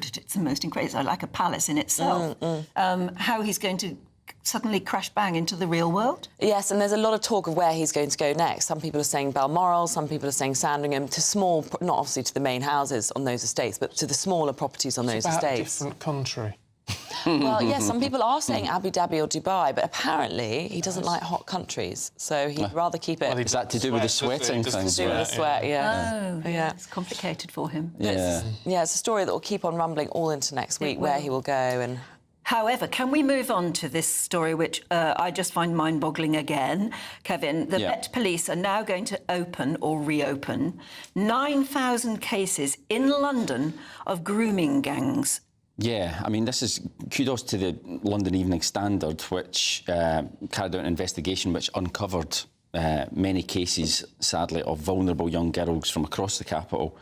it. It's the most incredible, like a palace in itself. How he's going to suddenly crash bang into the real world? Yes, and there's a lot of talk of where he's going to go next. Some people are saying Balmoral, some people are saying Sandringham, to small, not obviously to the main houses on those estates, but to the smaller properties on those estates. It's about a different country. Well, yes, some people are saying Abu Dhabi or Dubai, but apparently he doesn't like hot countries, so he'd rather keep it... Well, is that to do with the sweating thing? To do with the sweat, It's complicated for him. Yeah, it's a story that will keep on rumbling all into next week, where he will go and... However, can we move on to this story, which I just find mind-boggling again, Kevin? The Met Police are now going to open or reopen 9,000 cases in London of grooming gangs. Yeah, I mean, this is kudos to the London Evening Standard, which carried out an investigation which uncovered many cases, sadly, of vulnerable young girls from across the capital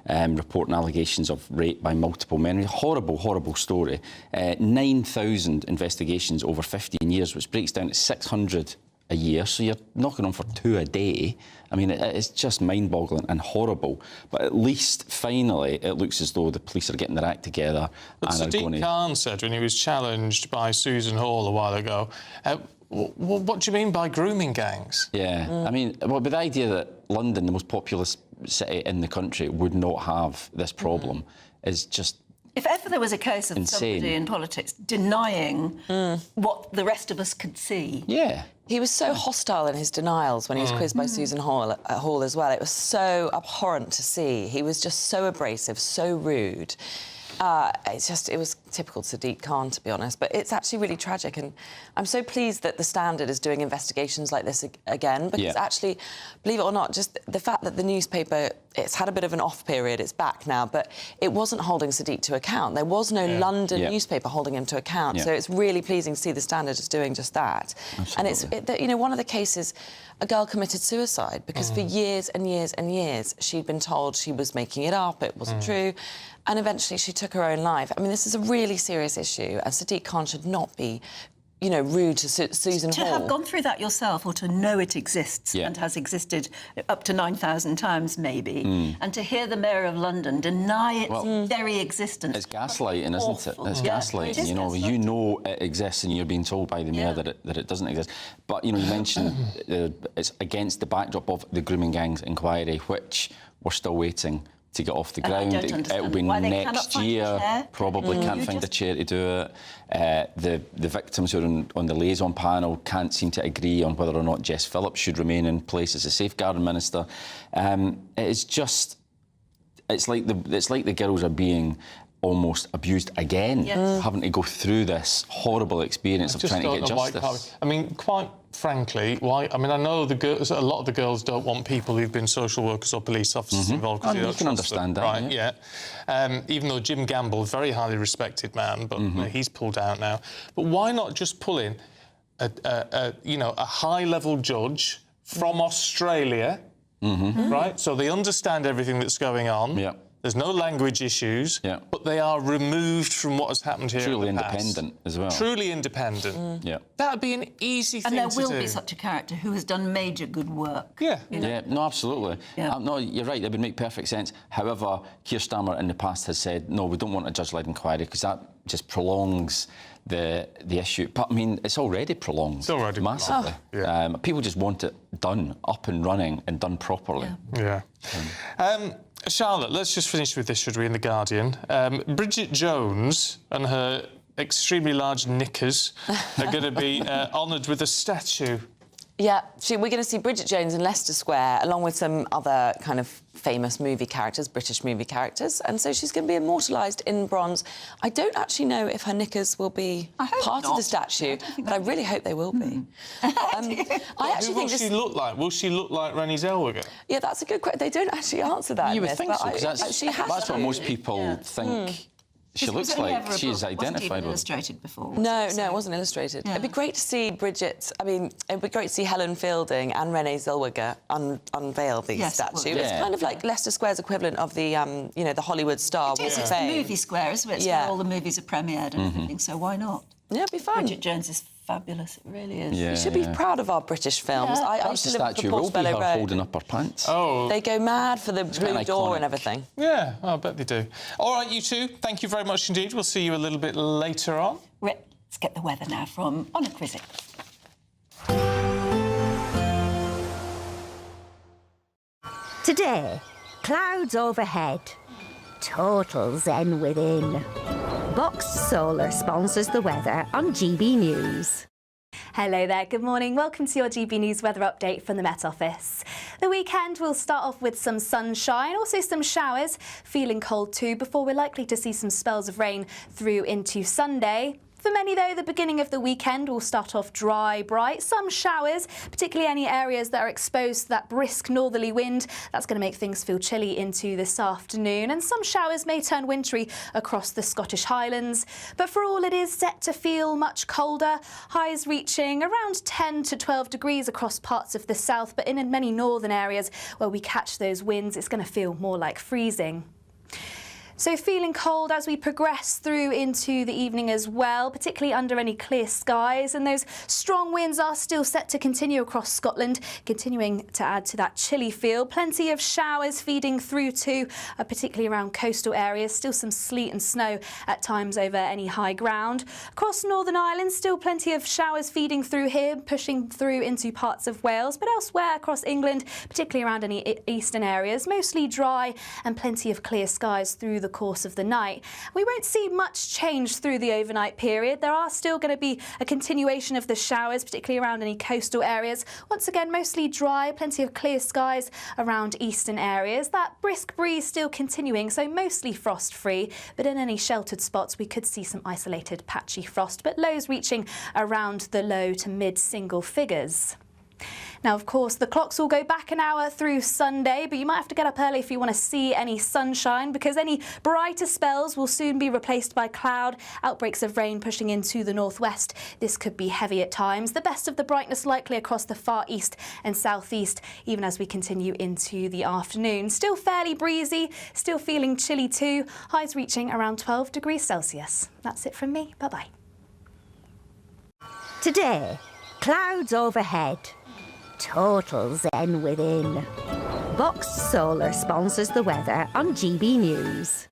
reporting allegations of rape by multiple men. Horrible, horrible story. 9,000 investigations over 15 years, which breaks down to 600 a year, so you're knocking on for 2 a day. I mean, it's just mind-boggling and horrible. But at least, finally, it looks as though the police are getting their act together. But Sadiq Khan said when he was challenged by Susan Hall a while ago, what do you mean by grooming gangs? Yeah, I mean, well, but the idea that London, the most populous city in the country, would not have this problem is just If ever there was a case of somebody in politics denying what the rest of us could see. Yeah. He was so hostile in his denials when he was quizzed by Susan Hall as well. It was so abhorrent to see. He was just so abrasive, so rude. It was typical Sadiq Khan, to be honest, but it's actually really tragic, and I'm so pleased that The Standard is doing investigations like this again, because actually, believe it or not, just the fact that the newspaper, it's had a bit of an off period, it's back now, but it wasn't holding Sadiq to account. There was no London newspaper holding him to account, so it's really pleasing to see The Standard is doing just that. Absolutely. And you know, one of the cases, a girl committed suicide because for years and years and years she'd been told she was making it up, it wasn't true, and eventually she took her own life. I mean, this is a really serious issue, and Sadiq Khan should not be, you know, rude to Susan Hall. To have gone through that yourself, or to know it exists and has existed up to 9,000 times, maybe, and to hear the Mayor of London deny its very existence. It's gaslighting, isn't it? It's gaslighting. You know, you know it exists, and you're being told by the Mayor that it doesn't exist. But you know, you mentioned it's against the backdrop of the Grooming Gangs inquiry, which we're still waiting to get off the ground. It'll be next year. Probably can't find a chair to do it. The victims who are on the liaison panel can't seem to agree on whether or not Jess Phillips should remain in place as a safeguarding minister. It's just, it's like the girls are being almost abused again, having to go through this horrible experience of trying to get justice. I mean, quite frankly, why? I mean, I know a lot of the girls don't want people who've been social workers or police officers involved. You can understand that, right? Even though Jim Gamble, a very highly respected man, but he's pulled out now. But why not just pull in a high-level judge from Australia, right? So they understand everything that's going on. Yeah. There's no language issues, but they are removed from what has happened here. Truly in the independent as well. Truly independent. Yeah. That'd be an easy thing to do. And there will be such a character who has done major good work. Yeah. You know? Yeah, no, absolutely. No, you're right, that would make perfect sense. However, Keir Starmer in the past has said, no, we don't want a judge-led inquiry, because that just prolongs the issue. But, I mean, it's already prolonged. It's already massively. People just want it done, up and running, and done properly. Charlotte, let's just finish with this, should we, in The Guardian. Bridget Jones and her extremely large knickers are going to be honoured with a statue. Yeah, we're going to see Bridget Jones in Leicester Square, along with some other kind of famous movie characters, British movie characters, and so she's going to be immortalised in bronze. I don't actually know if her knickers will be part of the statue, but I really hope they will be. I actually think she look like? Will she look like Renée Zellweger? Yeah, that's a good question. They don't actually answer that. You would think so, because that's what most people think. Mm. She looks like she's identified with. Illustrated before. No, it wasn't illustrated. It'd be great to see Bridget. I mean, it'd be great to see Helen Fielding and Renée Zellweger unveil the statue. It's kind of like Leicester Square's equivalent of the, the Hollywood Star Walk of Fame. It's the movie square, isn't it? It's where all the movies are premiered and everything. So why not? Yeah, it'd be fun. Bridget Jones is fabulous. It really is. We should be proud of our British films. I used to live at the statue will be Portobello her Road. holding up her pants. Oh. They go mad for the blue door and everything. Yeah, I bet they do. All right, you two, thank you very much indeed. We'll see you a little bit later on. Let's get the weather now from Honor Crisit. Today, clouds overhead. Total zen within. Boxed Solar sponsors the weather on GB News. Hello there, good morning. Welcome to your GB News weather update from the Met Office. The weekend will start off with some sunshine, also some showers, feeling cold too, before we're likely to see some spells of rain through into Sunday. For many, though, the beginning of the weekend will start off dry, bright, some showers, particularly any areas that are exposed to that brisk northerly wind. That's going to make things feel chilly into this afternoon, and some showers may turn wintry across the Scottish Highlands. But for all, it is set to feel much colder, highs reaching around 10 to 12 degrees across parts of the south, but in many northern areas where we catch those winds, it's going to feel more like freezing. So feeling cold as we progress through into the evening as well, particularly under any clear skies, and those strong winds are still set to continue across Scotland, continuing to add to that chilly feel. Plenty of showers feeding through too, particularly around coastal areas. Still some sleet and snow at times over any high ground. Across Northern Ireland, still plenty of showers feeding through here, pushing through into parts of Wales, but elsewhere across England, particularly around any eastern areas, mostly dry and plenty of clear skies through the course of the night. We won't see much change through the overnight period. There are still going to be a continuation of the showers, particularly around any coastal areas. Once again, mostly dry, plenty of clear skies around eastern areas. That brisk breeze still continuing, so mostly frost-free, but in any sheltered spots we could see some isolated patchy frost, but lows reaching around the low to mid-single figures. Now, of course, the clocks will go back an hour through Sunday, but you might have to get up early if you want to see any sunshine, because any brighter spells will soon be replaced by cloud, outbreaks of rain pushing into the northwest. This could be heavy at times. The best of the brightness likely across the far east and southeast, even as we continue into the afternoon. Still fairly breezy, still feeling chilly too, highs reaching around 12 degrees Celsius. That's it from me. Bye-bye. Today, clouds overhead. Total zen within. Boxed Solar sponsors the weather on GB News.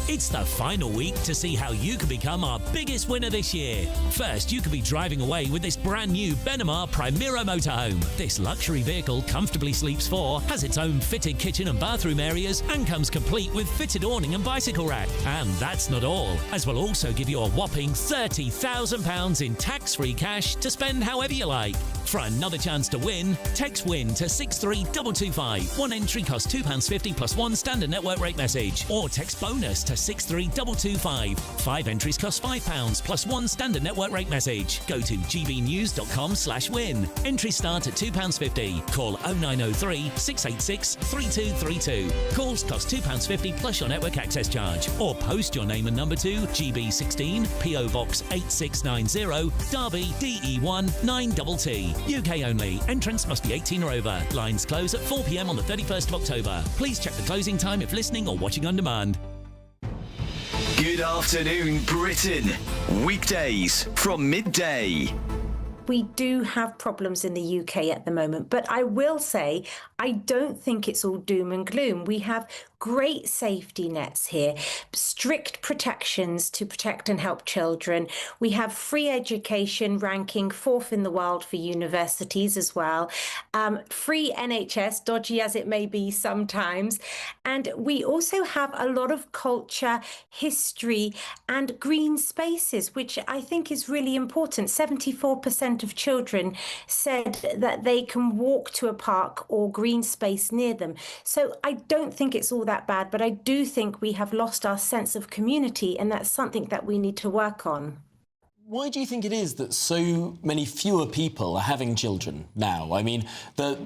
It's the final week to see how you can become our biggest winner this year. First, you could be driving away with this brand new Benamar Primera motorhome. This luxury vehicle comfortably sleeps four, has its own fitted kitchen and bathroom areas, and comes complete with fitted awning and bicycle rack. And that's not all, as we'll also give you a whopping £30,000 in tax-free cash to spend however you like. For another chance to win, text WIN to 63225. One entry costs £2.50 plus one standard network rate message, or text BONUS to 63225. 5 entries cost £5 plus one standard network rate message. Go to gbnews.com/win. Entries start at £2.50. Call 0903 686 3232. Calls cost £2.50 plus your network access charge. Or post your name and number to GB16 PO Box 8690 Derby DE1 9TT. UK only. Entrance must be 18 or over. Lines close at 4 p.m. on the 31st of October. Please check the closing time if listening or watching on demand. Good afternoon, Britain. Weekdays from midday. We do have problems in the UK at the moment, but I will say I don't think it's all doom and gloom. We have great safety nets here, strict protections to protect and help children. We have free education ranking 4th in the world for universities as well. Free NHS, dodgy as it may be sometimes. And we also have a lot of culture, history and green spaces, which I think is really important. 74% of children said that they can walk to a park or green space near them. So I don't think it's all that bad, but I do think we have lost our sense of community, and that's something that we need to work on. Why do you think it is that so many fewer people are having children now? I mean, the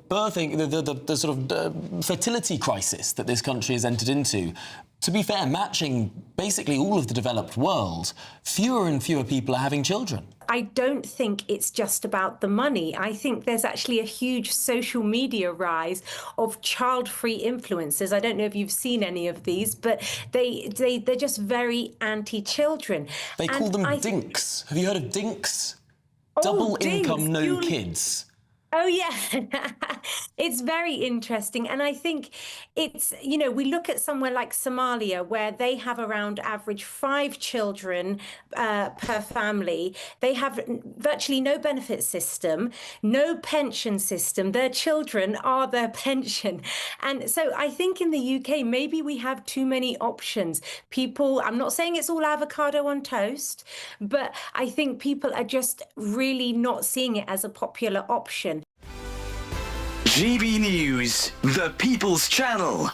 birthing, the sort of fertility crisis that this country has entered into, to be fair, matching basically all of the developed world, fewer and fewer people are having children. I don't think it's just about the money. I think there's actually a huge social media rise of child-free influencers. I don't know if you've seen any of these, but they're just very anti-children. They call them dinks. Have you heard of dinks? Double income, no kids. Oh, yeah. It's very interesting. And I think it's, you know, we look at somewhere like Somalia, where they have around average 5 children per family. They have virtually no benefit system, no pension system. Their children are their pension. And so I think in the UK, maybe we have too many options. People, I'm not saying it's all avocado on toast, but I think people are just really not seeing it as a popular option. GB News, the People's Channel.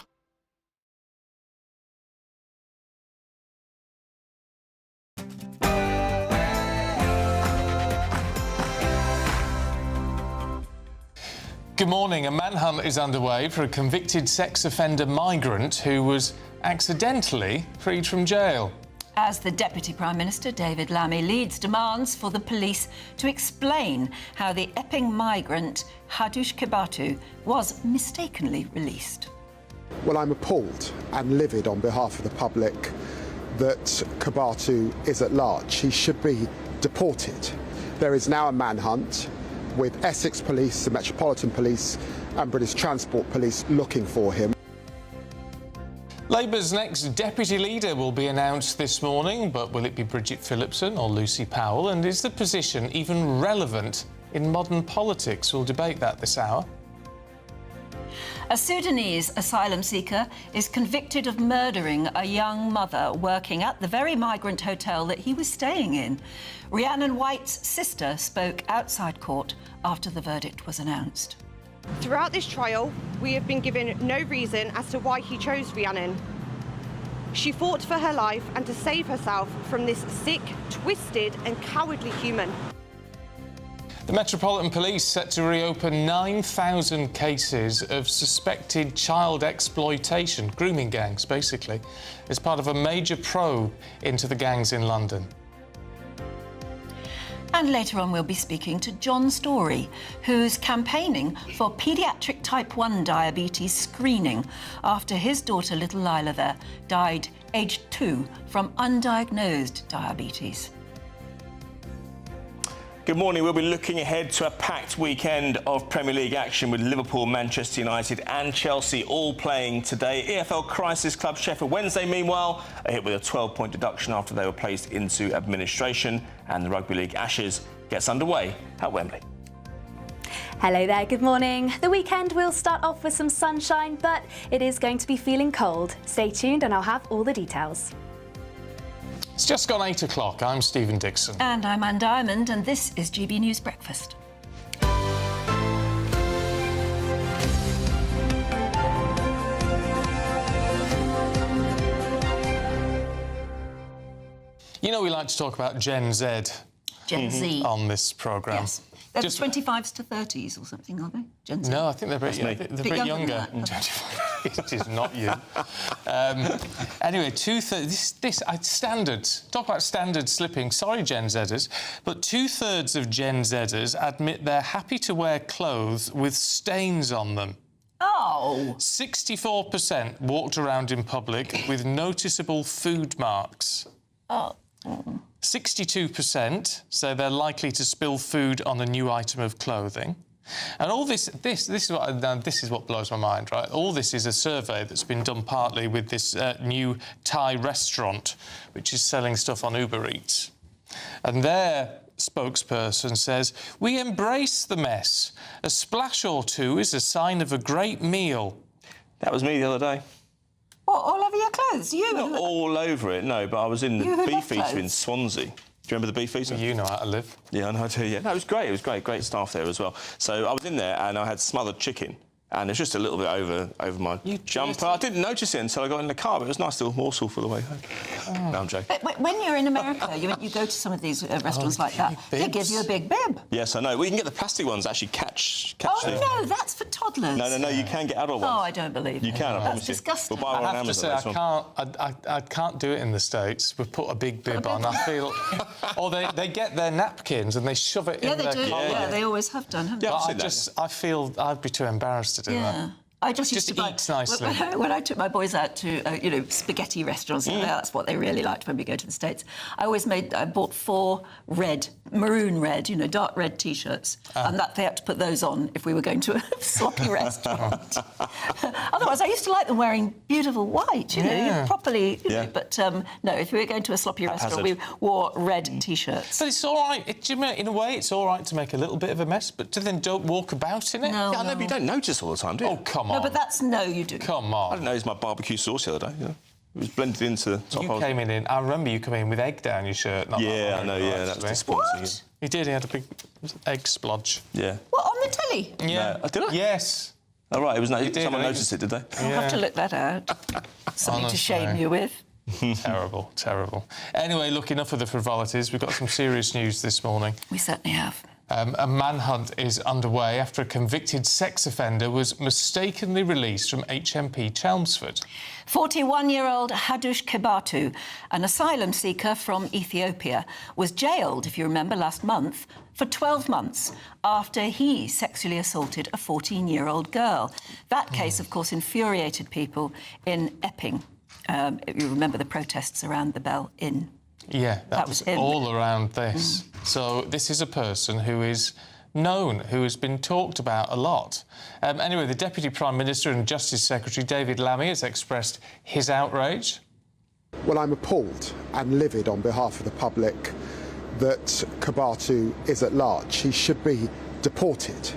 Good morning. A manhunt is underway for a convicted sex offender migrant who was accidentally freed from jail. As the Deputy Prime Minister, David Lammy, leads demands for the police to explain how the Epping migrant Hadush Kibatu was mistakenly released. Well, I'm appalled and livid on behalf of the public that Kibatu is at large. He should be deported. There is now a manhunt with Essex Police, the Metropolitan Police and British Transport Police looking for him. Labour's next deputy leader will be announced this morning, but will it be Bridget Phillipson or Lucy Powell? And is the position even relevant in modern politics? We'll debate that this hour. A Sudanese asylum seeker is convicted of murdering a young mother working at the very migrant hotel that he was staying in. Riannan White's sister spoke outside court after the verdict was announced. Throughout this trial, we have been given no reason as to why he chose Riannan. She fought for her life and to save herself from this sick, twisted and cowardly human. The Metropolitan Police set to reopen 9,000 cases of suspected child exploitation, grooming gangs, basically, as part of a major probe into the gangs in London. And later on, we'll be speaking to John Story, who's campaigning for paediatric type 1 diabetes screening after his daughter, little Lila there, died aged 2 from undiagnosed diabetes. Good morning. We'll be looking ahead to a packed weekend of Premier League action with Liverpool, Manchester United and Chelsea all playing today. EFL Crisis Club Sheffield Wednesday, meanwhile, are hit with a 12-point deduction after they were placed into administration, and the Rugby League Ashes gets underway at Wembley. Hello there, good morning. The weekend will start off with some sunshine, but it is going to be feeling cold. Stay tuned and I'll have all the details. It's just gone 8 o'clock. I'm Stephen Dixon. And I'm Anne Diamond, and this is GB News Breakfast. You know, we like to talk about Gen Z. Gen Z. On this programme. Yes. They're 25s to 30s or something, are they? Gen Z? No, I think they're a bit younger. It is not you. Anyway, standards. Talk about standards slipping. Sorry, Gen Zers, but 2/3 of Gen Zers admit they're happy to wear clothes with stains on them. Oh! 64% walked around in public with noticeable food marks. Oh. 62% say they're likely to spill food on a new item of clothing. And all this is what blows my mind, right? All this is a survey that's been done partly with this new Thai restaurant, which is selling stuff on Uber Eats. And their spokesperson says, "We embrace the mess. A splash or two is a sign of a great meal." That was me the other day. What, all over your clothes? You? Not all over it, no, but I was in the Beefeater in Swansea. Do you remember the Beefeater? You know how to live. Yeah, I know how to, yeah. No, it was great. It was great. Great staff there as well. So I was in there and I had smothered chicken. And it's just a little bit over my jumper. I didn't notice it until I got in the car, but it was a nice little morsel for the way home. Oh. No, I'm joking. But when you're in America, you go to some of these restaurants like that, they give you a big bib. Yes, I know. Well, you can get the plastic ones that actually catch no, that's for toddlers. No, you can get adult ones. Oh, I don't believe you can, I promise That's disgusting. We'll buy one I have to say, I can't do it in the States. We put a big bib on. I feel... or they get their napkins and they shove it in their collar. Yeah, they always have done, haven't they? I feel I'd be too embarrassed to do that. I just used to eat nicely. When I took my boys out to, spaghetti restaurants, that's what they really liked when we go to the States. I bought 4 maroon red, dark red T-shirts, and that they had to put those on if we were going to a sloppy restaurant. Otherwise, I used to like them wearing beautiful white, properly, but no, if we were going to a sloppy restaurant, we wore red T-shirts. But it's all right. In a way, it's all right to make a little bit of a mess, but then don't walk about in it. No, but you don't notice all the time, do you? Oh, come on. No, but that's you do. Come on. I didn't notice my barbecue sauce the other day. It was blended into the top. You came in. I remember you coming in with egg down your shirt. I know. Yeah, that was disappointing. What? He did. He had a big egg splodge. Yeah. What, on the telly? Yeah. Did I? Yes. All right. Someone noticed it, did they? I'll have to look that out. Something to shame you with. Terrible, terrible. Anyway, look, enough of the frivolities. We've got some serious news this morning. We certainly have. A manhunt is underway after a convicted sex offender was mistakenly released from HMP Chelmsford. 41-year-old Hadush Kebatu, an asylum seeker from Ethiopia, was jailed, if you remember, last month for 12 months after he sexually assaulted a 14-year-old girl. That case, of course, infuriated people in Epping. You remember the protests around the Bell Inn. Yeah, that was him. All around this. So this is a person who is known, who has been talked about a lot. Anyway, the Deputy Prime Minister and Justice Secretary David Lammy has expressed his outrage. Well, I'm appalled and livid on behalf of the public that Kebatu is at large. He should be deported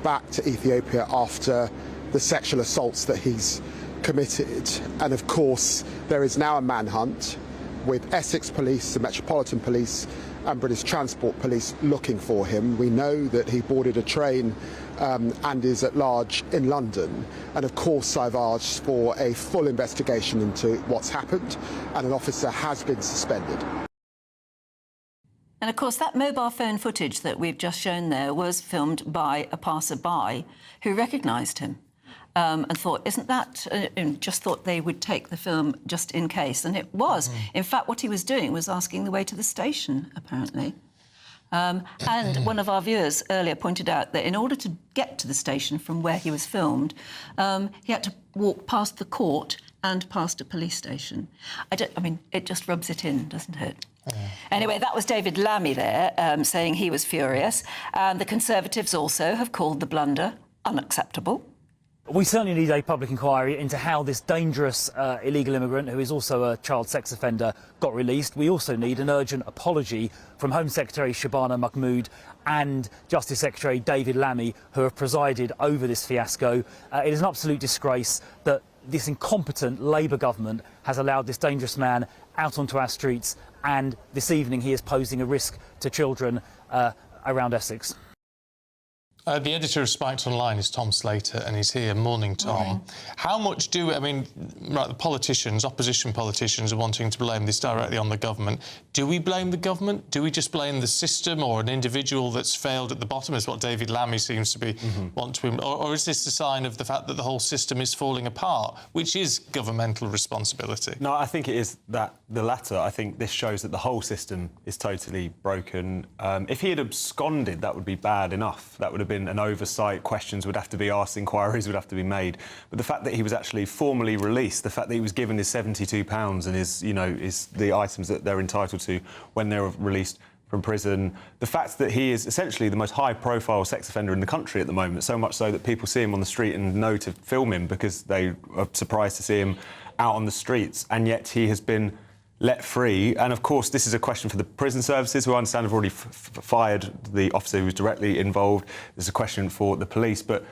back to Ethiopia after the sexual assaults that he's committed. And of course, there is now a manhunt with Essex Police, the Metropolitan Police and British Transport Police looking for him. We know that he boarded a train and is at large in London. And of course, I've asked for a full investigation into what's happened, and an officer has been suspended. And of course, that mobile phone footage that we've just shown there was filmed by a passer-by who recognised him. And thought, isn't that... and just thought they would take the film just in case. And it was. In fact, what he was doing was asking the way to the station, apparently. And one of our viewers earlier pointed out that in order to get to the station from where he was filmed, he had to walk past the court and past a police station. I mean, it just rubs it in, doesn't it? Anyway, that was David Lammy there, saying he was furious. And the Conservatives also have called the blunder unacceptable. We certainly need a public inquiry into how this dangerous illegal immigrant, who is also a child sex offender, got released. We also need an urgent apology from Home Secretary Shabana Mahmood and Justice Secretary David Lammy, who have presided over this fiasco. It is an absolute disgrace that this incompetent Labour government has allowed this dangerous man out onto our streets, and this evening he is posing a risk to children around Essex. The editor of Spiked Online is Tom Slater, and he's here. Morning, Tom. Morning. How much do... I mean, right, the politicians, opposition politicians, are wanting to blame this directly on the government. Do we blame the government? Do we just blame the system or an individual that's failed at the bottom, is what David Lammy seems to be want to... Or is this a sign of the fact that the whole system is falling apart, which is governmental responsibility? No, I think it is the latter. I think this shows that the whole system is totally broken. If he had absconded, that would be bad enough. That would have been an oversight, questions would have to be asked, inquiries would have to be made. But the fact that he was actually formally released, the fact that he was given his £72 and his, is the items that they're entitled to when they're released from prison, the fact that he is essentially the most high-profile sex offender in the country at the moment, so much so that people see him on the street and know to film him because they are surprised to see him out on the streets, and yet he has been let free. And of course, this is a question for the prison services, who I understand have already fired the officer who was directly involved. There's a question for the police, but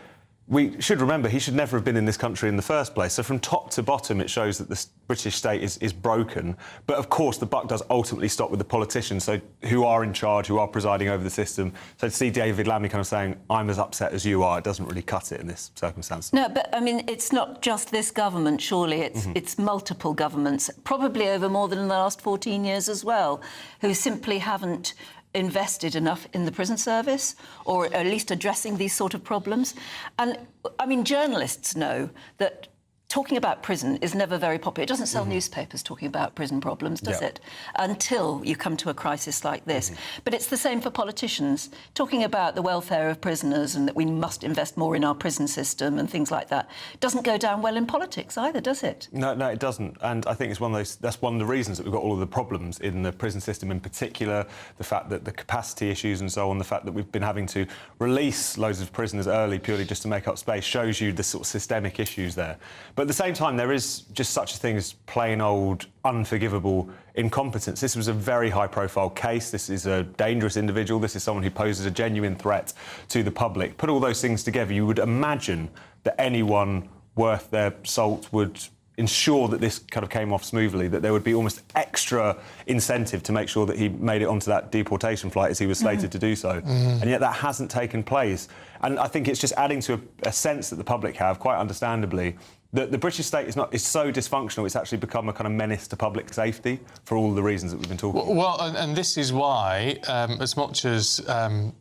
we should remember he should never have been in this country in the first place. So from top to bottom, it shows that the British state is broken. But of course, the buck does ultimately stop with the politicians, so who are in charge, who are presiding over the system. So to see David Lammy kind of saying, I'm as upset as you are, it doesn't really cut it in this circumstance. No, but I mean, it's not just this government, surely. It's multiple governments, probably over more than the last 14 years as well, who simply haven't invested enough in the prison service, or at least addressing these sort of problems. And, I mean, journalists know that talking about prison is never very popular. It doesn't sell newspapers talking about prison problems, does it? Until you come to a crisis like this. But it's the same for politicians. Talking about the welfare of prisoners and that we must invest more in our prison system and things like that doesn't go down well in politics either, does it? No, it doesn't. And I think it's that's one of the reasons that we've got all of the problems in the prison system in particular, the fact that the capacity issues and so on, the fact that we've been having to release loads of prisoners early purely just to make up space, shows you the sort of systemic issues there. But at the same time, there is just such a thing as plain old, unforgivable incompetence. This was a very high-profile case. This is a dangerous individual. This is someone who poses a genuine threat to the public. Put all those things together, you would imagine that anyone worth their salt would ensure that this kind of came off smoothly, that there would be almost extra incentive to make sure that he made it onto that deportation flight as he was slated to do so. And yet that hasn't taken place. And I think it's just adding to a sense that the public have, quite understandably, that the British state is so dysfunctional, it's actually become a kind of menace to public safety for all the reasons that we've been talking about. Well, and this is why, as much as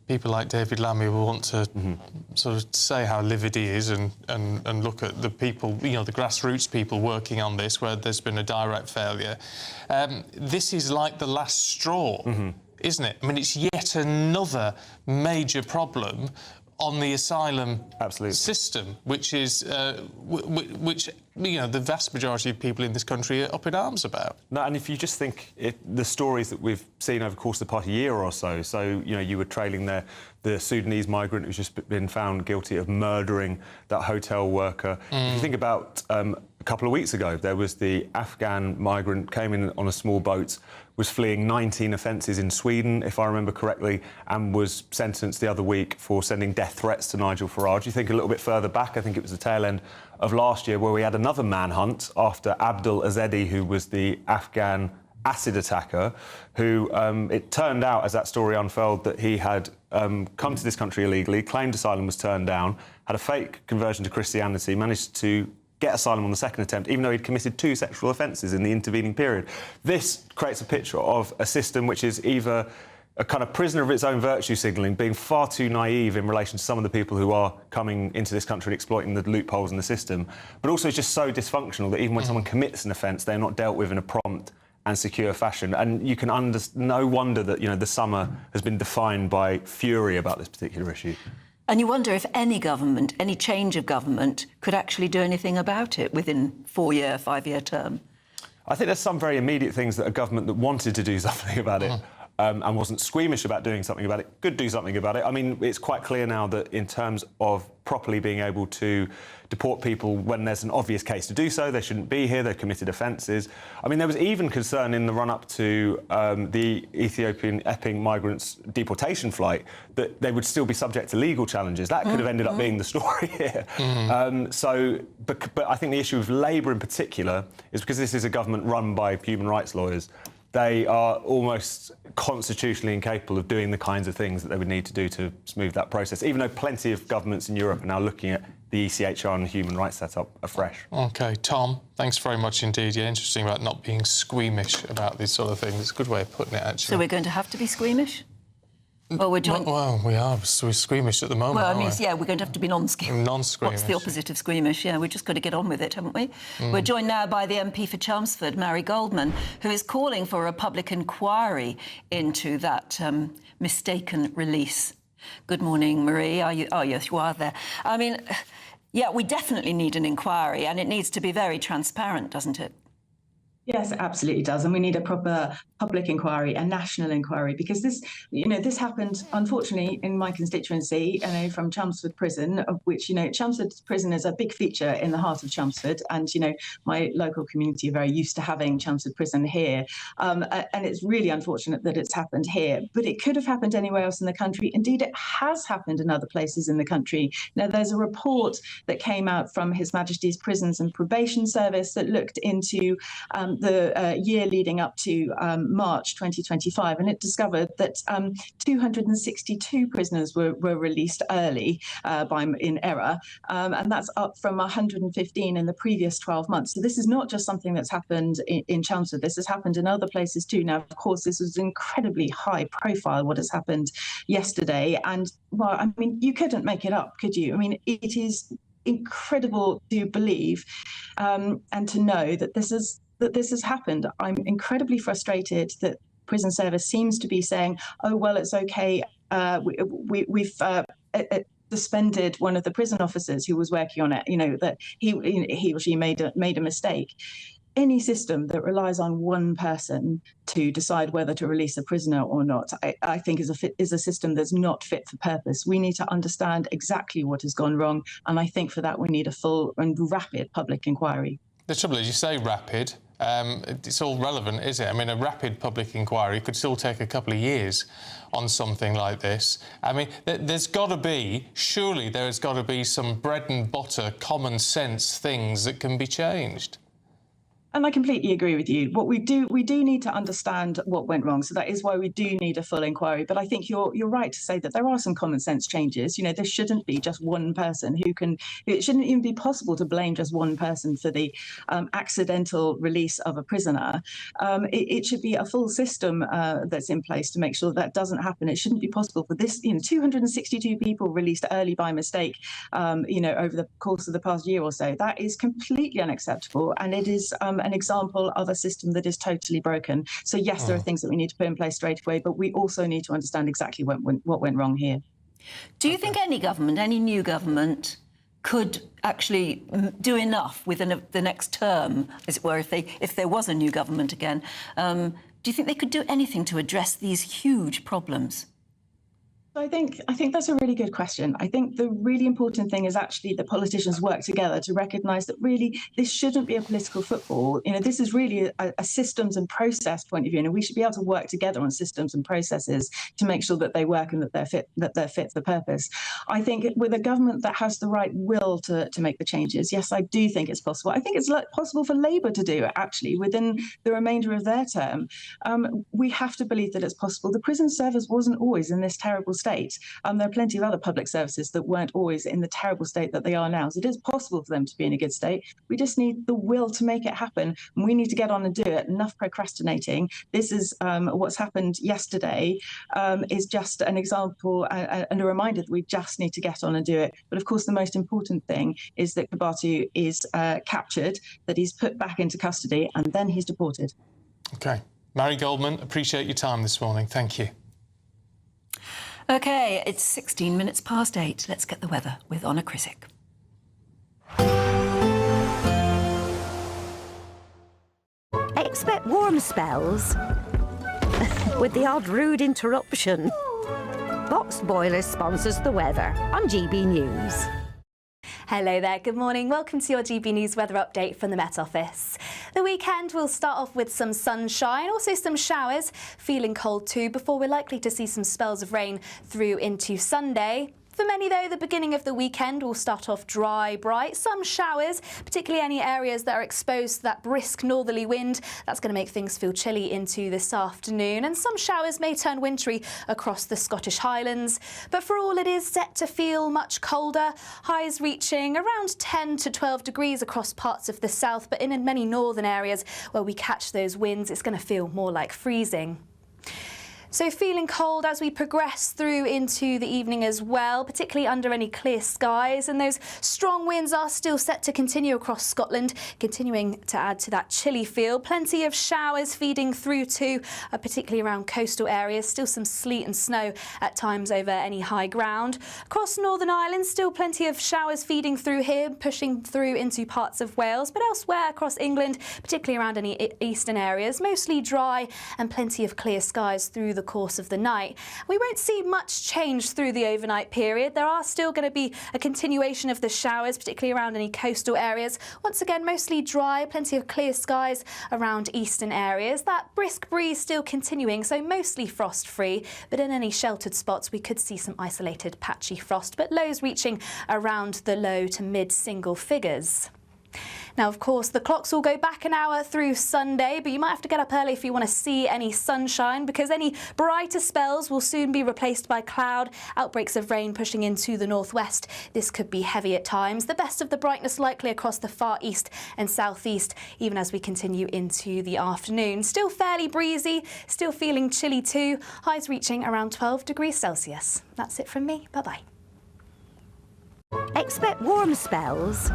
people like David Lammy will want to sort of say how livid he is and look at the people, the grassroots people working on this, where there's been a direct failure, this is like the last straw, isn't it? I mean, it's yet another major problem on the asylum system, which is which the vast majority of people in this country are up in arms about. No, and if you just think the stories that we've seen over the course of the past year or so, you were trailing the Sudanese migrant who's just been found guilty of murdering that hotel worker. If you think about couple of weeks ago. There was the Afghan migrant, came in on a small boat, was fleeing 19 offences in Sweden, if I remember correctly, and was sentenced the other week for sending death threats to Nigel Farage. You think a little bit further back, I think it was the tail end of last year, where we had another manhunt after Abdul Azedi, who was the Afghan acid attacker, who it turned out, as that story unfurled, that he had come to this country illegally, claimed asylum, was turned down, had a fake conversion to Christianity, managed to get asylum on the second attempt, even though he'd committed 2 sexual offences in the intervening period. This creates a picture of a system which is either a kind of prisoner of its own virtue signalling, being far too naive in relation to some of the people who are coming into this country and exploiting the loopholes in the system, but also just so dysfunctional that even when someone commits an offence, they're not dealt with in a prompt and secure fashion. And you can no wonder that, you know, the summer has been defined by fury about this particular issue. And you wonder if any government, any change of government, could actually do anything about it within 4-year, 5-year term. I think there's some very immediate things that a government that wanted to do something about it and wasn't squeamish about doing something about it could do something about it. I mean, it's quite clear now that in terms of properly being able to deport people when there's an obvious case to do so, they shouldn't be here, they've committed offences. I mean, there was even concern in the run-up to the Ethiopian Epping migrants' deportation flight that they would still be subject to legal challenges. That could have ended up being the story here. But I think the issue of Labour in particular is because this is a government run by human rights lawyers. They are almost constitutionally incapable of doing the kinds of things that they would need to do to smooth that process, even though plenty of governments in Europe are now looking at the ECHR and the human rights setup afresh. OK, Tom, thanks very much indeed. Yeah, interesting about not being squeamish about these sort of things. It's a good way of putting it, actually. So we're going to have to be squeamish? Well, we're joined... Well, we are. We're squeamish at the moment, Well, I mean, aren't we? yeah, we're going to have to be non-squeamish. Non-squeamish. What's the opposite of squeamish? Yeah, we've just got to get on with it, haven't we? We're joined now by the MP for Chelmsford, Mary Goldman, who is calling for a public inquiry into that mistaken release. Good morning, Marie. Are you? Oh, yes, you are there. I mean, yeah, we definitely need an inquiry, and it needs to be very transparent, doesn't it? Yes, it absolutely does. And we need a proper public inquiry, a national inquiry, because this, you know, this happened, unfortunately, in my constituency, you know, from Chelmsford Prison, of which, you know, Chelmsford Prison is a big feature in the heart of Chelmsford. And, you know, my local community are very used to having Chelmsford Prison here. And it's really unfortunate that it's happened here. But it could have happened anywhere else in the country. Indeed, it has happened in other places in the country. Now, there's a report that came out from His Majesty's Prisons and Probation Service that looked into the year leading up to March 2025, and it discovered that 262 prisoners were released early in error, and that's up from 115 in the previous 12 months. So this is not just something that's happened in Chelmsford. This has happened in other places too. Now, of course, this was incredibly high profile, what has happened yesterday, and, well, I mean, you couldn't make it up, could you? I mean, it is incredible to believe and to know that this has happened. I'm incredibly frustrated that prison service seems to be saying, oh, well, it's OK. We've suspended one of the prison officers who was working on it, you know, that he or she made a mistake. Any system that relies on one person to decide whether to release a prisoner or not, I think is a system that's not fit for purpose. We need to understand exactly what has gone wrong, and I think for that we need a full and rapid public inquiry. The trouble is, you say rapid, it's all relevant, is it? I mean, a rapid public inquiry could still take a couple of years on something like this. I mean, surely there has got to be some bread and butter, common sense things that can be changed. And I completely agree with you. What we do need to understand what went wrong. So that is why we do need a full inquiry. But I think you're right to say that there are some common sense changes. You know, there shouldn't be just one person it shouldn't even be possible to blame just one person for the accidental release of a prisoner. It should be a full system that's in place to make sure that doesn't happen. It shouldn't be possible for this, 262 people released early by mistake, over the course of the past year or so. That is completely unacceptable. And it is an example of a system that is totally broken. So yes, there are things that we need to put in place straight away, but we also need to understand exactly what went wrong here. Do you think any government, any new government, could actually do enough within the next term, as it were, if there was a new government again? Do you think they could do anything to address these huge problems? I think that's a really good question. I think the really important thing is actually that politicians work together to recognise that really this shouldn't be a political football. This is really a systems and process point of view, and we should be able to work together on systems and processes to make sure that they work and that they're fit for purpose. I think with a government that has the right will to make the changes, yes, I do think it's possible. I think it's possible for Labour to do it actually within the remainder of their term. We have to believe that it's possible. The prison service wasn't always in this terrible state. There are plenty of other public services that weren't always in the terrible state that they are now. So it is possible for them to be in a good state. We just need the will to make it happen. And we need to get on and do it. Enough procrastinating. This is what's happened yesterday is just an example and a reminder that we just need to get on and do it. But of course, the most important thing is that Kibatu is captured, that he's put back into custody, and then he's deported. OK. Mary Goldman, appreciate your time this morning. Thank you. OK, it's 16 minutes past 8. Let's get the weather with Honor Krisick. Expect warm spells with the odd rude interruption. Box Boiler sponsors the weather on GB News. Hello there, good morning. Welcome to your GB News weather update from the Met Office. The weekend will start off with some sunshine, also some showers, feeling cold too, before we're likely to see some spells of rain through into Sunday. For many, though, the beginning of the weekend will start off dry, bright, some showers, particularly any areas that are exposed to that brisk northerly wind. That's going to make things feel chilly into this afternoon, and some showers may turn wintry across the Scottish Highlands. But for all, it is set to feel much colder, highs reaching around 10 to 12 degrees across parts of the south, but in many northern areas where we catch those winds, it's going to feel more like freezing. So feeling cold as we progress through into the evening as well, particularly under any clear skies, and those strong winds are still set to continue across Scotland, continuing to add to that chilly feel. Plenty of showers feeding through too, particularly around coastal areas. Still some sleet and snow at times over any high ground. Across Northern Ireland, still plenty of showers feeding through here, pushing through into parts of Wales, but elsewhere across England, particularly around any eastern areas, mostly dry and plenty of clear skies through the course of the night. We won't see much change through the overnight period. There are still going to be a continuation of the showers, particularly around any coastal areas. Once again, mostly dry, plenty of clear skies around eastern areas. That brisk breeze still continuing, so mostly frost-free, but in any sheltered spots we could see some isolated patchy frost, but lows reaching around the low to mid-single figures. Now, of course, the clocks will go back an hour through Sunday, but you might have to get up early if you want to see any sunshine, because any brighter spells will soon be replaced by cloud, outbreaks of rain pushing into the northwest. This could be heavy at times. The best of the brightness likely across the far east and southeast, even as we continue into the afternoon. Still fairly breezy, still feeling chilly too, highs reaching around 12 degrees Celsius. That's it from me. Bye-bye. Expect warm spells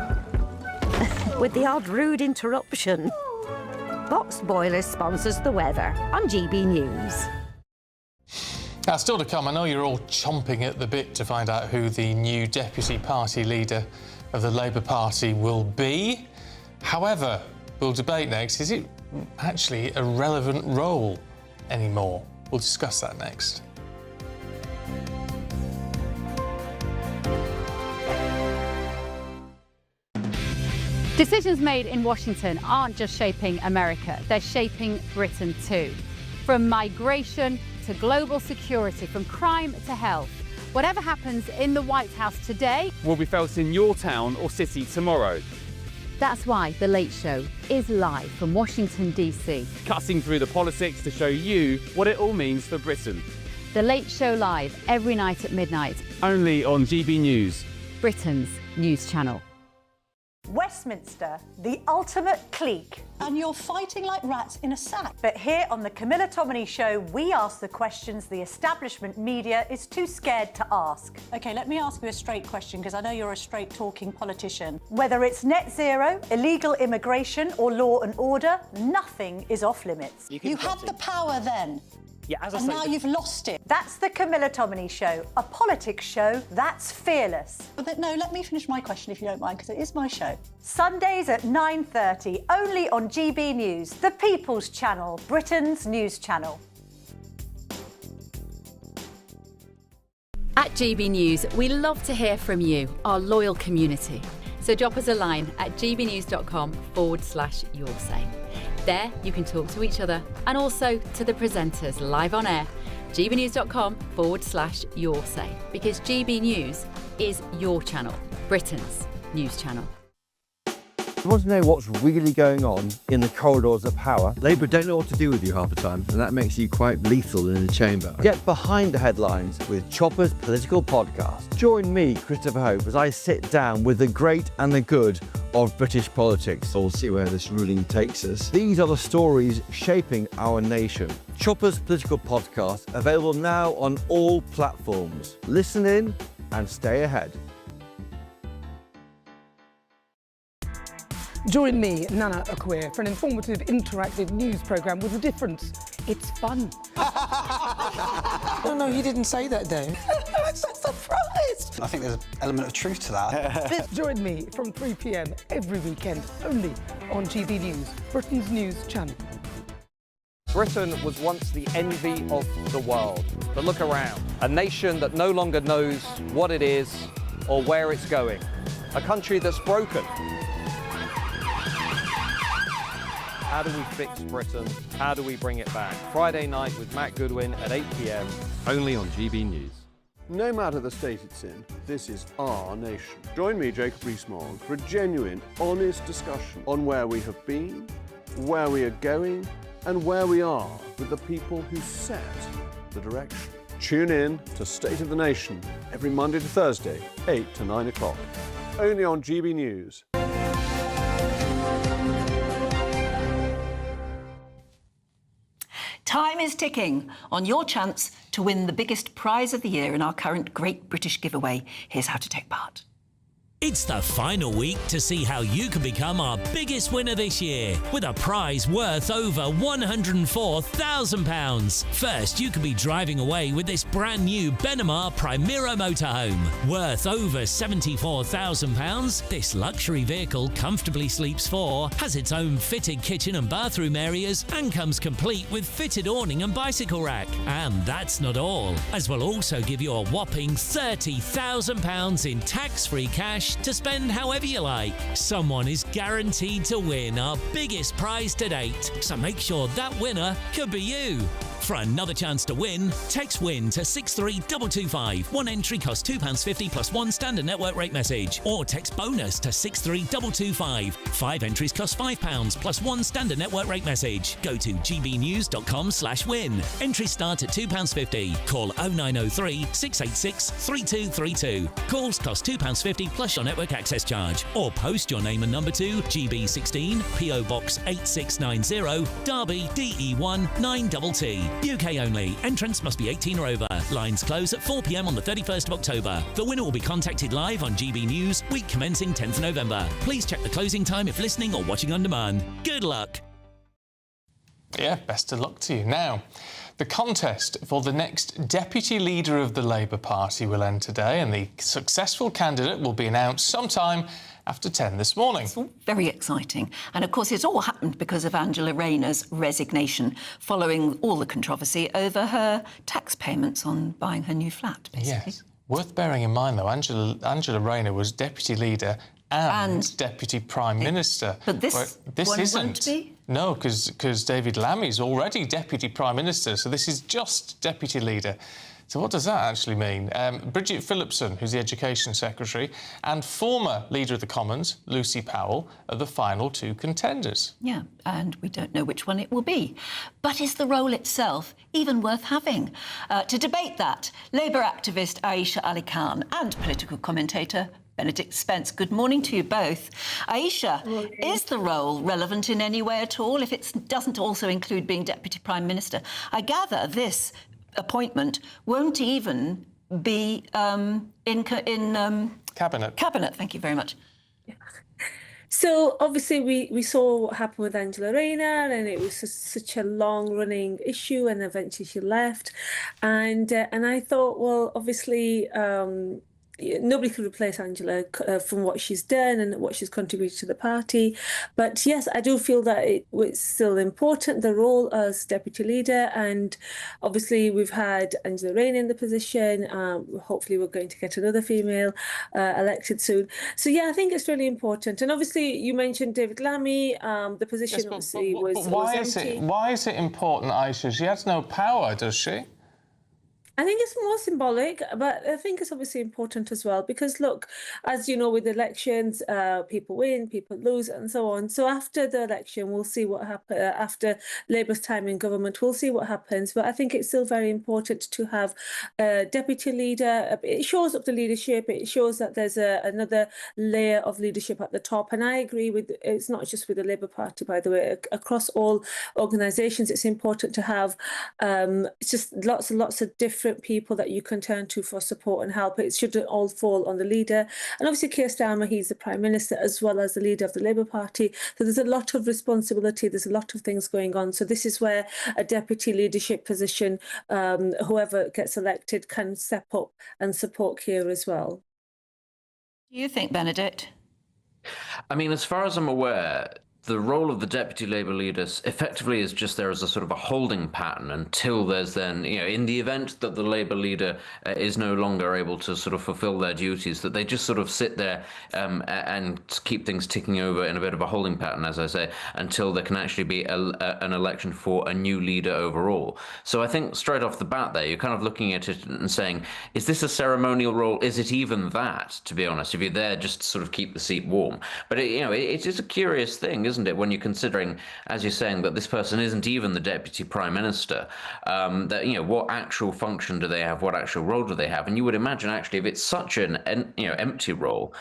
with the odd rude interruption. Box Boiler sponsors the weather on GB News. Now, still to come, I know you're all chomping at the bit to find out who the new deputy party leader of the Labour Party will be. However, we'll debate next, is it actually a relevant role anymore? We'll discuss that next. Decisions made in Washington aren't just shaping America, they're shaping Britain too. From migration to global security, from crime to health. Whatever happens in the White House today will be felt in your town or city tomorrow. That's why The Late Show is live from Washington, DC. Cutting through the politics to show you what it all means for Britain. The Late Show live every night at midnight. Only on GB News, Britain's news channel. Westminster, the ultimate clique. And you're fighting like rats in a sack. But here on the Camila Tominey Show, we ask the questions the establishment media is too scared to ask. OK, let me ask you a straight question, because I know you're a straight-talking politician. Whether it's net zero, illegal immigration or law and order, nothing is off-limits. You had the power then. Yeah, as I and now you've lost it. That's the Camila Tominey Show, a politics show that's fearless. But no, let me finish my question if you don't mind, because it is my show. Sundays at 9:30, only on GB News, the People's Channel, Britain's news channel. At GB News, we love to hear from you, our loyal community. So drop us a line at gbnews.com/your say. There you can talk to each other and also to the presenters live on air. gbnews.com/your say, because GB News is your channel, Britain's news channel. You want to know what's really going on in the corridors of power? Labour don't know what to do with you half the time, and that makes you quite lethal in the chamber. Get behind the headlines with Chopper's Political Podcast. Join me, Christopher Hope, as I sit down with the great and the good of British politics. We'll see where this ruling takes us. These are the stories shaping our nation. Chopper's Political Podcast, available now on all platforms. Listen in and stay ahead. Join me, Nana Akua, for an informative, interactive news programme with a difference. It's fun. No, he didn't say that, though. I'm so surprised. I think there's an element of truth to that. Join me from 3 p.m. every weekend, only on GB News, Britain's news channel. Britain was once the envy of the world. But look around. A nation that no longer knows what it is or where it's going. A country that's broken. How do we fix Britain? How do we bring it back? Friday night with Matt Goodwin at 8 p.m, only on GB News. No matter the state it's in, this is our nation. Join me, Jacob Rees-Mogg, for a genuine, honest discussion on where we have been, where we are going, and where we are with the people who set the direction. Tune in to State of the Nation every Monday to Thursday, 8 to 9 o'clock, only on GB News. Time is ticking on your chance to win the biggest prize of the year in our current Great British Giveaway. Here's how to take part. It's the final week to see how you can become our biggest winner this year with a prize worth over £104,000. First, you could be driving away with this brand new Benamar Primera motorhome. Worth over £74,000, this luxury vehicle comfortably sleeps 4, has its own fitted kitchen and bathroom areas, and comes complete with fitted awning and bicycle rack. And that's not all, as we'll also give you a whopping £30,000 in tax-free cash to spend however you like. Someone is guaranteed to win our biggest prize to date, so make sure that winner could be you. For another chance to win, text WIN to 63225. One entry costs £2.50 plus one standard network rate message, or text BONUS to 63225. 5 entries cost £5 plus one standard network rate message. Go to gbnews.com/win. Entries start at £2.50. Call 0903 686 3232. Calls cost £2.50 plus your network access charge, or post your name and number to GB16 PO Box 8690 Derby DE1 9TT. UK only. Entrants must be 18 or over. Lines close at 4 p.m. on the 31st of October. The winner will be contacted live on GB News, week commencing 10th November. Please check the closing time if listening or watching on demand. Good luck. Yeah, best of luck to you. Now, the contest for the next deputy leader of the Labour Party will end today, and the successful candidate will be announced sometime after 10 this morning. It's all very exciting. And, of course, it's all happened because of Angela Rayner's resignation following all the controversy over her tax payments on buying her new flat, basically. Yes. Worth bearing in mind, though, Angela Rayner was deputy leader and deputy prime minister. But this one isn't. Won't be? No, because David Lammy's already deputy prime minister, so this is just deputy leader. So what does that actually mean? Bridget Phillipson, who's the Education Secretary, and former Leader of the Commons, Lucy Powell, are the final 2 contenders. Yeah, and we don't know which one it will be. But is the role itself even worth having? To debate that, Labour activist Aisha Ali Khan and political commentator Benedict Spence. Good morning to you both. Aisha, is the role relevant in any way at all if it doesn't also include being Deputy Prime Minister? I gather this appointment won't even be in Cabinet. Cabinet, thank you very much. So obviously we saw what happened with Angela Rayner, and it was such a long-running issue, and eventually she left. And I thought, well, obviously nobody could replace Angela from what she's done and what she's contributed to the party. But yes, I do feel that it's still important, the role as deputy leader. And obviously, we've had Angela Rayner in the position. Hopefully, we're going to get another female elected soon. So yeah, I think it's really important. And obviously, you mentioned David Lammy. The position obviously was empty. Why is it important, Aisha? She has no power, does she? I think it's more symbolic, but I think it's obviously important as well because, look, as you know, with elections, people win, people lose, and so on. So after the election, we'll see what happens. After Labour's time in government, we'll see what happens. But I think it's still very important to have a deputy leader. It shows up the leadership. It shows that there's another layer of leadership at the top. And I agree with, it's not just with the Labour Party, by the way, across all organisations, it's important to have just lots and lots of different people that you can turn to for support and help. It shouldn't all fall on the leader. And obviously Keir Starmer, he's the Prime Minister as well as the leader of the Labour Party. So there's a lot of responsibility. There's a lot of things going on. So this is where a deputy leadership position, whoever gets elected, can step up and support Keir as well. Do you think, Benedict? I mean, as far as I'm aware, the role of the deputy Labour leader effectively is just there as a sort of a holding pattern until there's then, you know, in the event that the Labour leader is no longer able to sort of fulfil their duties, that they just sort of sit there and keep things ticking over in a bit of a holding pattern, as I say, until there can actually be an election for a new leader overall. So I think straight off the bat there, you're kind of looking at it and saying, is this a ceremonial role? Is it even that, to be honest, if you're there just to sort of keep the seat warm? But, it is a curious thing, isn't it, when you're considering, as you're saying, that this person isn't even the deputy prime minister, that, what actual function do they have, what actual role do they have? And you would imagine, actually, if it's such an, empty role,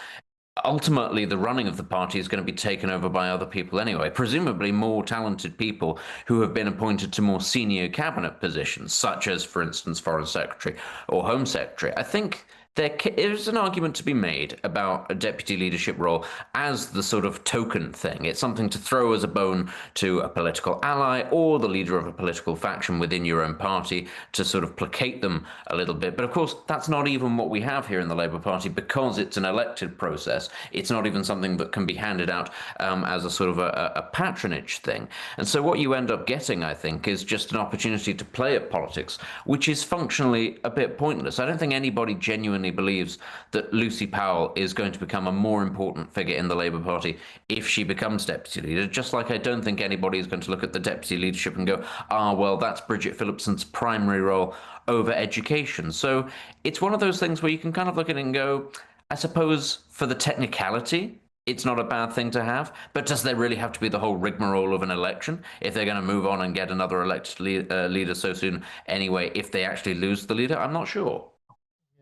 ultimately the running of the party is going to be taken over by other people anyway, presumably more talented people who have been appointed to more senior cabinet positions, such as, for instance, Foreign Secretary or Home Secretary. I think there is an argument to be made about a deputy leadership role as the sort of token thing. It's something to throw as a bone to a political ally or the leader of a political faction within your own party to sort of placate them a little bit. But of course, that's not even what we have here in the Labour Party because it's an elected process. It's not even something that can be handed out as a sort of a patronage thing. And so what you end up getting, I think, is just an opportunity to play at politics, which is functionally a bit pointless. I don't think anybody genuinely believes that Lucy Powell is going to become a more important figure in the Labour Party if she becomes deputy leader, just like I don't think anybody is going to look at the deputy leadership and go, well, that's Bridget Phillipson's primary role over education. So it's one of those things where you can kind of look at it and go, I suppose for the technicality, it's not a bad thing to have, but does there really have to be the whole rigmarole of an election if they're going to move on and get another elected leader so soon anyway, if they actually lose the leader? I'm not sure.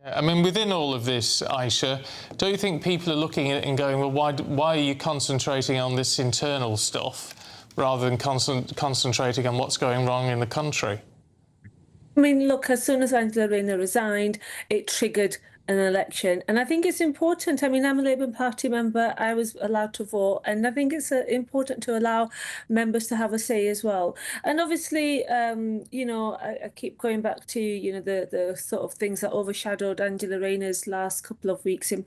I mean, within all of this, Aisha, don't you think people are looking at it and going, well, why are you concentrating on this internal stuff rather than concentrating on what's going wrong in the country? I mean, look, as soon as Angela Rayner resigned, it triggered an election. And I think it's important. I mean, I'm a Labour Party member. I was allowed to vote. And I think it's important to allow members to have a say as well. And obviously, I keep going back to, the sort of things that overshadowed Angela Rayner's last couple of weeks in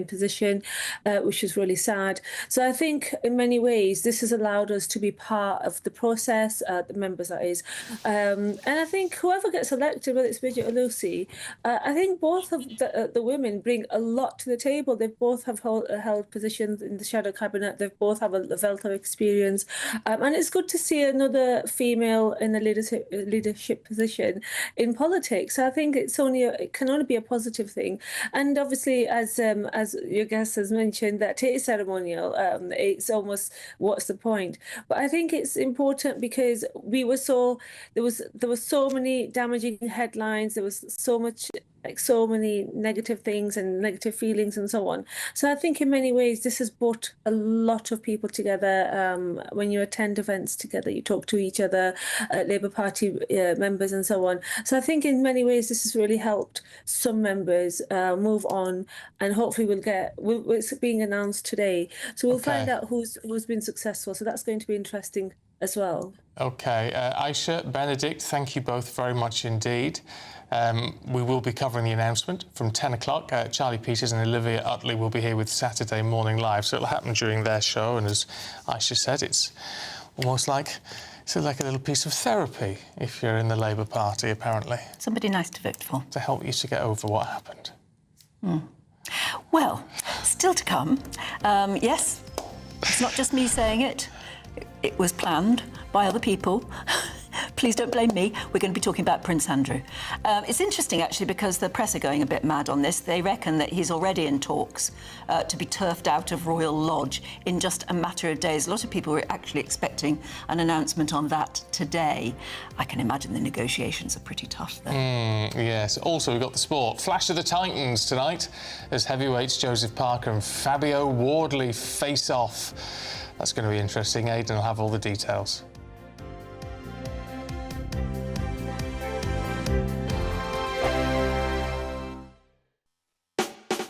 position, which is really sad. So I think in many ways, this has allowed us to be part of the process, the members that is. And I think whoever gets elected, whether it's Bridget or Lucy, I think both of the women bring a lot to the table. They both have held positions in the shadow cabinet. They both have a wealth of experience, and it's good to see another female in a leadership position in politics. So I think it can only be a positive thing. And obviously, as your guest has mentioned, that it is ceremonial. It's almost what's the point? But I think it's important because there were so many damaging headlines. There was so many negative things and negative feelings and so on. So I think in many ways this has brought a lot of people together. When you attend events together, you talk to each other, Labour Party members and so on. So I think in many ways this has really helped some members move on, and hopefully it's being announced today. So we'll find out who's been successful. So that's going to be interesting as well. OK. Aisha, Benedict, thank you both very much indeed. We will be covering the announcement from 10 o'clock. Charlie Peters and Olivia Utley will be here with Saturday Morning Live, so it'll happen during their show. And as Aisha said, it's almost like a little piece of therapy if you're in the Labour Party, apparently. Somebody nice to vote for. To help you to get over what happened. Well, still to come. Yes, it's not just me saying it. It was planned by other people. Please don't blame me. We're going to be talking about Prince Andrew. It's interesting, actually, because the press are going a bit mad on this. They reckon that he's already in talks to be turfed out of Royal Lodge in just a matter of days. A lot of people were actually expecting an announcement on that today. I can imagine the negotiations are pretty tough there. Yes. Also, we've got the sport. Flash of the Titans tonight as heavyweights Joseph Parker and Fabio Wardley face off. That's going to be interesting. Aidan will have all the details.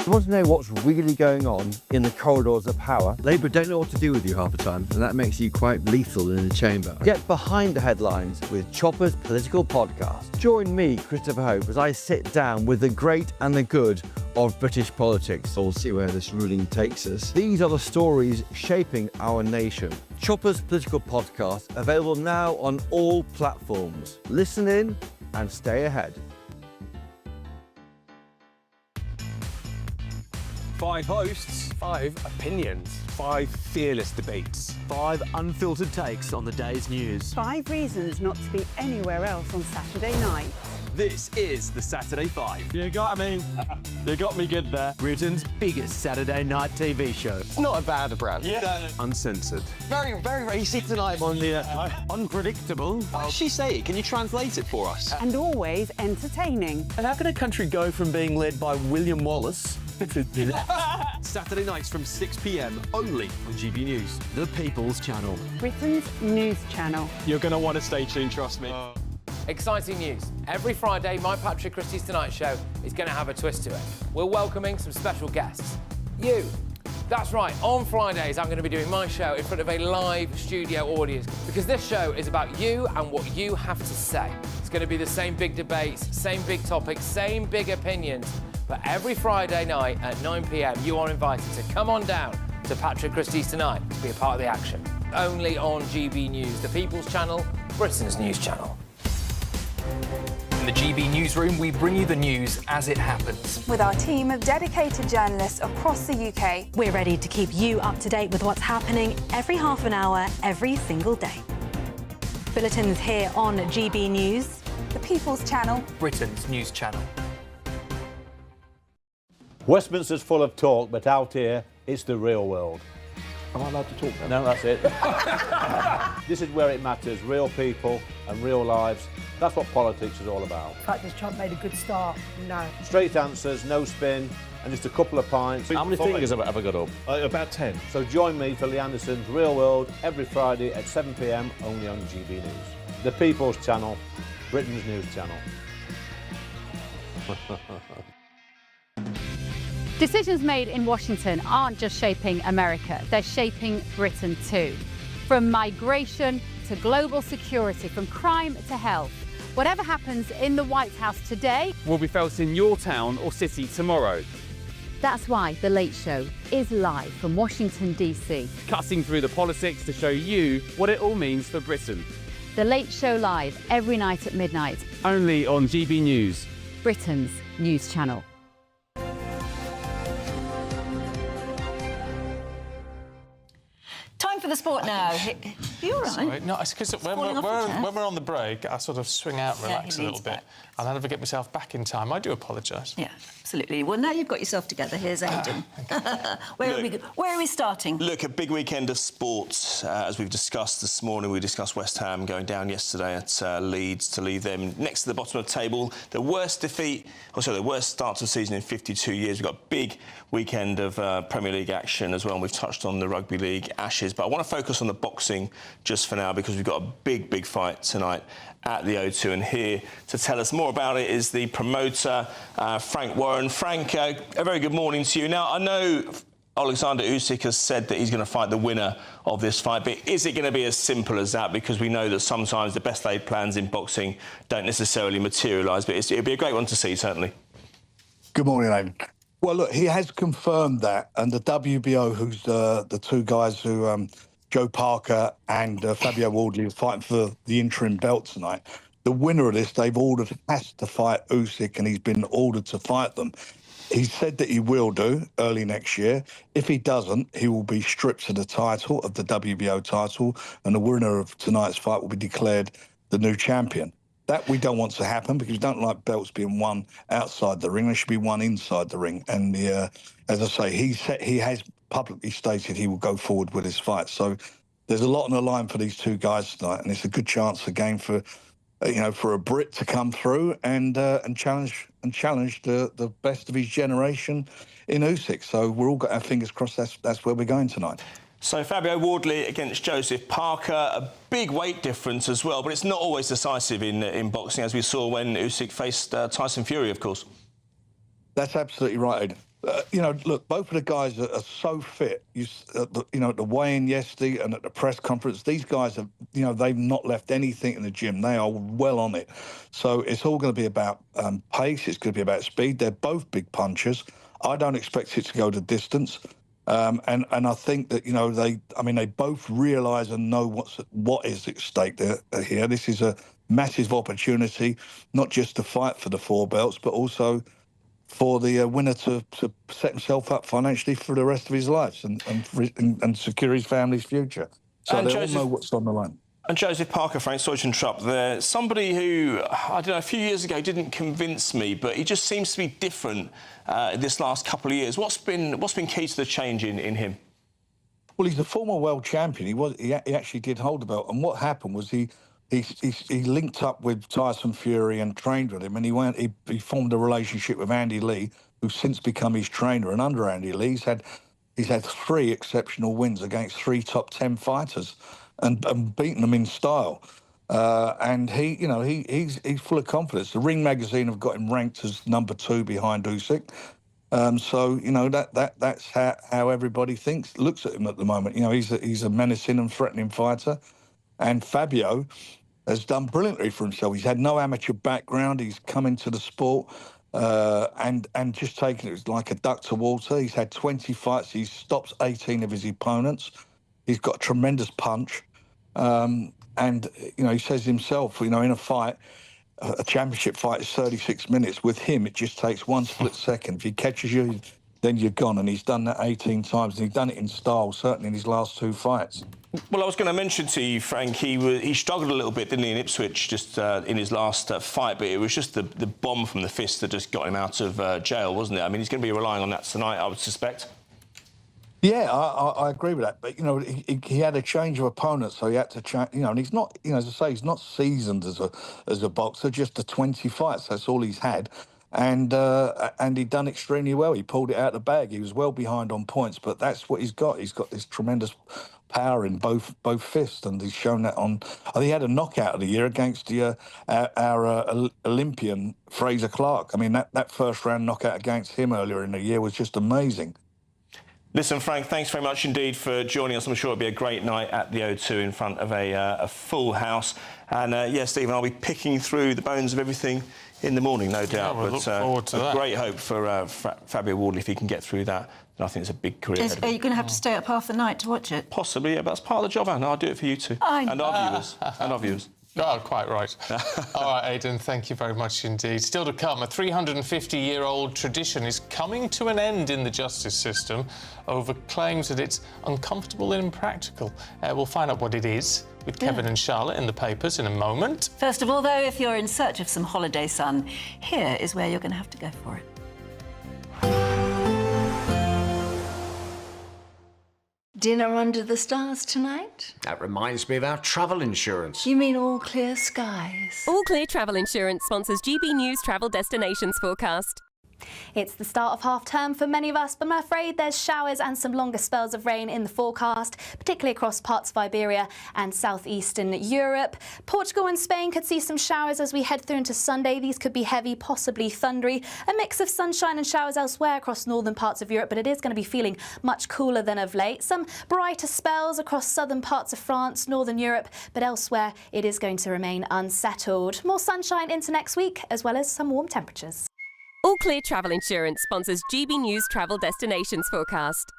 You want to know what's really going on in the corridors of power? Labour don't know what to do with you half the time, and that makes you quite lethal in the chamber. Get behind the headlines with Chopper's political podcast. Join me, Christopher Hope, as I sit down with the great and the good of British politics. We'll see where this ruling takes us. These are the stories shaping our nation. Chopper's political podcast, available now on all platforms. Listen in and stay ahead. 5 hosts, 5 opinions, 5 fearless debates, 5 unfiltered takes on the day's news. 5 reasons not to be anywhere else on Saturday night. This is the Saturday 5. You got me good there. Britain's biggest Saturday night TV show. It's not a bad brand. Yeah. Uncensored. Very, very racy tonight. On the unpredictable. What did she say? Can you translate it for us? And always entertaining. And how can a country go from being led by William Wallace Saturday nights from 6 p.m. only on GB News, the People's Channel. Britain's news channel. You're going to want to stay tuned, trust me. Exciting news. Every Friday, my Patrick Christys Tonight Show is going to have a twist to it. We're welcoming some special guests. You. That's right, on Fridays I'm going to be doing my show in front of a live studio audience because this show is about you and what you have to say. It's going to be the same big debates, same big topics, same big opinions. But every Friday night at 9 p.m, you are invited to come on down to Patrick Christys Tonight to be a part of the action. Only on GB News, the People's Channel, Britain's news channel. In the GB Newsroom, we bring you the news as it happens. With our team of dedicated journalists across the UK, we're ready to keep you up to date with what's happening every half an hour, every single day. Bulletins here on GB News, the People's Channel, Britain's news channel. Westminster's full of talk, but out here, it's the real world. Am I allowed to talk now? No, that's it. This is where it matters, real people and real lives. That's what politics is all about. In fact, has Trump made a good start? No. Straight answers, no spin, and just a couple of pints. How many fingers have I got up? About 10. So join me for Lee Anderson's Real World every Friday at 7 p.m, only on GB News. The People's Channel, Britain's news channel. Decisions made in Washington aren't just shaping America, they're shaping Britain too. From migration to global security, from crime to health. Whatever happens in the White House today will be felt in your town or city tomorrow. That's why The Late Show is live from Washington, D.C. Cutting through the politics to show you what it all means for Britain. The Late Show live every night at midnight. Only on GB News, Britain's news channel. Time for the sport now. You all right? Sorry, no, it's because when we're on the break, I sort of swing out and relax a little bit. And I never get myself back in time. I do apologise. Yeah, absolutely. Well, now you've got yourself together. Here's Aidan. Where are we starting? Look, a big weekend of sports. As we've discussed this morning, we discussed West Ham going down yesterday at Leeds to leave them next to the bottom of the table. The worst the worst start to the season in 52 years. We've got a big weekend of Premier League action as well. And we've touched on the Rugby League Ashes. But I want to focus on the boxing just for now because we've got a big fight tonight at the O2, and here to tell us more about it is the promoter, Frank Warren. Frank, a very good morning to you. Now, I know Alexander Usyk has said that he's going to fight the winner of this fight, but is it going to be as simple as that? Because we know that sometimes the best laid plans in boxing don't necessarily materialise, but it'll be a great one to see, certainly. Good morning, Aidan. Well, look, he has confirmed that, and the WBO, who's the two guys who, Joe Parker and Fabio Wardley, are fighting for the interim belt tonight. The winner of this, they've ordered, has to fight Usyk, and he's been ordered to fight them. He said that he will do early next year. If he doesn't, he will be stripped of the title, of the WBO title, and the winner of tonight's fight will be declared the new champion. That we don't want to happen because we don't like belts being won outside the ring. They should be won inside the ring. And as I say, he has publicly stated he will go forward with his fight. So there's a lot on the line for these two guys tonight, and it's a good chance again for, for a Brit to come through and challenge the best of his generation in Usyk. So we're all got our fingers crossed. That's where we're going tonight. So Fabio Wardley against Joseph Parker, a big weight difference as well, but it's not always decisive in boxing, as we saw when Usyk faced Tyson Fury, of course. That's absolutely right, Aidan. Look, both of the guys are so fit. At the weigh-in yesterday and at the press conference, these guys have, they've not left anything in the gym. They are well on it. So it's all going to be about pace. It's going to be about speed. They're both big punchers. I don't expect it to go the distance. And I think that, they both realise and know what is at stake here. This is a massive opportunity, not just to fight for the 4 belts, but also for the winner to set himself up financially for the rest of his life and secure his family's future. So and they all know what's on the line. And Joseph Parker, Frank, sorry to interrupt there. Somebody who, I don't know, a few years ago didn't convince me, but he just seems to be different this last couple of years. What's been key to the change in him? Well, he's a former world champion. He actually did hold the belt, and what happened was he linked up with Tyson Fury and trained with him, and he formed a relationship with Andy Lee, who's since become his trainer. And under Andy Lee, he's had 3 exceptional wins against 3 top 10 fighters. And beaten them in style, and he's full of confidence. The Ring magazine have got him ranked as number 2 behind Usyk, so that's how everybody looks at him at the moment. He's a menacing and threatening fighter, and Fabio has done brilliantly for himself. He's had no amateur background. He's come into the sport and just taken it like a duck to water. He's had 20 fights. He's stopped 18 of his opponents. He's got a tremendous punch. And he says himself, in a fight, a championship fight is 36 minutes. With him, it just takes 1 split second. If he catches you, then you're gone. And he's done that 18 times, and he's done it in style, certainly in his last 2 fights. Well, I was going to mention to you, Frank, he struggled a little bit, didn't he, in Ipswich, just in his last fight, but it was just the bomb from the fist that just got him out of jail, wasn't it? I mean, he's going to be relying on that tonight, I would suspect. Yeah, I agree with that. But, he had a change of opponent, so he had to change, and he's not, as I say, he's not seasoned as a boxer, just the 20 fights. That's all he's had. And he'd done extremely well. He pulled it out of the bag. He was well behind on points, but that's what he's got. He's got this tremendous power in both fists, and he's shown that on... he had a knockout of the year against our Olympian, Fraser Clark. I mean, that first-round knockout against him earlier in the year was just amazing. Listen, Frank, thanks very much indeed for joining us. I'm sure it'll be a great night at the O2 in front of a full house. And, Stephen, I'll be picking through the bones of everything in the morning, no doubt. We'll look forward to that. Great hope for Fabio Wardley if he can get through that. And I think it's a big career. Are you going to have to stay up half the night to watch it? Possibly, yeah, but that's part of the job, Anna. I'll do it for you too. And our viewers. Oh, quite right. All right, Aidan, thank you very much indeed. Still to come, a 350-year-old tradition is coming to an end in the justice system over claims that it's uncomfortable and impractical. We'll find out what it is with Kevin and Charlotte in the papers in a moment. First of all, though, if you're in search of some holiday sun, here is where you're going to have to go for it. Dinner under the stars tonight? That reminds me of our travel insurance. You mean All Clear Skies? All Clear Travel Insurance sponsors GB News Travel Destinations Forecast. It's the start of half-term for many of us, but I'm afraid there's showers and some longer spells of rain in the forecast, particularly across parts of Iberia and southeastern Europe. Portugal and Spain could see some showers as we head through into Sunday. These could be heavy, possibly thundery. A mix of sunshine and showers elsewhere across northern parts of Europe, but it is going to be feeling much cooler than of late. Some brighter spells across southern parts of France, northern Europe, but elsewhere it is going to remain unsettled. More sunshine into next week, as well as some warm temperatures. All Clear Travel Insurance sponsors GB News Travel Destinations Forecast.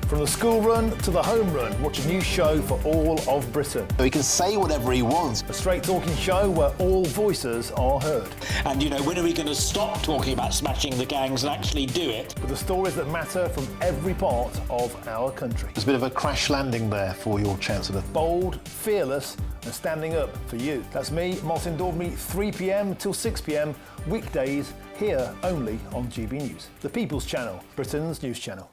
From the school run to the home run, watch a new show for all of Britain. He can say whatever he wants. A straight-talking show where all voices are heard. And, you know, when are we going to stop talking about smashing the gangs and actually do it? With the stories that matter from every part of our country. There's a bit of a crash landing there for your Chancellor. Bold, fearless and standing up for you. That's me, Martin Daubney, 3 p.m. till 6 p.m, weekdays, here only on GB News. The People's Channel, Britain's news channel.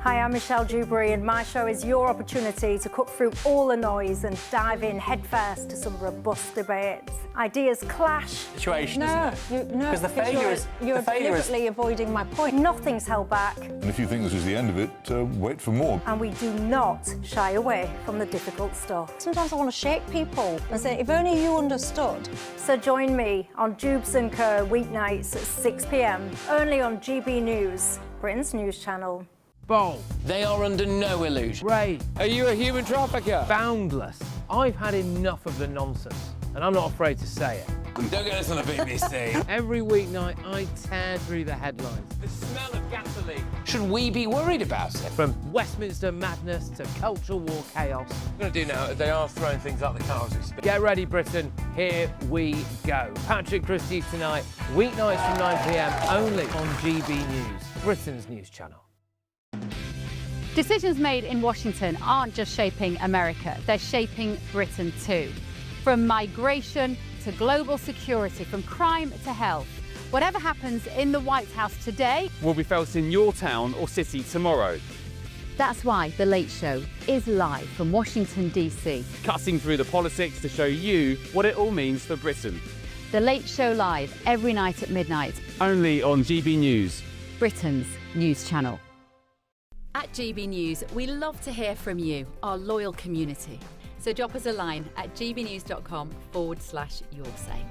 Hi, I'm Michelle Dewberry and my show is your opportunity to cut through all the noise and dive in headfirst to some robust debates. Ideas clash. Situation, isn't it? Because the failure is... You're deliberately avoiding my point. Nothing's held back. And if you think this is the end of it, wait for more. And we do not shy away from the difficult stuff. Sometimes I want to shake people and say, if only you understood. So join me on Jubes & Co weeknights at 6 p.m, only on GB News, Britain's news channel. Bold. They are under no illusion. Ray. Are you a human trafficker? Boundless. I've had enough of the nonsense, and I'm not afraid to say it. Don't get us on the BBC. Every weeknight, I tear through the headlines. The smell of gasoline. Should we be worried about it? From Westminster madness to cultural war chaos. What we're going to do now is they are throwing things out the car as we speak. Get ready, Britain. Here we go. Patrick Christys tonight, weeknights from 9 p.m, only on GB News, Britain's news channel. Decisions made in Washington aren't just shaping America, they're shaping Britain too. From migration to global security, from crime to health. Whatever happens in the White House today will be felt in your town or city tomorrow. That's why The Late Show is live from Washington, D.C. Cutting through the politics to show you what it all means for Britain. The Late Show live every night at midnight. Only on GB News, Britain's news channel. At GB News, we love to hear from you, our loyal community. So drop us a line at gbnews.com/yoursay.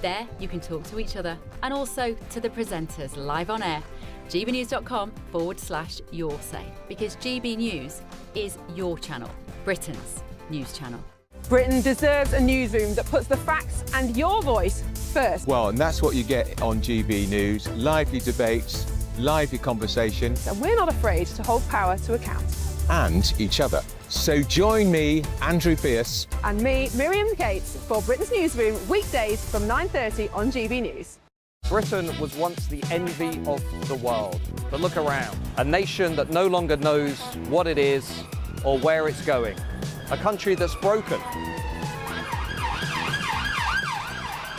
There you can talk to each other and also to the presenters live on air. gbnews.com/yoursay, because GB News is your channel, Britain's news channel. Britain deserves a newsroom that puts the facts and your voice first. Well, and that's what you get on GB News. Lively debates, lively conversation. And we're not afraid to hold power to account. And each other. So join me, Andrew Pierce. And me, Miriam Cates, for Britain's Newsroom, weekdays from 9:30 on GB News. Britain was once the envy of the world. But look around. A nation that no longer knows what it is or where it's going. A country that's broken.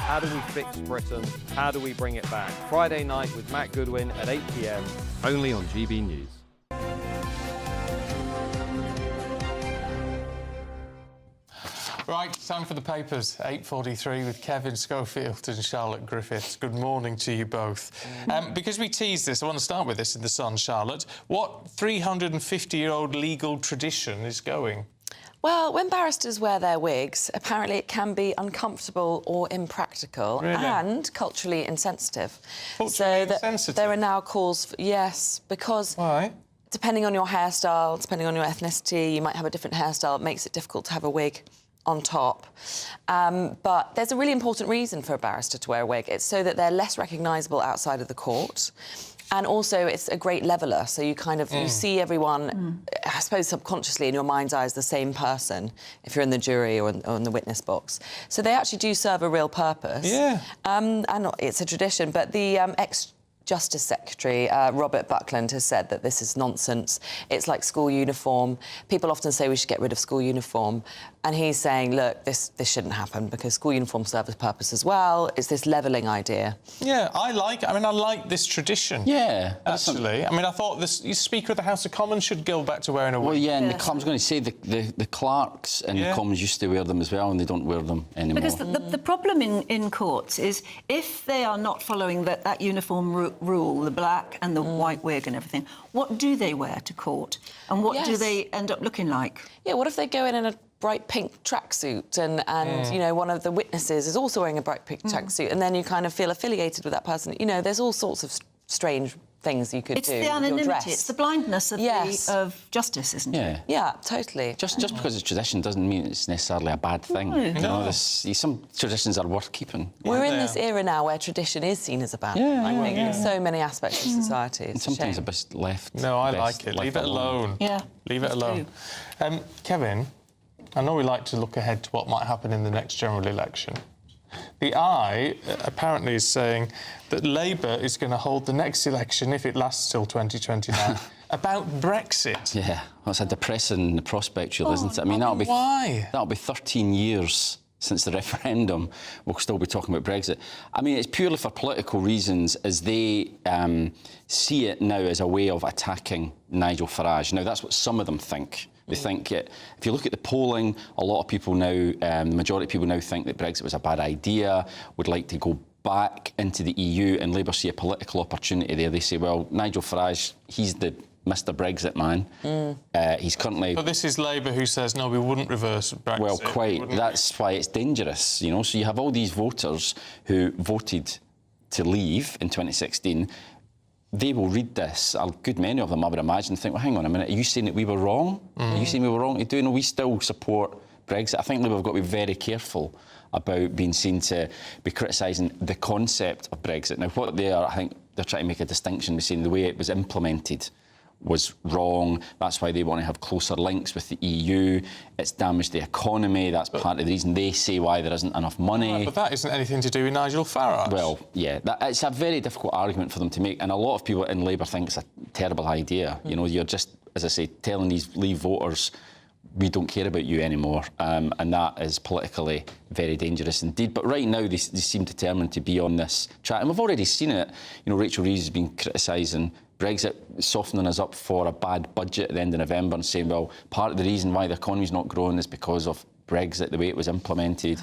How do we fix Britain? How do we bring it back? Friday night with Matt Goodwin at 8 p.m. only on GB News. Right, time for the papers. 8:43 with Kevin Schofield and Charlotte Griffiths. Good morning to you both. Because we teased this, I want to start with this in the Sun, Charlotte. What 350-year-old legal tradition is going? Well, when barristers wear their wigs, apparently it can be uncomfortable or impractical and culturally insensitive. Insensitive? There are now calls for, yes, because... Why? Depending on your hairstyle, depending on your ethnicity, you might have a different hairstyle. It makes it difficult to have a wig on top. But there's a really important reason for a barrister to wear a wig. It's so that they're less recognisable outside of the court. And also, it's a great leveller, so you kind of you see everyone, I suppose subconsciously in your mind's eye, as the same person if you're in the jury or in the witness box. So they actually do serve a real purpose. Yeah. And it's a tradition, but the Justice Secretary Robert Buckland has said that this is nonsense. It's like school uniform. People often say we should get rid of school uniform. And he's saying, look, this shouldn't happen because school uniforms serve a purpose as well. It's this levelling idea. Yeah, I like this tradition. Yeah. Actually. I mean, I thought the Speaker of the House of Commons should go back to wearing a wig. Well, yeah, and I was going to say the clerks in the Commons used to wear them as well, and they don't wear them anymore. Because the problem in courts is if they are not following that uniform rule, the black and the white wig and everything, what do they wear to court? And what do they end up looking like? Yeah, what if they go in a bright pink tracksuit and you know, one of the witnesses is also wearing a bright pink tracksuit, and then you kind of feel affiliated with that person? You know, there's all sorts of strange things you could do. It's the anonymity, it's the blindness of justice, isn't it? Yeah, totally. Just because it's tradition doesn't mean it's necessarily a bad thing. No. You know, some traditions are worth keeping. We're in this era now where tradition is seen as a bad thing, I think, in so many aspects of society. And sometimes a bit left. No, I like it. Leave it alone. Yeah. Leave it alone. Kevin, I know we like to look ahead to what might happen in the next general election. The Eye apparently is saying that Labour is going to hold the next election, if it lasts till 2029, about Brexit. Yeah, that's a depressing prospect, really, isn't it? I mean, that'll be 13 years since the referendum. We'll still be talking about Brexit. I mean, it's purely for political reasons, as they see it now as a way of attacking Nigel Farage. Now, that's what some of them think. They think if you look at the polling, a lot of people now, the majority of people now think that Brexit was a bad idea, would like to go back into the EU, and Labour see a political opportunity there. They say, well, Nigel Farage, he's the Mr Brexit man. He's currently... But this is Labour who says, no, we wouldn't reverse Brexit. Well, quite. That's why it's dangerous, you know. So you have all these voters who voted to leave in 2016. They will read this, a good many of them, I would imagine, think, well, hang on a minute, are you saying that we were wrong? Are you saying we were wrong to do? No, we still support Brexit. I think Labour have got to be very careful about being seen to be criticising the concept of Brexit. Now, what they are, I think they're trying to make a distinction between the way it was implemented was wrong. That's why they want to have closer links with the EU. It's damaged the economy. That's part of the reason they say why there isn't enough money. But that isn't anything to do with Nigel Farage. Well, yeah, it's a very difficult argument for them to make, and a lot of people in Labour think it's a terrible idea. You know, you're just, as I say, telling these Leave voters, we don't care about you anymore, and that is politically very dangerous indeed. But right now, they seem determined to be on this track, and we've already seen it. You know, Rachel Reeves has been criticising Brexit, softening us up for a bad budget at the end of November and saying, well, part of the reason why the economy's not growing is because of Brexit, the way it was implemented.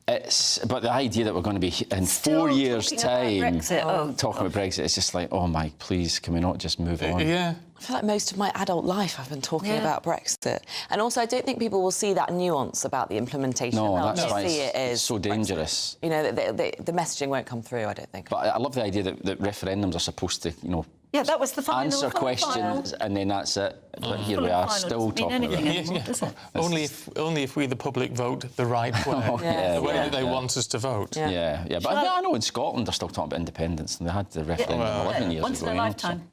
But the idea that we're going to be in 4 years' time talking about Brexit, it's just like, oh my, please, can we not just move on? Yeah. I feel like most of my adult life I've been talking about Brexit. And also, I don't think people will see that nuance about the implementation. No, that's why it's so dangerous. You know, the messaging won't come through, I don't think. But I love the idea that referendums are supposed to, you know, yeah, that was the final. Answer questions and then that's it. But here we are, still talking about it. Only if we, the public, vote the right way. The way that they want us to vote. Yeah. But I know in Scotland they're still talking about independence, and they had the referendum 11 years ago. Once in a lifetime.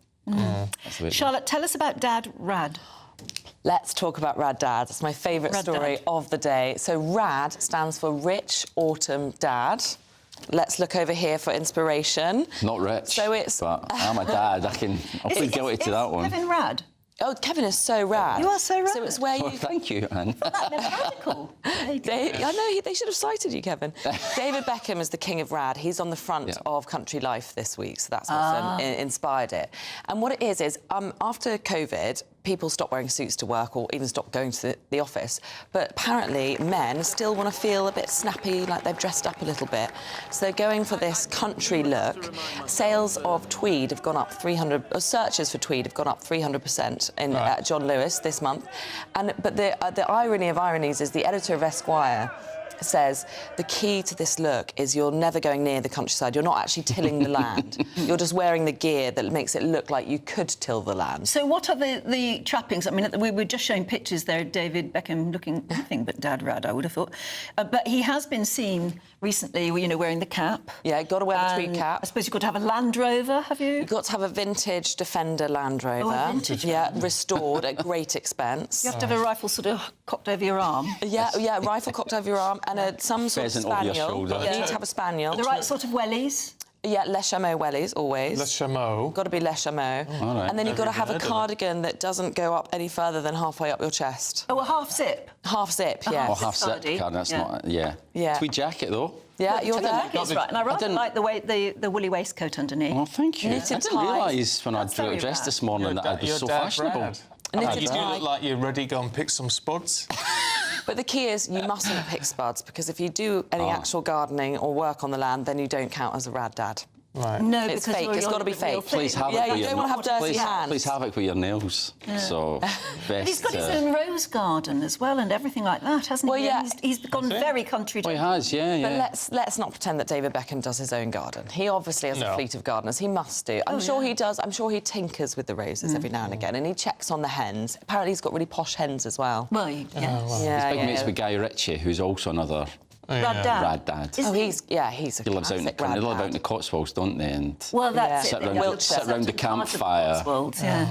Charlotte, tell us about Dad Rad. Let's talk about Rad Dad. It's my favourite story of the day. So Rad stands for Rich Autumn Dad. Let's look over here for inspiration. Not rich, so it's... but I'm a dad. I'll plead guilty to that one. Kevin Rad? Oh, Kevin is so rad. You are so rad. So it's where you... thank you, Anne. Radical. I know, they should have cited you, Kevin. David Beckham is the king of rad. He's on the front of Country Life this week, so that's what inspired it. And what it is after COVID, people stop wearing suits to work or even stop going to the office. But apparently men still want to feel a bit snappy, like they've dressed up a little bit. So they're going for this country look. Sales of tweed have gone up searches for tweed have gone up 300% at John Lewis this month. But the irony of ironies is the editor of Esquire says the key to this look is you're never going near the countryside. You're not actually tilling the land. You're just wearing the gear that makes it look like you could till the land. So what are the trappings? I mean, we were just showing pictures there of David Beckham looking anything but Dad Rad, I would have thought. But he has been seen recently, you know, wearing the cap. Yeah, got to wear the tweed cap. I suppose you've got to have a Land Rover, have you? You've got to have a vintage Defender Land Rover. Oh, a vintage restored at great expense. You have to have a rifle sort of cocked over your arm. Yeah, rifle cocked over your arm and some sort of spaniel. Over your shoulder. You need to have a spaniel. The right sort of wellies. Yeah, Les Chameau wellies, always. Les Chameau. Got to be Les Chameau. all right. And then you've got to Never have a heard of cardigan that doesn't go up any further than halfway up your chest. Oh, a half zip. Half zip, yes. Or half zip cardi. cardigan, that's Yeah. not... Yeah. Yeah. Tweed jacket, though. Yeah, you're there. It's right, and I rather like the way the woolly waistcoat underneath. Oh, thank you. Knitted I didn't ties. realise when I That's very dressed rad. this morning that I was You're so dead fashionable. rad. Knitted You do tie. look like you're ready to go and pick some spuds. But the key is you mustn't pick spuds, because if you do any actual gardening or work on the land, then you don't count as a rad dad. Right. No, It's because fake. you're It's got to be the real fake. thing. Please have Yeah, it with you your... don't want to have dirty hands. Please have it with your nails. So, best... But he's got his own rose garden as well and everything like that, hasn't Well, he? yeah. He's gone very country. Well, he has, yeah, But yeah. let's not pretend that David Beckham does his own garden. He obviously has a fleet of gardeners. He must do. I'm sure he does. I'm sure he tinkers with the roses every now and again, and he checks on the hens. Apparently, he's got really posh hens as well. Well, yes. Yeah, He's big yeah. mates with Guy Ritchie, who's also another... Rad dad. Rad dad. Oh, he's a He lives out in the, classic they rad live out in dad. the Cotswolds, don't they? And Well, that's sit it. round, sit round the campfire,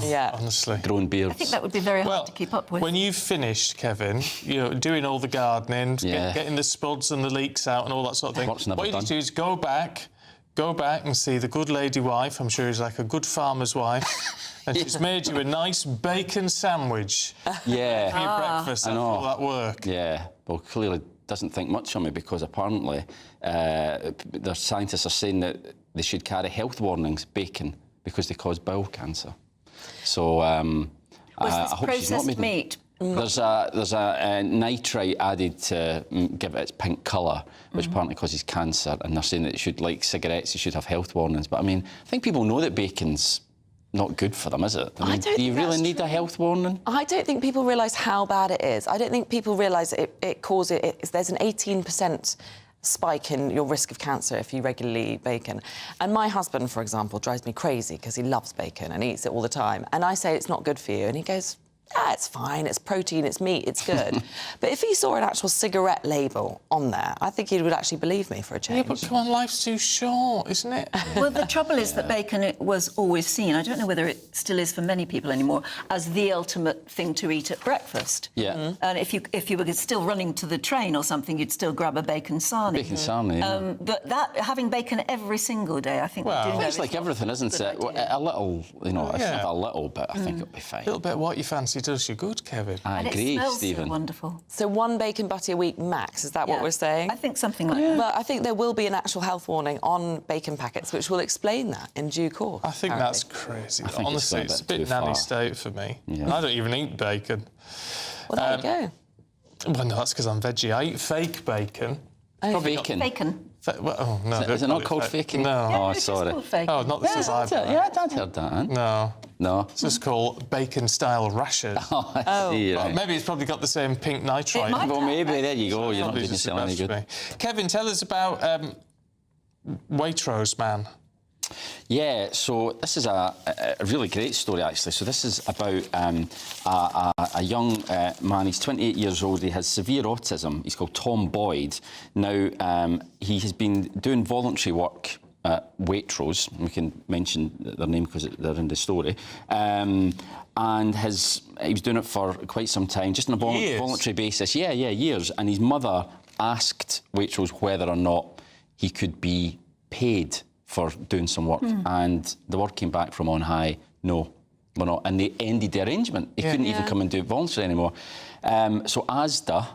Yeah. Honestly. growing beards. I think that would be very hard to keep up with. When you've finished, Kevin, you know, doing all the gardening, Yeah. getting the spuds and the leeks out and all that sort of thing, Work's never what you need done. to do is go back and see the good lady wife. I'm sure she's like a good farmer's wife. And she's made you a nice bacon sandwich Yeah. for your breakfast I after know. all that work. Yeah, well, clearly doesn't think much of me, because apparently the scientists are saying that they should carry health warnings, bacon, because they cause bowel cancer. So I hope she's not made... meat. There's a nitrite added to give it its pink colour, which apparently causes cancer, and they're saying that it should, like cigarettes, it should have health warnings. But I mean, I think people know that bacon's not good for them, is it? I mean, don't do you think really that's need a health warning? I don't think people realise how bad it is. I don't think people realise it causes... There's an 18% spike in your risk of cancer if you regularly eat bacon. And my husband, for example, drives me crazy because he loves bacon and eats it all the time. And I say it's not good for you, and he goes... Yeah, it's fine, it's protein, it's meat, it's good. But if he saw an actual cigarette label on there, I think he would actually believe me for a change. Yeah, but come on, life's too short, isn't it? Well, the trouble is that bacon was always seen, I don't know whether it still is for many people anymore, as the ultimate thing to eat at breakfast. Yeah. And if you were still running to the train or something, you'd still grab a bacon sarnie. Bacon sarnie, yeah. But having bacon every single day, I think... Well, we do know It's like everything, isn't it? Well, a little, you know, it's not a little bit, I think it'll be fine. A little bit of what you fancy does you good, Kevin. I And agree, it smells Stephen. so wonderful. So 1 bacon butty a week max, is that what we're saying? I think something like that. But I think there will be an actual health warning on bacon packets, which will explain that in due course. I think apparently. that's crazy. I think Honestly, it's it's a gone a bit bit too nanny far. state for me. Yeah. I don't even eat bacon. Well, there you go. Well, no, that's because I'm veggie. I eat fake bacon. Probably bacon. Bacon. Well, oh, no. Is it not called faking? No. Oh, it's sorry. called fake. Oh, not the since I've heard. Yeah, I'd heard that. Huh? No. No. This is called bacon-style rashers. Oh, I see. Well, Right. maybe it's probably got the same pink nitrite. Well, maybe. There you go. You're not Probably doing just the yourself any best for good. me. Kevin, tell us about Waitrose Man. Yeah, so this is a really great story, actually. So this is about a young man. He's 28 years old. He has severe autism. He's called Tom Boyd. Now, he has been doing voluntary work at Waitrose. We can mention their name because they're in the story. And he was doing it for quite some time, just on a voluntary basis. Yeah, years. And his mother asked Waitrose whether or not he could be paid for doing some work, and the word came back from on high, no, we're not, and they ended the arrangement. He couldn't even come and do it voluntary anymore. So Asda,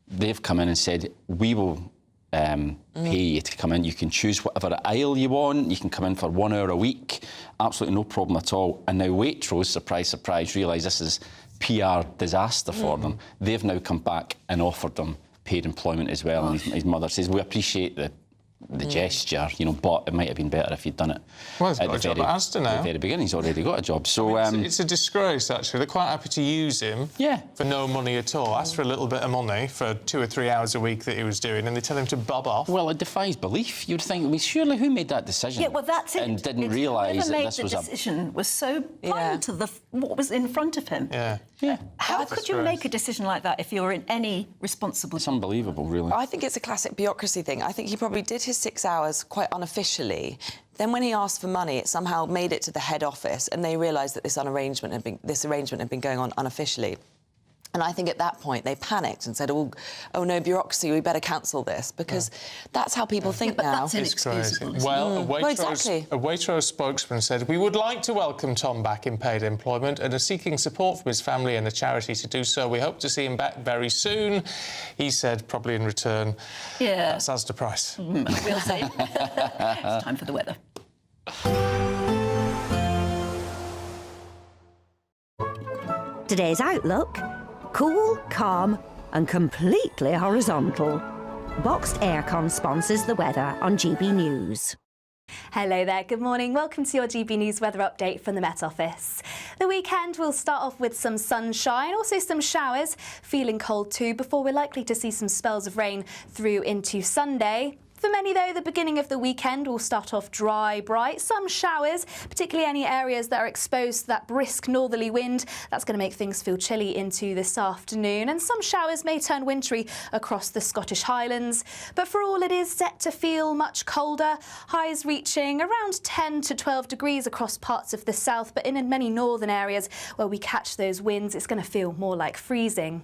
they've come in and said, we will pay you to come in. You can choose whatever aisle you want. You can come in for 1 hour a week. Absolutely no problem at all. And now Waitrose, surprise, surprise, realise this is PR disaster for them. They've now come back and offered them paid employment as well. And his mother says, we appreciate the gesture, you know, but it might have been better if you'd done it. Well, he's got a job at Asda now. At the very beginning, he's already got a job. So it's a disgrace, actually. They're quite happy to use him for no money at all. Ask for a little bit of money for 2 or 3 hours a week that he was doing, and they tell him to bob off. Well, it defies belief. You'd think, well, surely who made that decision? Yeah, well, that's it. And didn't realise that this was the decision was so blind to what was in front of him. Yeah. How could you make a decision like that if you're in any responsible... It's unbelievable, really. I think it's a classic bureaucracy thing. I think he probably did his 6 hours quite unofficially. Then when he asked for money, it somehow made it to the head office, and they realised that this arrangement had been going on unofficially. And I think at that point they panicked and said, oh no, bureaucracy, we better cancel this, because that's how people think now. That's inexcusable. Well, a Waitrose spokesman said, we would like to welcome Tom back in paid employment and are seeking support from his family and a charity to do so. We hope to see him back very soon. He said, probably in return, that's Asda price. We'll see. It's time for the weather. Today's outlook: cool, calm and completely horizontal. Boxed Aircon sponsors the weather on GB News. Hello there, good morning. Welcome to your GB News weather update from the Met Office. The weekend will start off with some sunshine, also some showers, feeling cold too, before we're likely to see some spells of rain through into Sunday. For many, though, the beginning of the weekend will start off dry, bright, some showers, particularly any areas that are exposed to that brisk northerly wind. That's going to make things feel chilly into this afternoon, and some showers may turn wintry across the Scottish Highlands. But for all, it is set to feel much colder, highs reaching around 10 to 12 degrees across parts of the south, but in many northern areas where we catch those winds, it's going to feel more like freezing.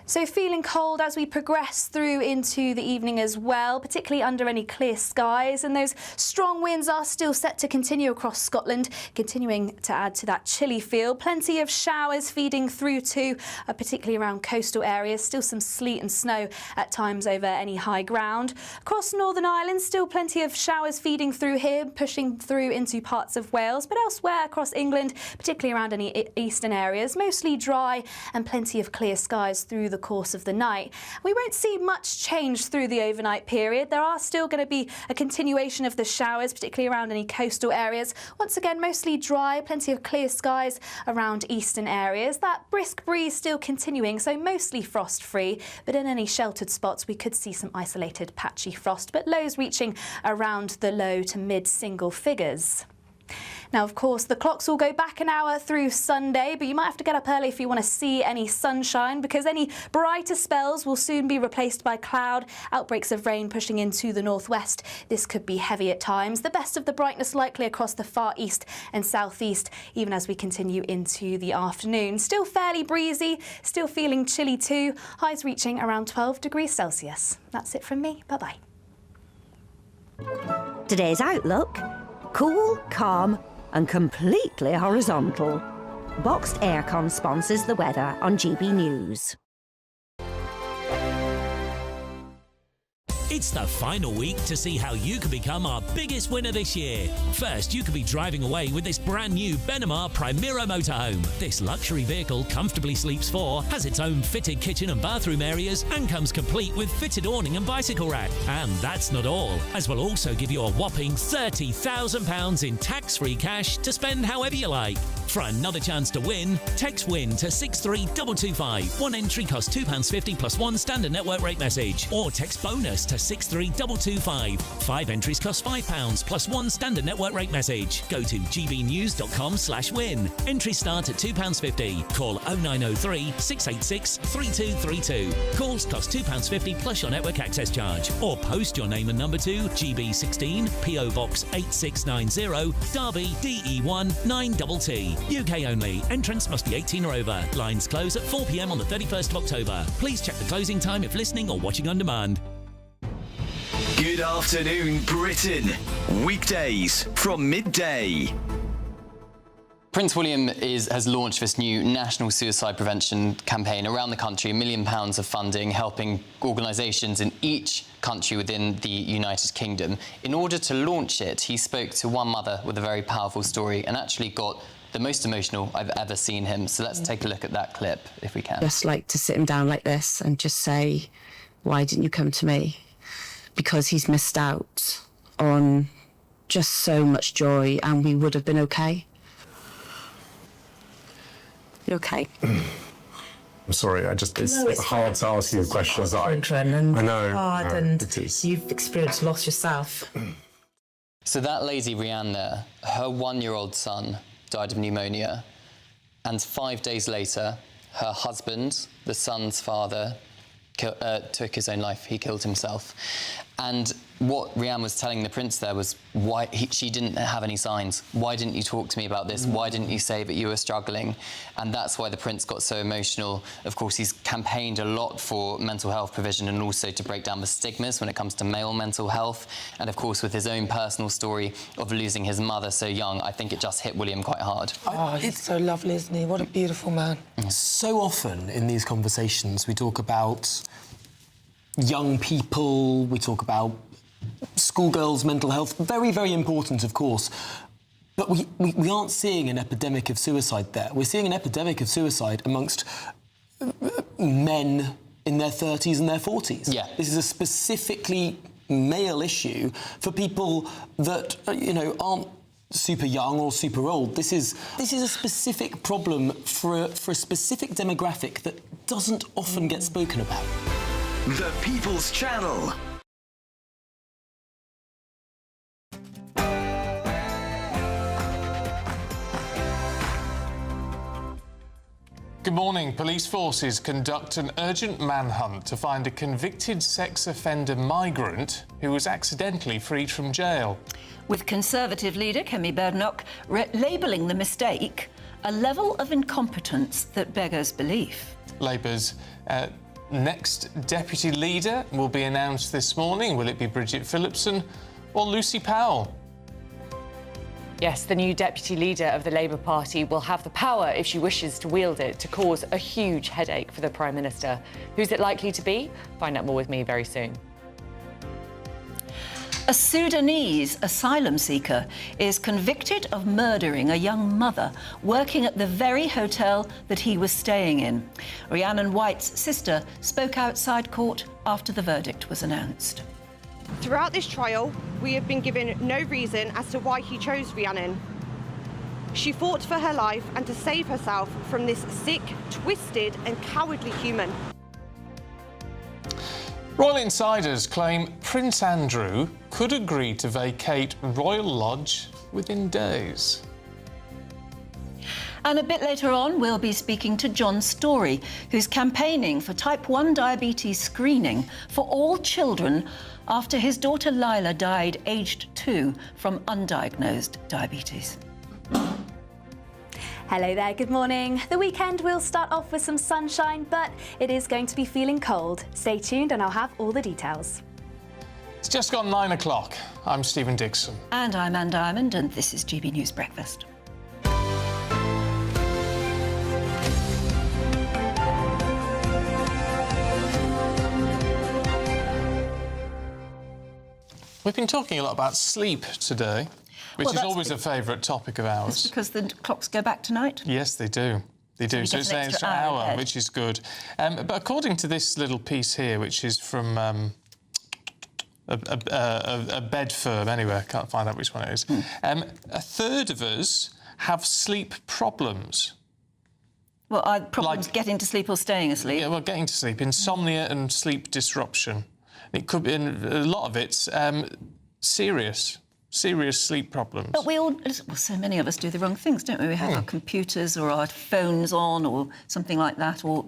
So feeling cold as we progress through into the evening as well, particularly under any clear skies, and those strong winds are still set to continue across Scotland, continuing to add to that chilly feel. Plenty of showers feeding through too, particularly around coastal areas. Still some sleet and snow at times over any high ground. Across Northern Ireland, still plenty of showers feeding through here, pushing through into parts of Wales, but elsewhere across England, particularly around any eastern areas, mostly dry and plenty of clear skies through the course of the night. We won't see much change through the overnight period. There are still going to be a continuation of the showers, particularly around any coastal areas. Once again, mostly dry, plenty of clear skies around eastern areas. That brisk breeze still continuing, so mostly frost-free, but in any sheltered spots we could see some isolated patchy frost, but lows reaching around the low to mid-single figures. Now, of course, the clocks will go back an hour through Sunday, but you might have to get up early if you want to see any sunshine, because any brighter spells will soon be replaced by cloud, outbreaks of rain pushing into the northwest. This could be heavy at times. The best of the brightness likely across the far east and southeast, even as we continue into the afternoon. Still fairly breezy, still feeling chilly too, highs reaching around 12 degrees Celsius. That's it from me. Bye-bye. Today's outlook: cool, calm and completely horizontal. Boxed Aircon sponsors the weather on GB News. It's the final week to see how you can become our biggest winner this year. First, you could be driving away with this brand new Benamar Primera motorhome. This luxury vehicle comfortably sleeps four, has its own fitted kitchen and bathroom areas, and comes complete with fitted awning and bicycle rack. And that's not all, as we'll also give you a whopping £30,000 in tax-free cash to spend however you like. For another chance to win, text WIN to 63225. One entry costs £2.50 plus one standard network rate message, or text BONUS to 63225. 5 entries cost £5 plus one standard network rate message. Go to gbnews.com/win. Entries start at £2.50. Call 0903 686 3232. Calls cost £2.50 plus your network access charge. Or post your name and number to GB16 PO Box 8690 Derby DE1 9TT. UK only. Entrance must be 18 or over. Lines close at 4 p.m. on the 31st of October. Please check the closing time if listening or watching on demand. Good afternoon, Britain. Weekdays from midday. Prince William has launched this new national suicide prevention campaign around the country, £1 million of funding, helping organisations in each country within the United Kingdom. In order to launch it, he spoke to one mother with a very powerful story and actually got the most emotional I've ever seen him. So let's take a look at that clip, if we can. Just like to sit him down like this and just say, why didn't you come to me? Because he's missed out on just so much joy and we would have been okay. You okay? I'm sorry, it's hard to ask you questions. I know. Hard and you've experienced loss yourself. So that lady, Riannan there, her 1-year-old son died of pneumonia, and 5 days later, her husband, the son's father, took his own life. He killed himself. And what Riannan was telling the prince there was why she didn't have any signs. Why didn't you talk to me about this? Why didn't you say that you were struggling? And that's why the prince got so emotional. Of course, he's campaigned a lot for mental health provision and also to break down the stigmas when it comes to male mental health. And of course, with his own personal story of losing his mother so young, I think it just hit William quite hard. Oh, he's so lovely, isn't he? What a beautiful man. So often in these conversations, we talk about young people, we talk about schoolgirls' mental health. Very, very important, of course. But we aren't seeing an epidemic of suicide there. We're seeing an epidemic of suicide amongst men in their 30s and their 40s. Yeah. This is a specifically male issue for people that, you know, aren't super young or super old. This is a specific problem for a specific demographic that doesn't often get spoken about. The People's Channel. Good morning. Police forces conduct an urgent manhunt to find a convicted sex offender migrant who was accidentally freed from jail. With Conservative leader Kemi Badenoch labelling the mistake a level of incompetence that beggars belief. Labour's next deputy leader will be announced this morning. Will it be Bridget Phillipson or Lucy Powell? Yes, the new deputy leader of the Labour Party will have the power, if she wishes to wield it, to cause a huge headache for the Prime Minister. Who's it likely to be? Find out more with me very soon. A Sudanese asylum seeker is convicted of murdering a young mother working at the very hotel that he was staying in. Riannan White's sister spoke outside court after the verdict was announced. Throughout this trial, we have been given no reason as to why he chose Riannan. She fought for her life and to save herself from this sick, twisted and cowardly human. Royal insiders claim Prince Andrew could agree to vacate Royal Lodge within days. And a bit later on, we'll be speaking to John Story, who's campaigning for type 1 diabetes screening for all children after his daughter Lila died aged 2 from undiagnosed diabetes. Hello there, good morning. The weekend will start off with some sunshine, but it is going to be feeling cold. Stay tuned and I'll have all the details. It's just gone 9 o'clock. I'm Stephen Dixon. And I'm Anne Diamond, and this is GB News Breakfast. We've been talking a lot about sleep today, which is always a favourite topic of ours. That's because the clocks go back tonight? Yes, they do. They do. So it's an extra hour, which is good. But according to this little piece here, which is from a bed firm, anyway, I can't find out which one it is, a third of us have sleep problems. Well, problems like getting to sleep or staying asleep? Yeah, well, getting to sleep, insomnia and sleep disruption. It could be, and a lot of it's serious sleep problems. But we all, well, so many of us do the wrong things, don't we? We have our computers or our phones on or something like that, or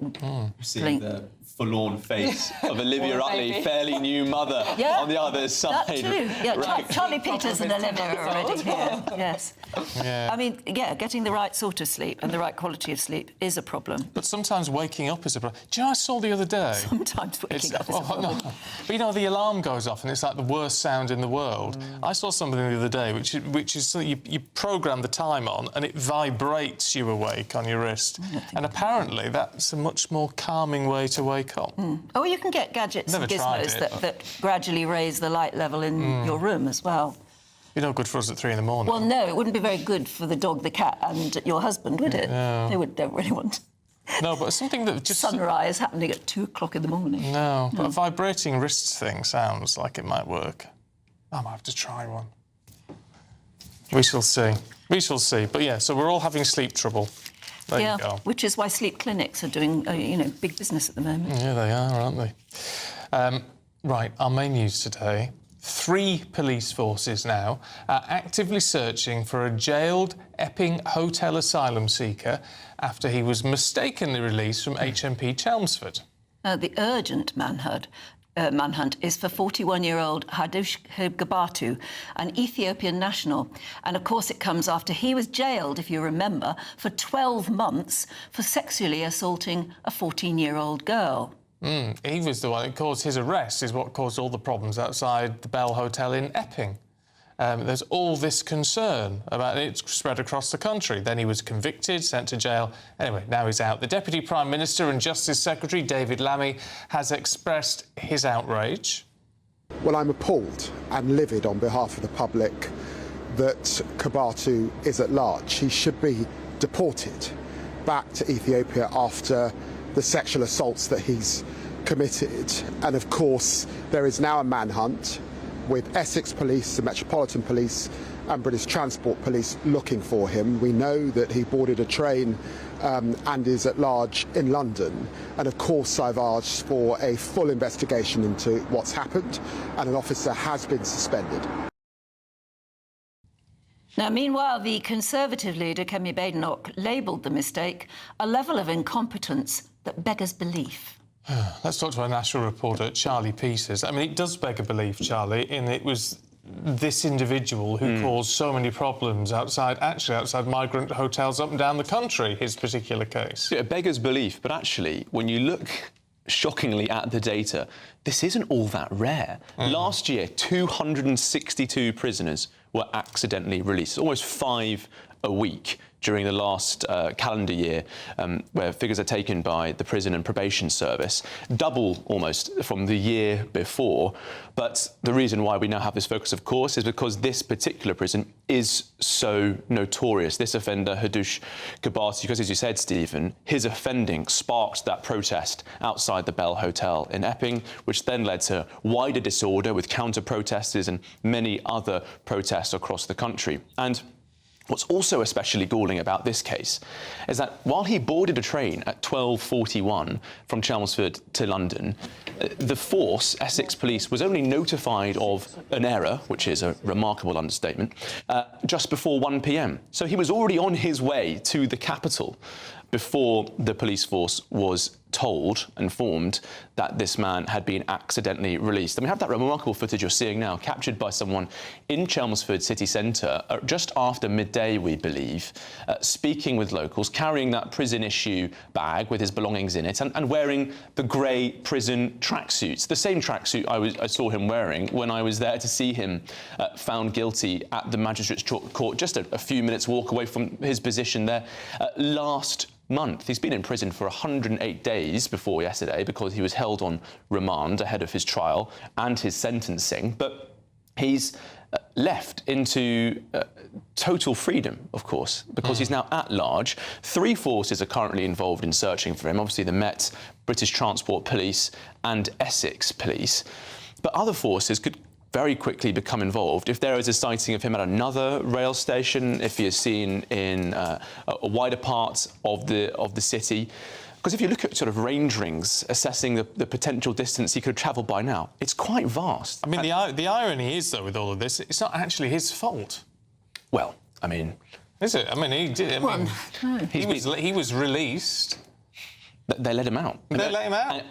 seeing the forlorn face of Olivia Utley, fairly new mother, on the other side. That too. Yeah, right. Charlie Peters and Olivia are already here. Yes. Yeah. I mean, yeah, getting the right sort of sleep and the right quality of sleep is a problem. But sometimes waking up is a problem. Do you know, I saw the other day... Sometimes waking up is a problem. No. But, you know, the alarm goes off and it's like the worst sound in the world. I saw something the other day which is so you program the time on and it vibrates you awake on your wrist. And apparently that's a much more calming way to wake up. Oh, you can get gadgets and gizmos that gradually raise the light level in your room as well. You're no good for us at 3 in the morning. Well, no, it wouldn't be very good for the dog, the cat and your husband, would it? No. They don't really want... No, but something that just... Sunrise happening at 2 o'clock in the morning. No, but a vibrating wrist thing sounds like it might work. I might have to try one. We shall see. We shall see. But, yeah, so we're all having sleep trouble. There you go. Which is why sleep clinics are doing, big business at the moment. Yeah, they are, aren't they? Right, our main news today. 3 police forces now are actively searching for a jailed Epping hotel asylum seeker after he was mistakenly released from HMP Chelmsford. The urgent manhunt manhunt is for 41-year-old Hadush Gabatu, an Ethiopian national. And, of course, it comes after he was jailed, if you remember, for 12 months for sexually assaulting a 14-year-old girl. He was the one that caused his arrest, is what caused all the problems outside the Bell Hotel in Epping. There's all this concern about it spread across the country. Then he was convicted, sent to jail. Anyway, now he's out. The Deputy Prime Minister and Justice Secretary, David Lammy, has expressed his outrage. Well, I'm appalled and livid on behalf of the public that Gabatu is at large. He should be deported back to Ethiopia after the sexual assaults that he's committed. And of course, there is now a manhunt with Essex Police, the Metropolitan Police and British Transport Police looking for him. We know that he boarded a train and is at large in London. And of course, I've asked for a full investigation into what's happened, and an officer has been suspended. Now, meanwhile, the Conservative leader, Kemi Badenoch, labelled the mistake a level of incompetence that beggars belief. Let's talk to our national reporter, Charlie Peters. I mean, it does beg a belief, Charlie, in it was this individual who caused so many problems outside migrant hotels up and down the country, his particular case. It beggars belief, but actually, when you look shockingly at the data, this isn't all that rare. Last year, 262 prisoners were accidentally released, almost 5 a week during the last calendar year, where figures are taken by the Prison and Probation Service, double almost from the year before. But the reason why we now have this focus, of course, is because this particular prison is so notorious. This offender, Hadush Gabatu, because as you said, Stephen, his offending sparked that protest outside the Bell Hotel in Epping, which then led to wider disorder with counter-protesters and many other protests across the country. And what's also especially galling about this case is that while he boarded a train at 12:41 from Chelmsford to London, the force, Essex Police, was only notified of an error, which is a remarkable understatement, just before 1 p.m. So he was already on his way to the capital before the police force was informed that this man had been accidentally released. And we have that remarkable footage you're seeing now, captured by someone in Chelmsford city centre just after midday, we believe, speaking with locals, carrying that prison-issue bag with his belongings in it and wearing the grey prison tracksuits, the same tracksuit I saw him wearing when I was there to see him found guilty at the Magistrates' Court, just a few minutes walk away from his position there last month. He's been in prison for 108 days before yesterday because he was held on remand ahead of his trial and his sentencing. But he's left into total freedom, of course, because he's now at large. 3 forces are currently involved in searching for him. Obviously, the Met, British Transport Police and Essex Police. But other forces could very quickly become involved if there is a sighting of him at another rail station, if he is seen in a wider part of the city. Because if you look at sort of range rings assessing the potential distance he could travel by now, it's quite vast. I mean, the irony is, though, with all of this, it's not actually his fault. Well, I mean, is it? I mean, he did. I mean, he was released. They let him out. They let him out.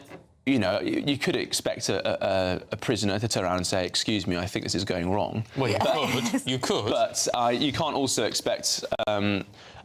You know, you could expect a prisoner to turn around and say, "Excuse me, I think this is going wrong." Well, you could. But you can't also expect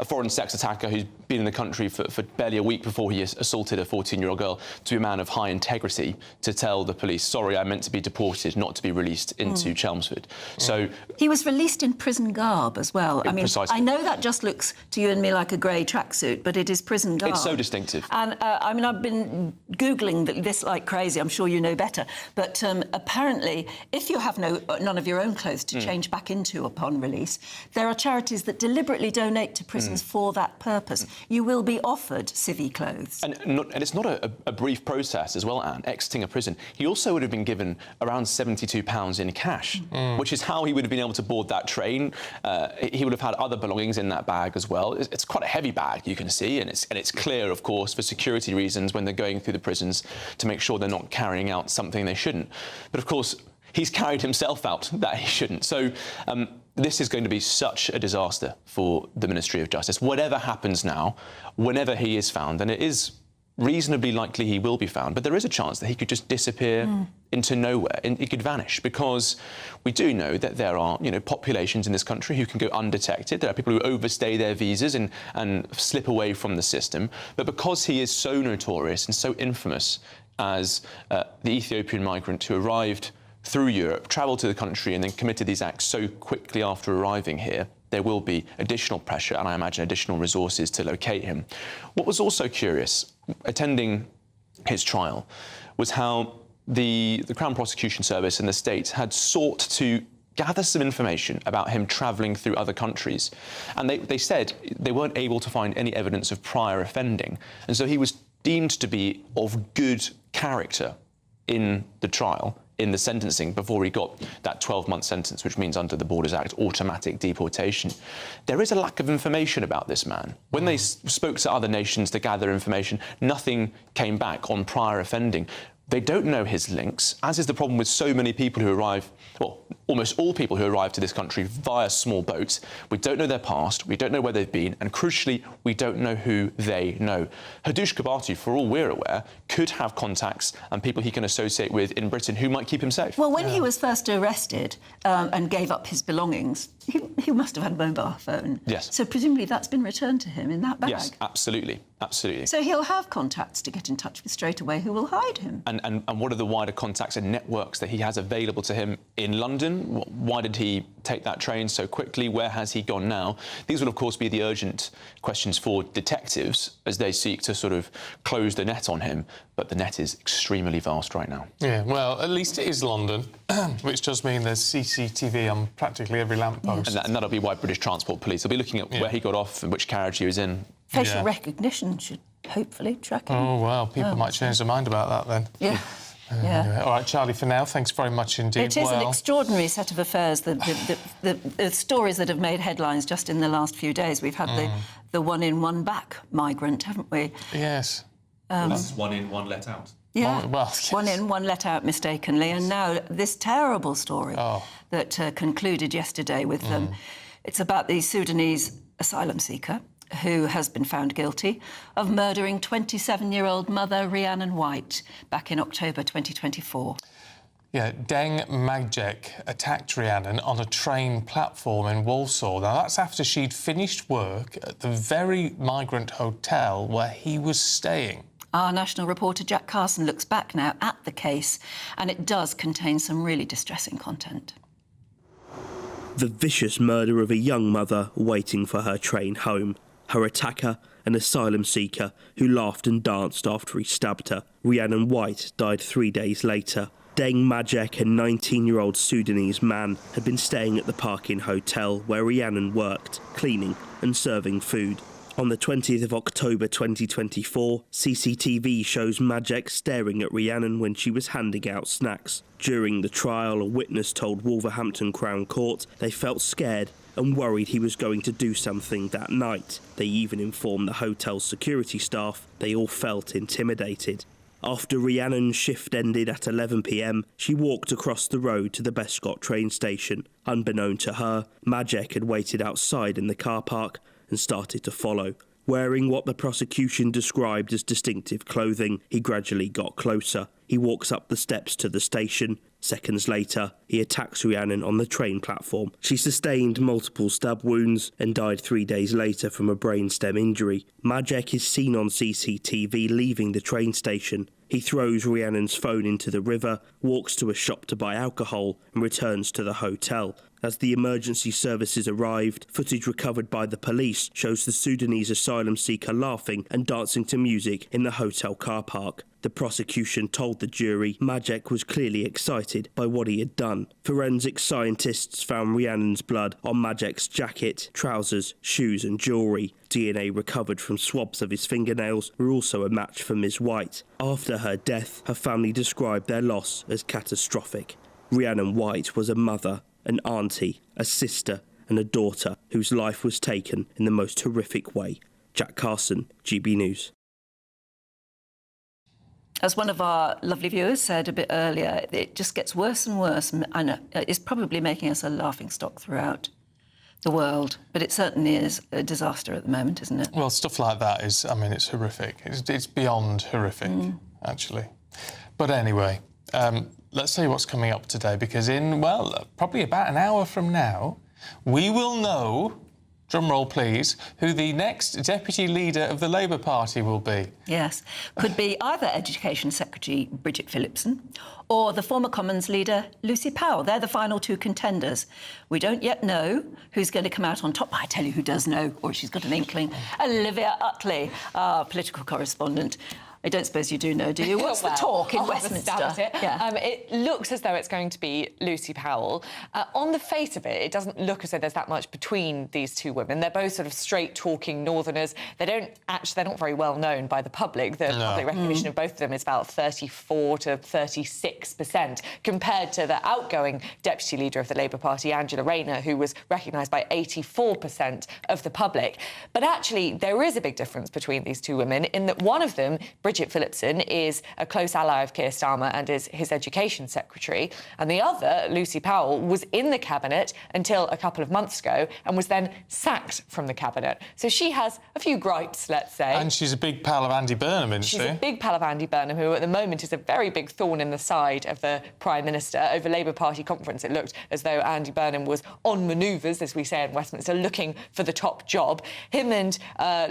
a foreign sex attacker who's been in the country for barely a week before he assaulted a 14-year-old girl to be a man of high integrity to tell the police, "Sorry, I meant to be deported, not to be released into Chelmsford." So he was released in prison garb as well. I mean, precisely. I know that just looks to you and me like a grey tracksuit, but it is prison garb. It's so distinctive. And I mean, I've been Googling this like crazy. I'm sure you know better. But apparently, if you have none of your own clothes to change back into upon release, there are charities that deliberately donate to prisons for that purpose. You will be offered civvy clothes. And it's not a brief process as well, Anne, exiting a prison. He also would have been given around £72 in cash, which is how he would have been able to board that train. He would have had other belongings in that bag as well. It's quite a heavy bag, you can see, and it's clear, of course, for security reasons when they're going through the prisons to make sure they're not carrying out something they shouldn't. But, of course, he's carried himself out that he shouldn't. So this is going to be such a disaster for the Ministry of Justice. Whatever happens now, whenever he is found, and it is reasonably likely he will be found, but there is a chance that he could just disappear into nowhere, and he could vanish, because we do know that there are, populations in this country who can go undetected. There are people who overstay their visas and slip away from the system. But because he is so notorious and so infamous as the Ethiopian migrant who arrived through Europe, travelled to the country and then committed these acts so quickly after arriving here, there will be additional pressure and I imagine additional resources to locate him. What was also curious, attending his trial, was how the Crown Prosecution Service and the state had sought to gather some information about him travelling through other countries. And they said they weren't able to find any evidence of prior offending. And so he was deemed to be of good character in the trial, in the sentencing, before he got that 12-month sentence, which means under the Borders Act, automatic deportation. There is a lack of information about this man. When they spoke to other nations to gather information, nothing came back on prior offending. They don't know his links, as is the problem with so many people who arrive, well, almost all people who arrive to this country via small boats. We don't know their past, we don't know where they've been, and crucially, we don't know who they know. Hadush Kabatu, for all we're aware, could have contacts and people he can associate with in Britain who might keep him safe. Well, when he was first arrested and gave up his belongings, he must have had a mobile phone. Yes. So presumably that's been returned to him in that bag. Yes, absolutely, absolutely. So he'll have contacts to get in touch with straight away who will hide him. And what are the wider contacts and networks that he has available to him in London? Why did he take that train so quickly? Where has he gone now? These will, of course, be the urgent questions for detectives as they seek to sort of close the net on him. But the net is extremely vast right now. Yeah, well, at least it is London, which does mean there's CCTV on practically every lamppost. And that'll be why British Transport Police will be looking at where he got off and which carriage he was in. Facial recognition should hopefully track him. Oh, well, people might change their mind about that then. Yeah. Anyway. All right, Charlie, for now, thanks very much indeed. It is an extraordinary set of affairs, the stories that have made headlines just in the last few days. We've had the one in, one back migrant, haven't we? Yes. This is one in, one let out. Yeah, well, yes. One in, one let out mistakenly, and now this terrible story that concluded yesterday with it's about the Sudanese asylum seeker who has been found guilty of murdering 27-year-old mother Riannan White back in October 2024. Yeah, Deng Magjek attacked Riannan on a train platform in Walsall. Now, that's after she'd finished work at the very migrant hotel where he was staying. Our national reporter Jack Carson looks back now at the case, and it does contain some really distressing content. The vicious murder of a young mother waiting for her train home. Her attacker, an asylum seeker who laughed and danced after he stabbed her. Riannan White died 3 days later. Deng Magjek, a 19-year-old Sudanese man, had been staying at the Park Inn Hotel where Riannan worked, cleaning and serving food. On the 20th of October 2024, CCTV shows Magjek staring at Riannan when she was handing out snacks. During the trial, a witness told Wolverhampton Crown Court they felt scared and worried he was going to do something that night. They even informed the hotel's security staff they all felt intimidated. After Riannan's shift ended at 11 p.m, she walked across the road to the Bescot train station. Unbeknown to her, Magjek had waited outside in the car park and started to follow. Wearing what the prosecution described as distinctive clothing, he gradually got closer. He walks up the steps to the station. Seconds later, he attacks Riannan on the train platform. She sustained multiple stab wounds and died 3 days later from a brainstem injury. Magjek is seen on CCTV leaving the train station. He throws Riannan's phone into the river, walks to a shop to buy alcohol and returns to the hotel. As the emergency services arrived, footage recovered by the police shows the Sudanese asylum seeker laughing and dancing to music in the hotel car park. The prosecution told the jury Magjek was clearly excited by what he had done. Forensic scientists found Riannan's blood on Magjek's jacket, trousers, shoes and jewellery. DNA recovered from swabs of his fingernails were also a match for Ms. White. After her death, her family described their loss as catastrophic. Riannan White was a mother, an auntie, a sister and a daughter whose life was taken in the most horrific way. Jack Carson, GB News. As one of our lovely viewers said a bit earlier, it just gets worse and worse, and it's probably making us a laughingstock throughout the world. But it certainly is a disaster at the moment, isn't it? Well, stuff like that is, I mean, it's horrific. It's beyond horrific, actually. But anyway, let's see what's coming up today, because in, well, probably about an hour from now, we will know, drum roll please, who the next Deputy Leader of the Labour Party will be. Yes. Could be either Education Secretary Bridget Phillipson or the former Commons leader Lucy Powell. They're the final two contenders. We don't yet know who's going to come out on top. I tell you who does know, or she's got an inkling. Olivia Utley, our political correspondent. I don't suppose you do know, do you? What's the talk in Westminster? It looks as though it's going to be Lucy Powell. On the face of it, it doesn't look as though there's that much between these two women. They're both sort of straight-talking Northerners. They're not very well known by the public. The public recognition of both of them is about 34 to 36%, compared to the outgoing Deputy Leader of the Labour Party, Angela Rayner, who was recognised by 84% of the public. But actually, there is a big difference between these two women in that one of them, Bridget Phillipson, is a close ally of Keir Starmer and is his Education Secretary, and the other, Lucy Powell, was in the Cabinet until a couple of months ago and was then sacked from the Cabinet. So she has a few gripes, let's say. And she's a big pal of Andy Burnham, isn't she? She's a big pal of Andy Burnham, who at the moment is a very big thorn in the side of the Prime Minister. Over Labour Party conference, it looked as though Andy Burnham was on manoeuvres, as we say in Westminster, looking for the top job. Him and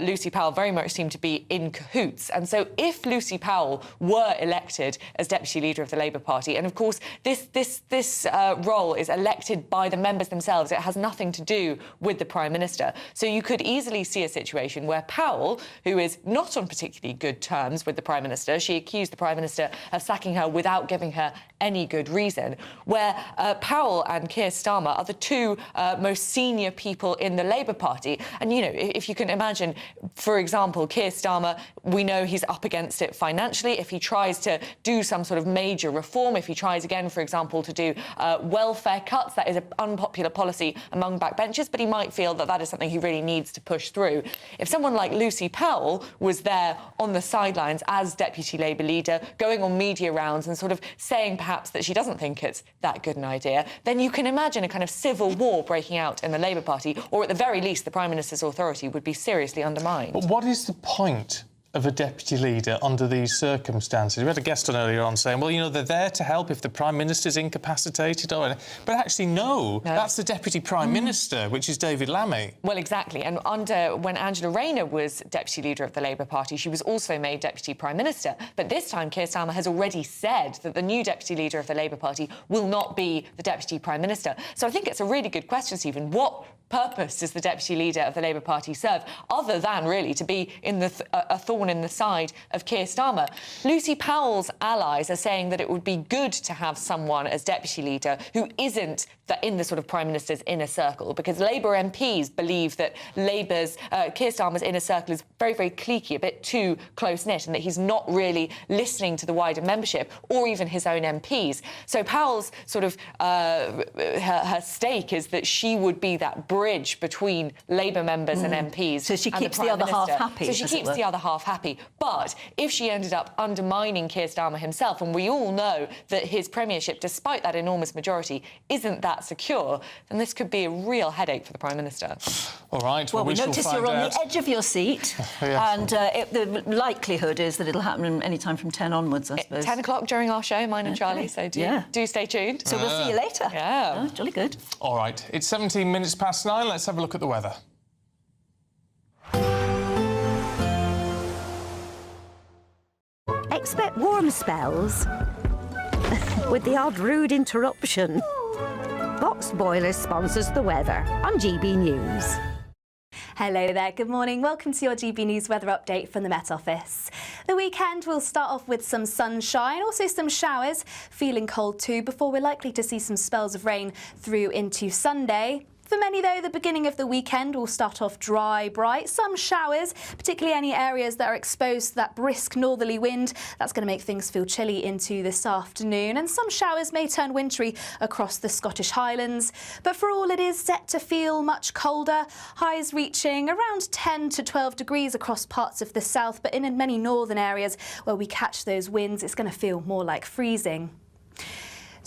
Lucy Powell very much seem to be in cahoots, and so if Lucy Powell were elected as Deputy Leader of the Labour Party, and of course this role is elected by the members themselves, it has nothing to do with the Prime Minister. So you could easily see a situation where Powell, who is not on particularly good terms with the Prime Minister, she accused the Prime Minister of sacking her without giving her any good reason, where Powell and Keir Starmer are the two most senior people in the Labour Party. And, you know, if you can imagine, for example, Keir Starmer, we know he's up against it financially. If he tries to do some sort of major reform, if he tries again, for example, to do welfare cuts, that is an unpopular policy among backbenchers, but he might feel that that is something he really needs to push through. If someone like Lucy Powell was there on the sidelines as Deputy Labour leader, going on media rounds and sort of saying perhaps that she doesn't think it's that good an idea, then you can imagine a kind of civil war breaking out in the Labour Party, or at the very least the Prime Minister's authority would be seriously undermined. But what is the point of a deputy leader under these circumstances? We had a guest on earlier on saying, well, you know, they're there to help if the Prime Minister's incapacitated. But actually, no, that's the Deputy Prime Minister, which is David Lammy. Well, exactly. And when Angela Rayner was Deputy Leader of the Labour Party, she was also made Deputy Prime Minister. But this time, Keir Starmer has already said that the new Deputy Leader of the Labour Party will not be the Deputy Prime Minister. So I think it's a really good question, Stephen. What purpose does the Deputy Leader of the Labour Party serve, other than really to be in a thorn in the side of Keir Starmer? Lucy Powell's allies are saying that it would be good to have someone as Deputy Leader who isn't in the sort of Prime Minister's inner circle, because Labour MPs believe that Keir Starmer's inner circle is very, very cliquey, a bit too close-knit, and that he's not really listening to the wider membership or even his own MPs. So Powell's sort of her stake is that she would be that bridge between Labour members and MPs. So she keeps the other half happy. So she keeps the other half happy. But if she ended up undermining Keir Starmer himself, and we all know that his premiership, despite that enormous majority, isn't that secure, then this could be a real headache for the Prime Minister. All right. Well, we notice you're on the edge of your seat, and the likelihood is that it'll happen any time from 10 onwards, I suppose. 10 o'clock during our show, mine and Charlie, so do stay tuned. So we'll see you later. Yeah. Oh, jolly good. All right. It's 17 minutes past 9. Let's have a look at the weather. Expect warm spells with the odd rude interruption. Boxed Boilers sponsors the weather on GB News. Hello there, good morning. Welcome to your GB News weather update from the Met Office. The weekend will start off with some sunshine, also some showers, feeling cold too, before we're likely to see some spells of rain through into Sunday. For many, though, the beginning of the weekend will start off dry, bright, some showers, particularly any areas that are exposed to that brisk northerly wind. That's going to make things feel chilly into this afternoon, and some showers may turn wintry across the Scottish Highlands. But for all, it is set to feel much colder, highs reaching around 10 to 12 degrees across parts of the south, but in many northern areas where we catch those winds, it's going to feel more like freezing.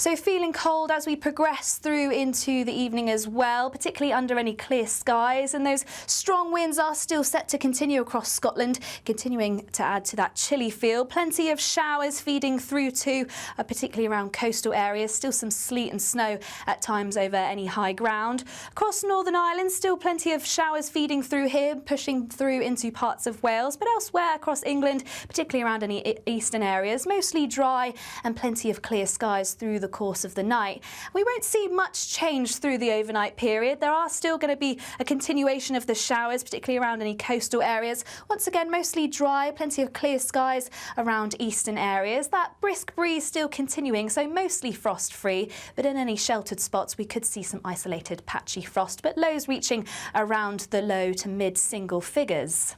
So feeling cold as we progress through into the evening as well, particularly under any clear skies, and those strong winds are still set to continue across Scotland, continuing to add to that chilly feel. Plenty of showers feeding through too, particularly around coastal areas. Still some sleet and snow at times over any high ground. Across Northern Ireland, still plenty of showers feeding through here, pushing through into parts of Wales, but elsewhere across England, particularly around any eastern areas, mostly dry and plenty of clear skies through the course of the night. We won't see much change through the overnight period. There are still going to be a continuation of the showers, particularly around any coastal areas. Once again, mostly dry, plenty of clear skies around eastern areas. That brisk breeze still continuing, so mostly frost-free, but in any sheltered spots we could see some isolated patchy frost, but lows reaching around the low to mid-single figures.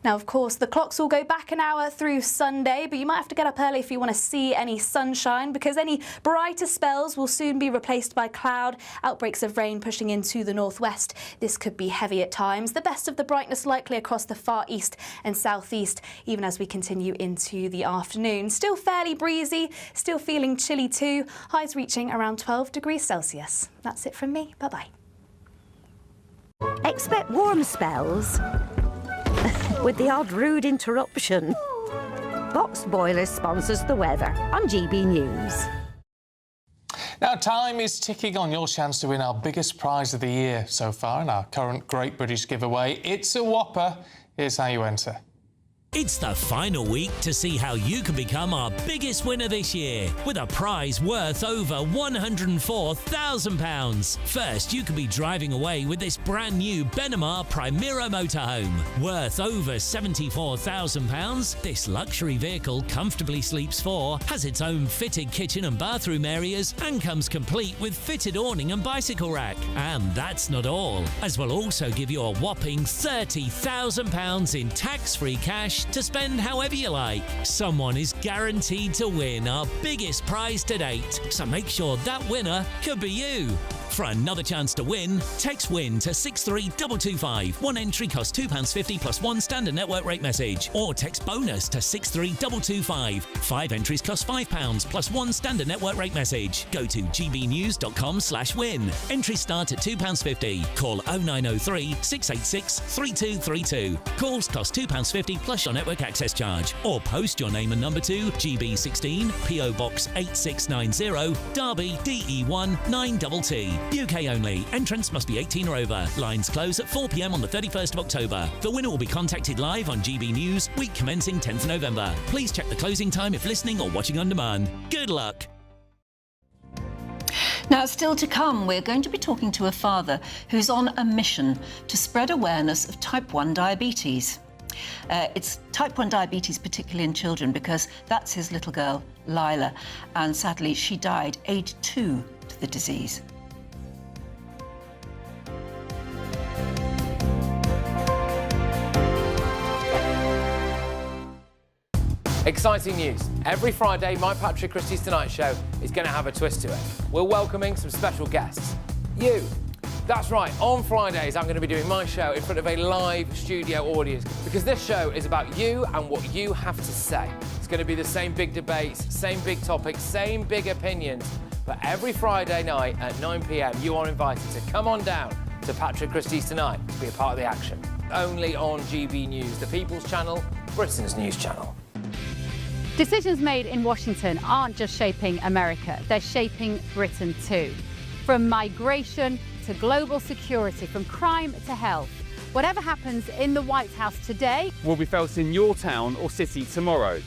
Now, of course, the clocks will go back an hour through Sunday, but you might have to get up early if you want to see any sunshine, because any brighter spells will soon be replaced by cloud. Outbreaks of rain pushing into the northwest. This could be heavy at times. The best of the brightness likely across the far east and southeast, even as we continue into the afternoon. Still fairly breezy, still feeling chilly too. Highs reaching around 12 degrees Celsius. That's it from me. Bye-bye. Expect warm spells with the odd rude interruption. Boxed Boilers sponsors the weather on GB News. Now, time is ticking on your chance to win our biggest prize of the year so far in our current Great British giveaway. It's a whopper. Here's how you enter. It's the final week to see how you can become our biggest winner this year with a prize worth over £104,000. First, you can be driving away with this brand new Benamar Primera motorhome. Worth over £74,000, this luxury vehicle comfortably sleeps four, has its own fitted kitchen and bathroom areas, and comes complete with fitted awning and bicycle rack. And that's not all, as we'll also give you a whopping £30,000 in tax-free cash to spend however you like. Someone is guaranteed to win our biggest prize to date, so make sure that winner could be you. For another chance to win, text WIN to 63225. One entry costs £2.50 plus one standard network rate message, or text BONUS to 63225. 5 entries cost £5 plus one standard network rate message. Go to gbnews.com/win. Entries start at £2.50. Call 0903 686 3232. Calls cost £2.50 plus your network access charge, or post your name and number to GB16 PO Box 8690 Derby DE1 9TT. UK only. Entrants must be 18 or over. Lines close at 4 p.m. on the 31st of October. The winner will be contacted live on GB News, week commencing 10th November. Please check the closing time if listening or watching on demand. Good luck. Now, still to come, we're going to be talking to a father who's on a mission to spread awareness of type 1 diabetes. It's type 1 diabetes, particularly in children, because that's his little girl, Lila, and sadly she died aged 2 to the disease. Exciting news. Every Friday, my Patrick Christys Tonight Show is going to have a twist to it. We're welcoming some special guests. You. That's right, on Fridays I'm going to be doing my show in front of a live studio audience, because this show is about you and what you have to say. It's going to be the same big debates, same big topics, same big opinions. But every Friday night at 9 p.m, you are invited to come on down to Patrick Christys Tonight to be a part of the action. Only on GB News, the People's Channel, Britain's news channel. Decisions made in Washington aren't just shaping America, they're shaping Britain too. From migration to global security, from crime to health. Whatever happens in the White House today will be felt in your town or city tomorrow.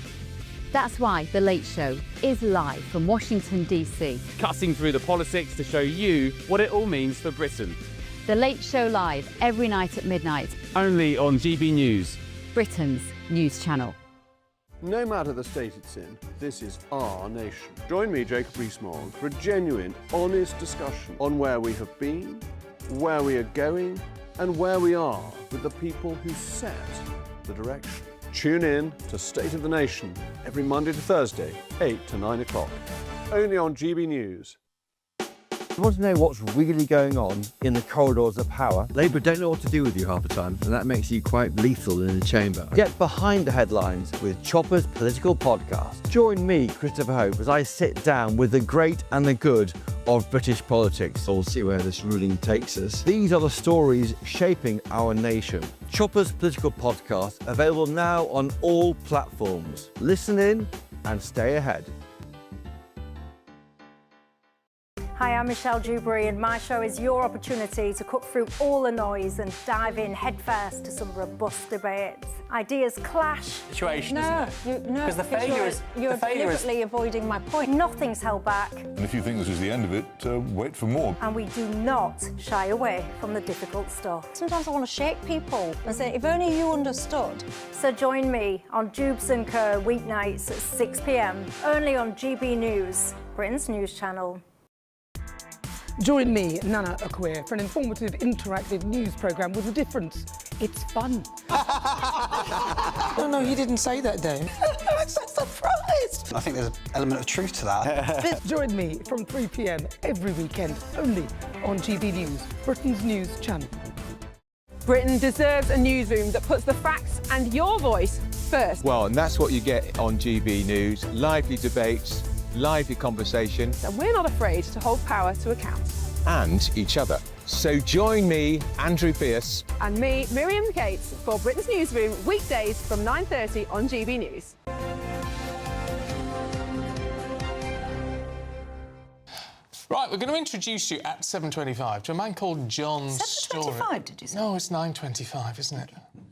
That's why The Late Show is live from Washington, DC. Cutting through the politics to show you what it all means for Britain. The Late Show live every night at midnight. Only on GB News, Britain's news channel. No matter the state it's in, this is our nation. Join me, Jacob Rees-Mogg, for a genuine, honest discussion on where we have been, where we are going, and where we are with the people who set the direction. Tune in to State of the Nation every Monday to Thursday, 8 to 9 o'clock. Only on GB News. You want to know what's really going on in the corridors of power? Labour don't know what to do with you half the time, and that makes you quite lethal in the chamber. Get behind the headlines with Chopper's Political Podcast. Join me, Christopher Hope, as I sit down with the great and the good of British politics. We'll see where this ruling takes us. These are the stories shaping our nation. Chopper's Political Podcast, available now on all platforms. Listen in and stay ahead. Hi, I'm Michelle Dewberry, and my show is your opportunity to cut through all the noise and dive in headfirst to some robust debates. Ideas clash. Situation, no, isn't it? no, Because the failure is you're deliberately avoiding my point. Nothing's held back, And if you think this is the end of it, wait for more. and we do not shy away from the difficult stuff. Sometimes I want to shake people and say, if only you understood. So join me on Dubes & Co. weeknights at 6 p.m. only on GB News, Britain's news channel. Join me, Nana Akua, for an informative, interactive news programme with a difference. It's fun. No, he didn't say that, Dave. I'm so surprised. I think there's an element of truth to that. Join me from 3 p.m. every weekend, only on GB News, Britain's news channel. Britain deserves a newsroom that puts the facts and your voice first. Well, and that's what you get on GB News. Lively debates, lively conversation. And we're not afraid to hold power to account. And each other. So join me, Andrew Pierce. And me, Miriam Cates, for Britain's Newsroom, weekdays from 9:30 on GB News. Right, we're going to introduce you at 7:25 to a man called John Snoring. 7:25, did you say? No, it's 9:25, isn't it?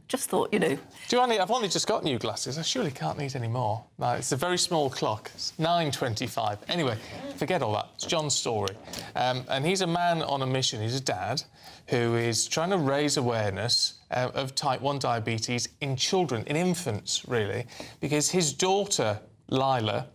Just thought, you know. I've only just got new glasses. I surely can't need any more. No, it's a very small clock. It's 9:25. Anyway, forget all that. It's John's story. And he's a man on a mission. He's a dad who is trying to raise awareness of type 1 diabetes in children, in infants, really, because his daughter, Lila,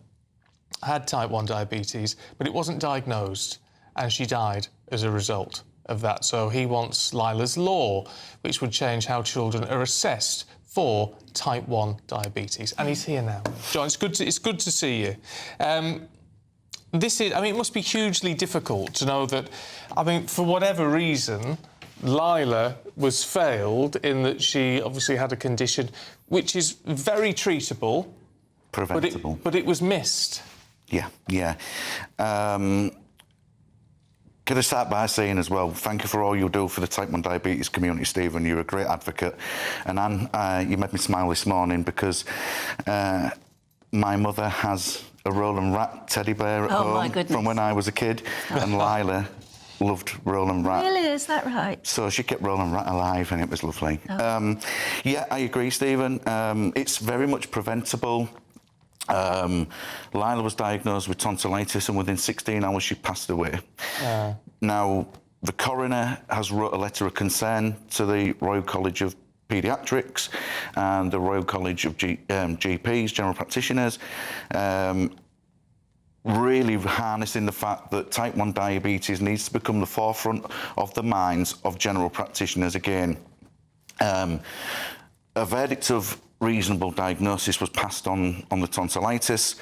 had type 1 diabetes, but it wasn't diagnosed, and she died as a result of that. So he wants Lila's law, which would change how children are assessed for type 1 diabetes. And he's here now. John, it's good to see you. It must be hugely difficult to know that, for whatever reason, Lila was failed in that she obviously had a condition which is very treatable. Preventable. But it was missed. Yeah. Can I start by saying as well, thank you for all you do for the type 1 diabetes community, Stephen. You're a great advocate. And Anne, you made me smile this morning because my mother has a Roland Rat teddy bear at home my goodness. from when I was a kid. And Lila loved Roland Rat. Really, is that right? So she kept Roland Rat alive and it was lovely. Oh. Yeah, I agree, Stephen. It's very much preventable. Lila was diagnosed with tonsillitis and within 16 hours she passed away. Now, the coroner has wrote a letter of concern to the Royal College of Paediatrics and the Royal College of GPs, general practitioners, really harnessing the fact that type 1 diabetes needs to become the forefront of the minds of general practitioners again. A verdict of reasonable diagnosis was passed on the tonsillitis,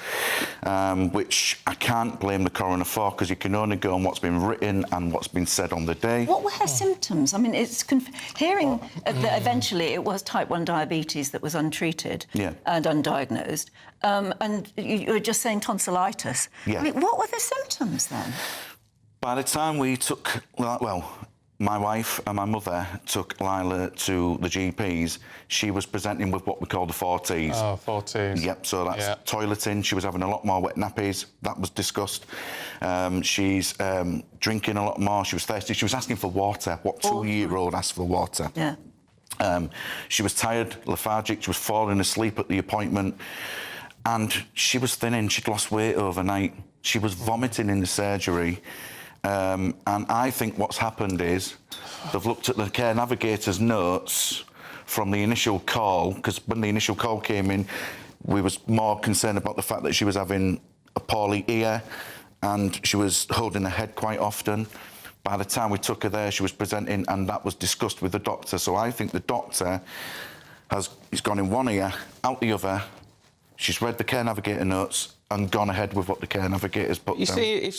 which I can't blame the coroner for because you can only go on what's been written and what's been said on the day. What were her symptoms? It's hearing that eventually it was type 1 diabetes that was untreated and undiagnosed, and you were just saying tonsillitis. Yeah. What were the symptoms then? By the time we took, my wife and my mother took Lila to the GPs, she was presenting with what we call the 4Ts. Oh, 4Ts. Yep, so that's toileting. She was having a lot more wet nappies. That was discussed. She's drinking a lot more. She was thirsty. She was asking for water. What 2-year-old asks for water? Yeah. She was tired, lethargic. She was falling asleep at the appointment. And she was thinning. She'd lost weight overnight. She was vomiting in the surgery. And I think what's happened is they've looked at the care navigator's notes from the initial call, because when the initial call came in, we was more concerned about the fact that she was having a poorly ear and she was holding her head quite often. By the time we took her there, she was presenting, and that was discussed with the doctor. So I think the doctor has gone in one ear, out the other, She's read the Care Navigator notes and gone ahead with what the Care Navigator's put down. You see,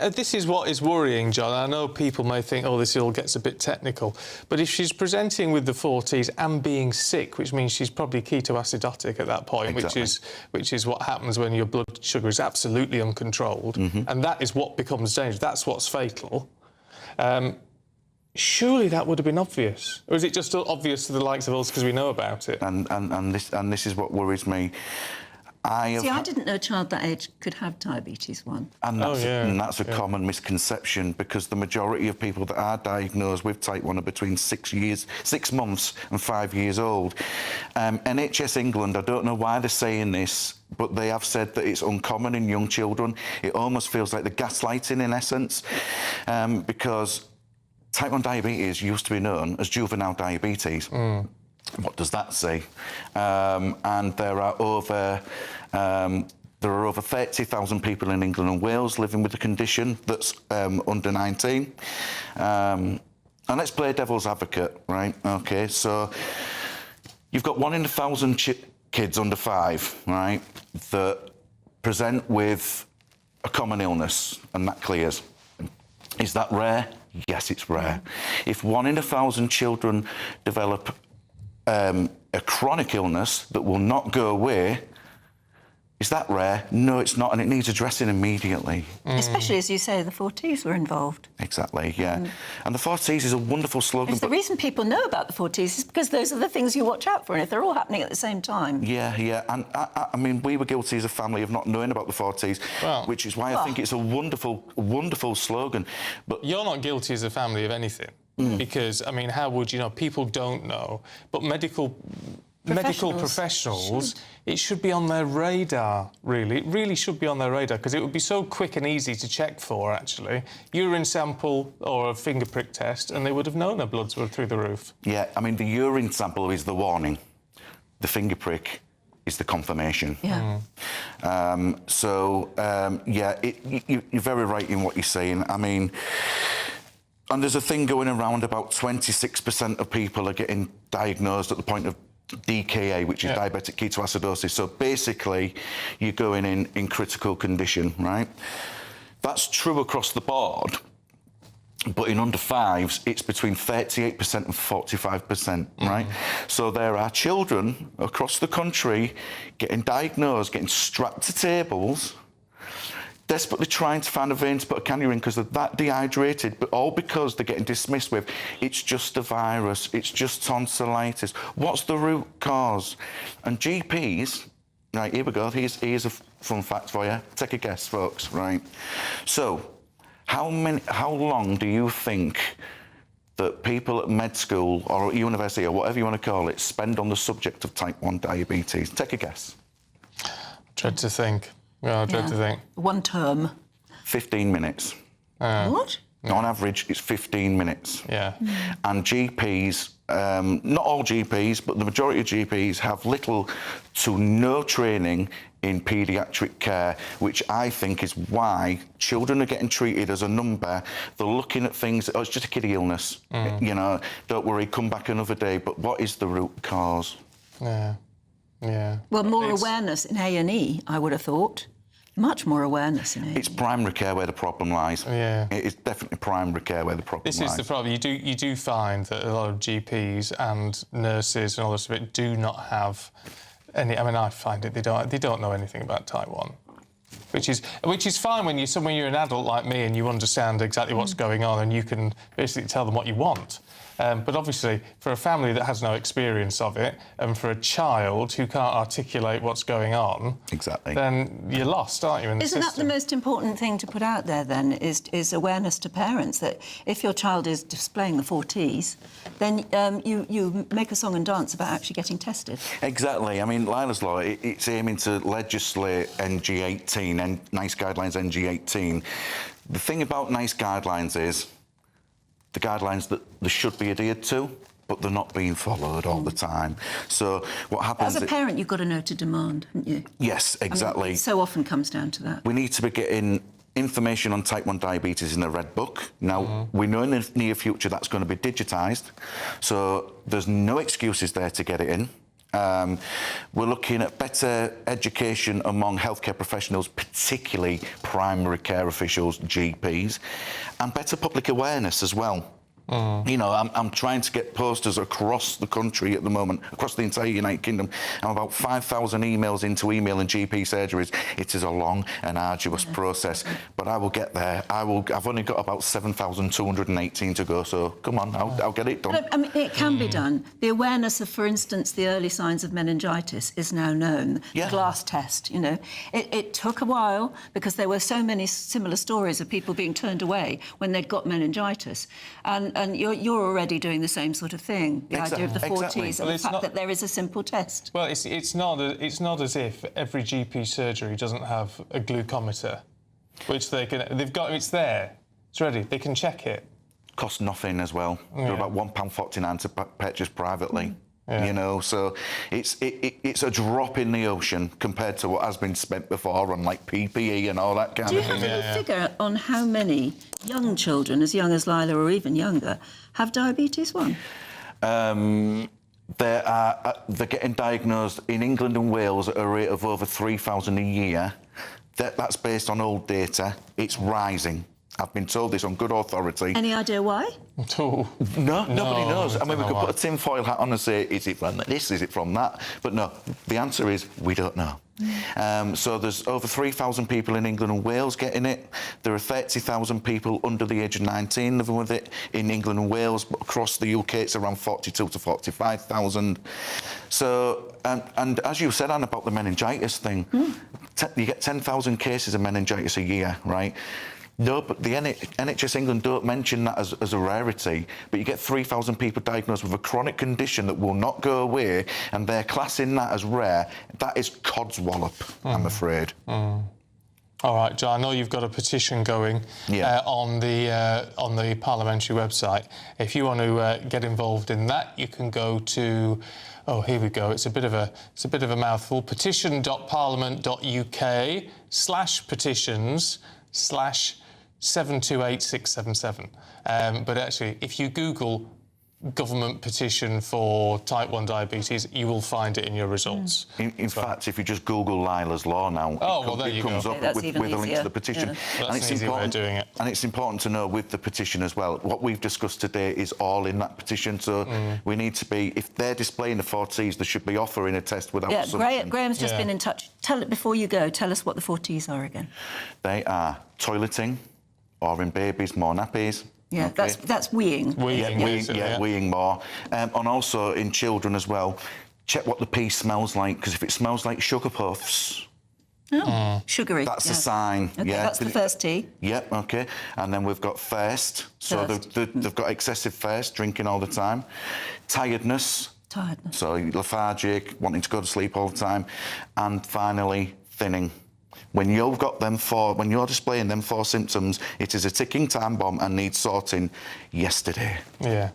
this is what is worrying, John. I know people may think, oh, this all gets a bit technical, but if she's presenting with the 40s and being sick, which means she's probably ketoacidotic at that point, Exactly. which is what happens when your blood sugar is absolutely uncontrolled, and that is what becomes dangerous. That's what's fatal. Surely that would have been obvious, or is it just obvious to the likes of us because we know about it? And this is what worries me. I didn't know a child that age could have diabetes 1. And that's a common misconception, because the majority of people that are diagnosed with type 1 are between 6 months and 5 years old. NHS England, I don't know why they're saying this, but they have said that it's uncommon in young children. It almost feels like the gaslighting in essence, because type 1 diabetes used to be known as juvenile diabetes. What does that say? And there are over 30,000 people in England and Wales living with the condition that's under 19. And let's play devil's advocate, right? OK, so you've got 1 in 1,000 kids under 5, right, that present with a common illness, and that clears. Is that rare? Yes, it's rare. If 1 in 1,000 children develop a chronic illness that will not go away, is that rare? No, it's not, and it needs addressing immediately. Especially, as you say, the 40s were involved. Exactly, yeah. And the 40s is a wonderful slogan. The reason people know about the 40s is because those are the things you watch out for, and if they're all happening at the same time. Yeah, and I mean, we were guilty as a family of not knowing about the 40s, which is why I think it's a wonderful slogan. But you're not guilty as a family of anything, because, I mean, how would you know? People don't know, but medical professionals, it should be on their radar, really. It really should be on their radar, because it would be so quick and easy to check for, actually. Urine sample or a finger prick test, and they would have known their bloods were through the roof. Yeah, I mean, the urine sample is the warning. The finger prick is the confirmation. Yeah. You're very right in what you're saying. I mean, and there's a thing going around about 26% of people are getting diagnosed at the point of DKA, which is diabetic ketoacidosis. So basically, you're going in critical condition, right? That's true across the board, but in under 5s, it's between 38% and 45%, right? So there are children across the country getting diagnosed, getting strapped to tables, desperately trying to find a vein to put a cannula in because they're that dehydrated, but all because they're getting dismissed with, it's just a virus, it's just tonsillitis. What's the root cause? And GPs, right, here we go, here's a fun fact for you. Take a guess, folks, right? So, how long do you think that people at med school or at university or whatever you want to call it spend on the subject of type 1 diabetes? Take a guess. Dread to think. Yeah, I dread to think. 1 term. 15 minutes. What? On average, it's 15 minutes. Yeah. And GPs, not all GPs, but the majority of GPs have little to no training in paediatric care, which I think is why children are getting treated as a number. They're looking at things, oh, it's just a kiddie illness. You know, don't worry, come back another day. But what is the root cause? Yeah. Well, more awareness in A&E, I would have thought. Much more awareness in A&E. It's primary care where the problem lies. Yeah. It is definitely primary care where the problem lies. This is the problem. You do find that a lot of GPs and nurses and all this of it do not have any. I mean, I find it they don't know anything about type 1. Which is fine when you're an adult like me and you understand exactly what's going on and you can basically tell them what you want. But obviously, for a family that has no experience of it, and for a child who can't articulate what's going on, then you're lost, aren't you? Isn't that the most important thing to put out there then? Is awareness to parents that if your child is displaying the 40s, then you make a song and dance about actually getting tested. Exactly. I mean, Lila's Law, it's aiming to legislate NG18 and NICE guidelines NG18. The thing about NICE guidelines is the guidelines that they should be adhered to, but they're not being followed all the time. So what happens... As a parent, you've got to know to demand, haven't you? Yes, exactly. I mean, it so often comes down to that. We need to be getting information on type 1 diabetes in the Red Book. Now, we know in the near future that's going to be digitised, so there's no excuses there to get it in. We're looking at better education among healthcare professionals, particularly primary care officials, GPs, and better public awareness as well. You know, I'm trying to get posters across the country at the moment, across the entire United Kingdom. I'm about 5,000 emails into email and GP surgeries. It is a long and arduous process, but I will get there. I've only got about 7,218 to go, so come on, I'll get it done. But, I mean, it can be done. The awareness of, for instance, the early signs of meningitis is now known. Yeah. The glass test, you know. It took a while because there were so many similar stories of people being turned away when they'd got meningitis. And you're already doing the same sort of thing, the idea of the 40s and the fact that there is a simple test. Well, it's not as if every GP surgery doesn't have a glucometer, which they've got. It's there. It's ready. They can check it. Costs nothing as well. They're about £1.49 to purchase privately. You know, so it's a drop in the ocean compared to what has been spent before on like PPE and all that kind of thing. Do you have any figure on how many young children, as young as Lila or even younger, have diabetes 1? They're getting diagnosed in England and Wales at a rate of over 3,000 a year. That's based on old data. It's rising. I've been told this on good authority. Any idea why? No, nobody knows. I mean, we could put a tinfoil hat on and say, is it from this, is it from that? But no, the answer is, we don't know. So there's over 3,000 people in England and Wales getting it. There are 30,000 people under the age of 19 living with it in England and Wales, but across the UK it's around 42 to 45,000. So, and as you said, Anne, about the meningitis thing, you get 10,000 cases of meningitis a year, right? No, but the NHS England don't mention that as a rarity, but you get 3,000 people diagnosed with a chronic condition that will not go away, and they're classing that as rare. That is codswallop, I'm afraid. All right, John, I know you've got a petition going on the parliamentary website. If you want to get involved in that, you can go to... Oh, here we go. It's a bit of a mouthful. petition.parliament.uk/petitions/728677. But actually, if you Google government petition for type 1 diabetes, you will find it in your results. In fact, if you just Google Lila's Law now, it comes up with a link to the petition. That's an easy way of doing it. And it's important to know with the petition as well, what we've discussed today is all in that petition, so we need to be, if they're displaying the 4Ts, they should be offering a test without assumption. Graham's just been in touch. Before you go, tell us what the 4Ts are again. They are toileting, or in babies, more nappies. Yeah, okay. That's weeing. Weeing more. And also in children as well, check what the pee smells like, because if it smells like sugar puffs... Sugary. That's a sign. Okay, that's the first T. Yep, OK. And then we've got thirst. So they've got excessive thirst, drinking all the time. Tiredness. So lethargic, wanting to go to sleep all the time. And finally, thinning. When you're displaying them 4 symptoms, it is a ticking time bomb and needs sorting yesterday. Yeah,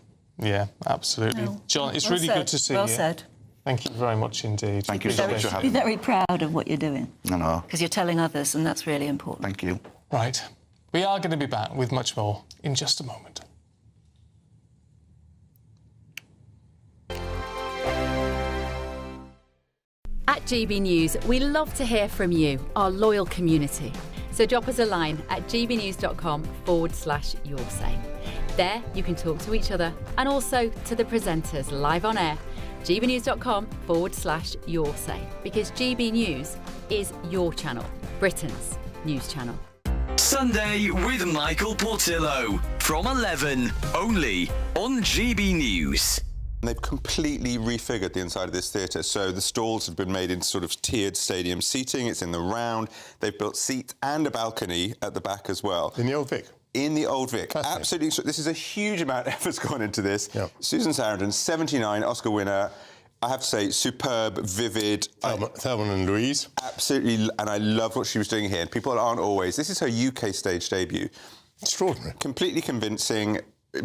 absolutely. No. John, it's really good to see you. Well said. Thank you very much indeed. Thank you so much for having me. Be very proud of what you're doing. I know. Because you're telling others, and that's really important. Thank you. Right. We are going to be back with much more in just a moment. At GB News, we love to hear from you, our loyal community. So drop us a line at gbnews.com/yoursay. There you can talk to each other and also to the presenters live on air. gbnews.com/yoursay, because GB News is your channel, Britain's news channel. Sunday with Michael Portillo from 11, only on GB News. They've completely refigured the inside of this theatre. So the stalls have been made into sort of tiered stadium seating. It's in the round. They've built seats and a balcony at the back as well. In the Old Vic? In the Old Vic. Absolutely. So this is a huge amount of effort's gone into this. Yep. Susan Sarandon, 79, Oscar winner. I have to say, superb, vivid. Thelma and Louise. Absolutely. And I love what she was doing here. People aren't always. This is her UK stage debut. Extraordinary. Completely convincing.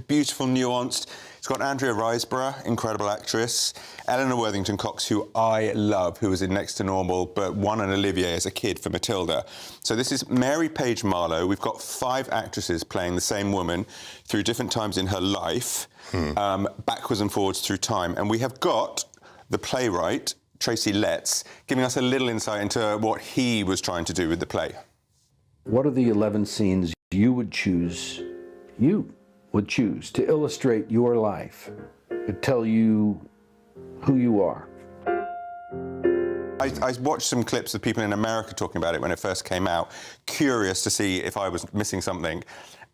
Beautiful, nuanced. It's got Andrea Riseborough, incredible actress. Eleanor Worthington-Cox, who I love, who was in Next to Normal, but won an Olivier as a kid for Matilda. So this is Mary Page Marlowe. We've got 5 actresses playing the same woman through different times in her life, backwards and forwards through time. And we have got the playwright, Tracy Letts, giving us a little insight into what he was trying to do with the play. What are the 11 scenes you would choose to illustrate your life, to tell you who you are? I watched some clips of people in America talking about it when it first came out, curious to see if I was missing something.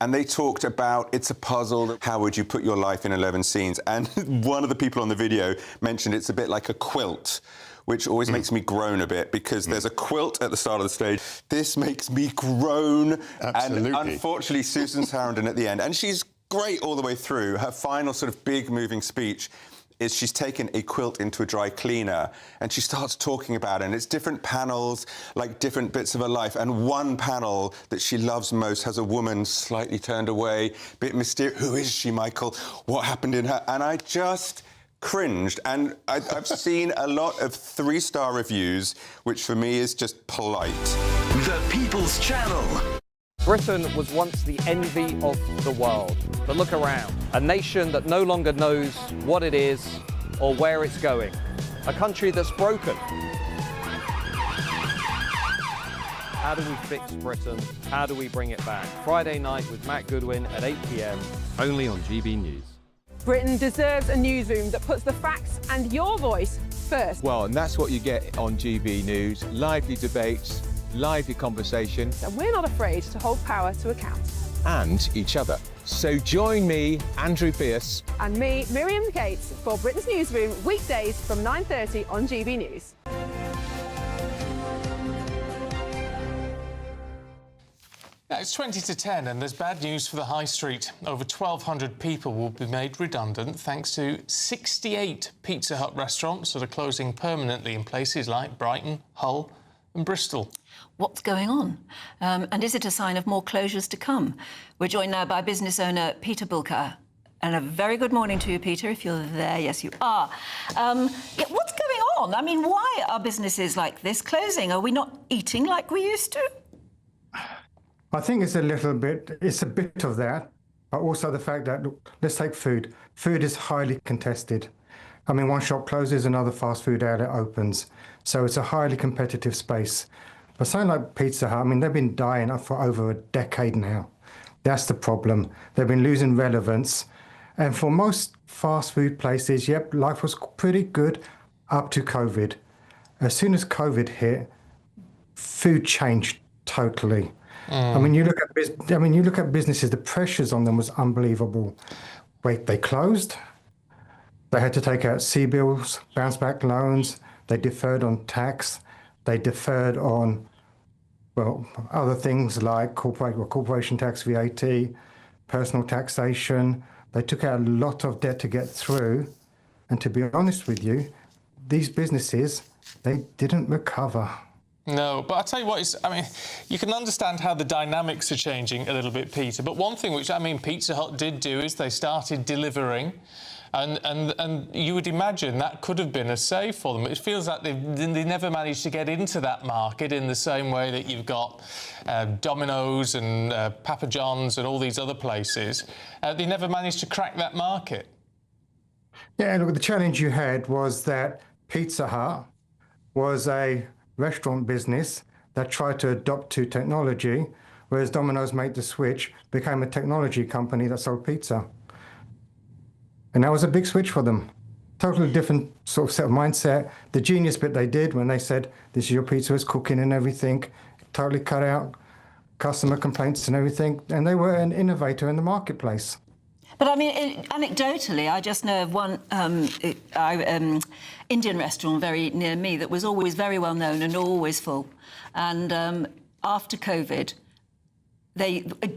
And they talked about it's a puzzle. How would you put your life in 11 scenes? And one of the people on the video mentioned it's a bit like a quilt, which always makes me groan a bit because there's a quilt at the start of the stage. This makes me groan. Absolutely. And unfortunately, Susan Sarandon at the end, and she's great all the way through, her final sort of big moving speech is she's taken a quilt into a dry cleaner and she starts talking about it, and it's different panels, like different bits of her life, and one panel that she loves most has a woman slightly turned away, bit mysterious. Who is she, Michael? What happened in her? And I just cringed, and I've seen a lot of 3-star reviews, which for me is just polite. The People's Channel. Britain was once the envy of the world, but look around. A nation that no longer knows what it is or where it's going. A country that's broken. How do we fix Britain? How do we bring it back? Friday night with Matt Goodwin at 8 p.m, only on GB News. Britain deserves a newsroom that puts the facts and your voice first. Well, and that's what you get on GB News. Lively debates, lively conversation. And we're not afraid to hold power to account. And each other. So join me, Andrew Pierce. And me, Miriam Gates, for Britain's Newsroom, weekdays from 9:30 on GB News. Now, it's 20 to 10 and there's bad news for the High Street. Over 1,200 people will be made redundant thanks to 68 Pizza Hut restaurants that are closing permanently in places like Brighton, Hull and Bristol. What's going on? And is it a sign of more closures to come? We're joined now by business owner Peter Bulka. And a very good morning to you, Peter, if you're there. Yes, you are. What's going on? I mean, why are businesses like this closing? Are we not eating like we used to? I think it's a bit of that, but also the fact that, look, let's take food. Food is highly contested. I mean, one shop closes, another fast food outlet opens. So it's a highly competitive space. But something like Pizza Hut, I mean, they've been dying for over a decade now. That's the problem. They've been losing relevance. And for most fast food places, yep, life was pretty good up to COVID. As soon as COVID hit, food changed totally. I mean, you look at businesses, the pressures on them was unbelievable. Wait, they closed. They had to take out CBILS, bounce back loans. They deferred on tax. They deferred on, well, other things like corporation tax, VAT, personal taxation. They took out a lot of debt to get through. And to be honest with you, these businesses, they didn't recover. No, but I'll tell you what, I mean, you can understand how the dynamics are changing a little bit, Peter. But one thing which, I mean, Pizza Hut did do is they started delivering. And you would imagine that could have been a save for them. It feels like they never managed to get into that market in the same way that you've got Domino's and Papa John's and all these other places. They never managed to crack that market. Yeah, look, the challenge you had was that Pizza Hut was a restaurant business that tried to adopt to technology, whereas Domino's made the switch, became a technology company that sold pizza. And that was a big switch for them. Totally different sort of set of mindset. The genius bit they did when they said, this is your pizza, it's cooking and everything, totally cut out customer complaints and everything. And they were an innovator in the marketplace. But I mean, anecdotally, I just know of one Indian restaurant very near me that was always very well known and always full. And after COVID,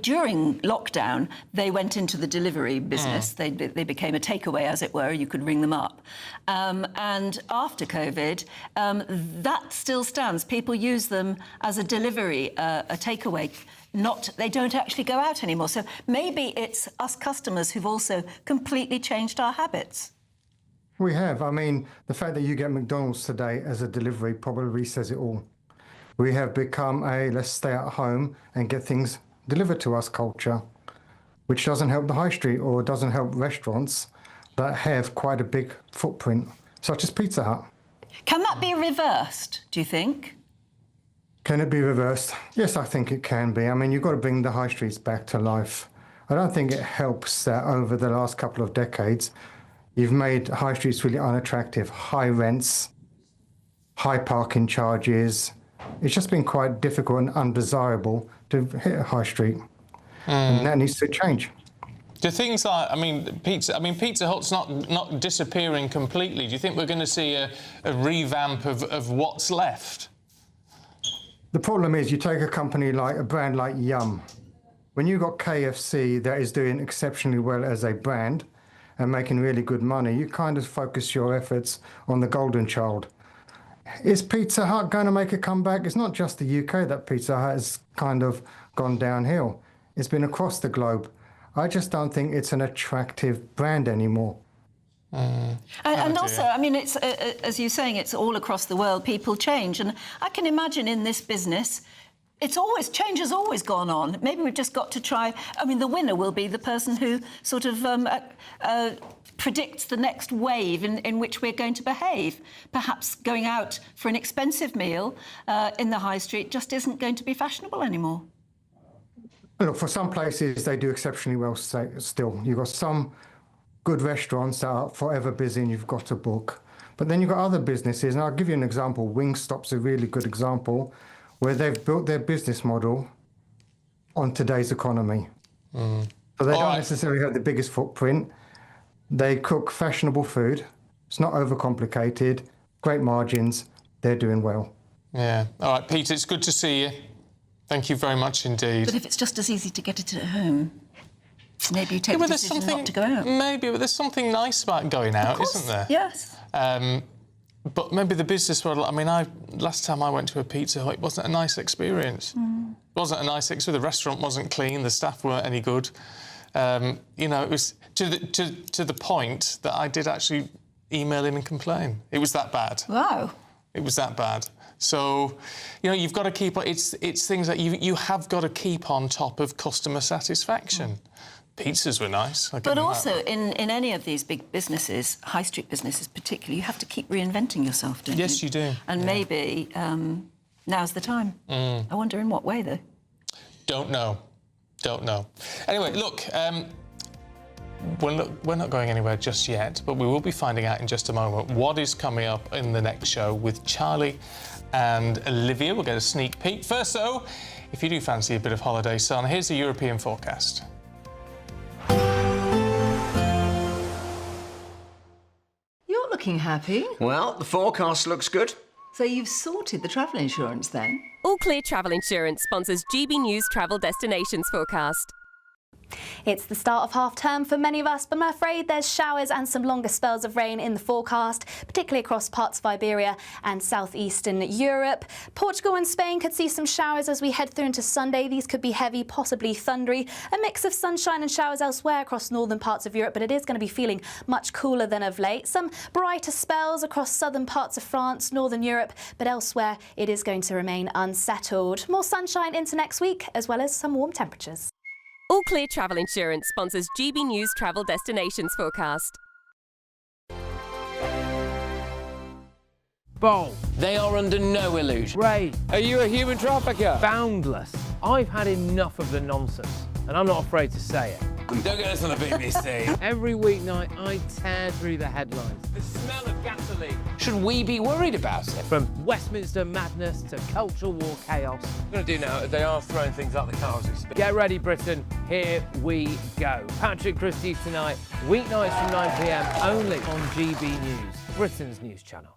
during lockdown, they went into the delivery business. They became a takeaway, as it were. You could ring them up. And after COVID, that still stands. People use them as a delivery, a takeaway. They don't actually go out anymore. So maybe it's us customers who've also completely changed our habits. We have. I mean, the fact that you get McDonald's today as a delivery probably says it all. We have become a let's stay at home and get things delivered to us culture, which doesn't help the high street or doesn't help restaurants that have quite a big footprint, such as Pizza Hut. Can that be reversed, do you think? Can it be reversed? Yes, I think it can be. I mean, you've got to bring the high streets back to life. I don't think it helps that over the last couple of decades, you've made high streets really unattractive. High rents, high parking charges. It's just been quite difficult and undesirable to hit a high street. And that needs to change. Do things like, Pizza Hut's not disappearing completely. Do you think we're going to see a revamp of what's left? The problem is you take a brand like Yum. When you've got KFC that is doing exceptionally well as a brand and making really good money, you kind of focus your efforts on the golden child. Is Pizza Hut going to make a comeback? It's not just the UK that Pizza Hut has kind of gone downhill. It's been across the globe. I just don't think it's an attractive brand anymore. And also, I mean, it's as you're saying, it's all across the world. People change, and I can imagine in this business, change has always gone on. Maybe we've just got to try. I mean, the winner will be the person who sort of predicts the next wave in which we're going to behave. Perhaps going out for an expensive meal in the high street just isn't going to be fashionable anymore. Look, for some places, they do exceptionally well still. You've got some good restaurants that are forever busy and you've got to book. But then you've got other businesses, and I'll give you an example. Wingstop's a really good example, where they've built their business model on today's economy. So they don't necessarily have the biggest footprint. They cook fashionable food. It's not overcomplicated, great margins. They're doing well. Yeah. All right, Peter, it's good to see you. Thank you very much indeed. But if it's just as easy to get it at home, maybe you take the decision not to go out. Maybe, but there's something nice about going out, isn't there? Yes. But maybe the business model, I mean, last time I went to a Pizza Hut, it wasn't a nice experience. It wasn't a nice experience. The restaurant wasn't clean, the staff weren't any good. You know, it was to the point that I did actually email in and complain. It was that bad. Wow. It was that bad. So, you know, you've got to keep... It's things that you have got to keep on top of customer satisfaction. Pizzas were nice. But also, in any of these big businesses, high street businesses particularly, you have to keep reinventing yourself, don't you? Yes, you do. And maybe now's the time. I wonder in what way, though. Don't know. Don't know. Anyway, look, we're not going anywhere just yet, but we will be finding out in just a moment what is coming up in the next show with Charlie and Olivia. We'll get a sneak peek. First, though, if you do fancy a bit of holiday sun, here's the European forecast. You're looking happy. Well, the forecast looks good. So you've sorted the travel insurance then? All Clear Travel Insurance sponsors GB News Travel Destinations Forecast. It's the start of half-term for many of us, but I'm afraid there's showers and some longer spells of rain in the forecast, particularly across parts of Iberia and southeastern Europe. Portugal and Spain could see some showers as we head through into Sunday. These could be heavy, possibly thundery. A mix of sunshine and showers elsewhere across northern parts of Europe, but it is going to be feeling much cooler than of late. Some brighter spells across southern parts of France, northern Europe, but elsewhere it is going to remain unsettled. More sunshine into next week, as well as some warm temperatures. All Clear Travel Insurance sponsors GB News Travel Destinations Forecast. Bold. They are under no illusion. Ray, are you a human trafficker? Boundless. I've had enough of the nonsense, and I'm not afraid to say it. Don't get us on the BBC. Every weeknight, I tear through the headlines. The smell of gasoline. Should we be worried about it? From Westminster madness to cultural war chaos. What I'm going to do now, they are throwing things out the car as we speak. Get ready, Britain. Here we go. Patrick Christys tonight, weeknights from 9 p.m, only on GB News, Britain's news channel.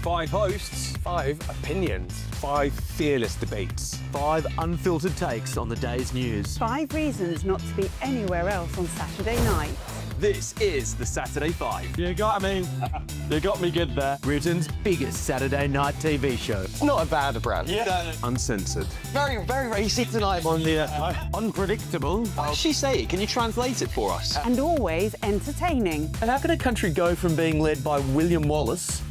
5 hosts, 5 opinions, 5 fearless debates, 5 unfiltered takes on the day's news. 5 reasons not to be anywhere else on Saturday night. This is the Saturday 5. You got me. You got me good there. Britain's biggest Saturday night TV show. It's not a bad brand. Yeah. Uncensored. Very, very racy tonight. On the unpredictable. What did she say? Can you translate it for us? And always entertaining. And how can a country go from being led by William Wallace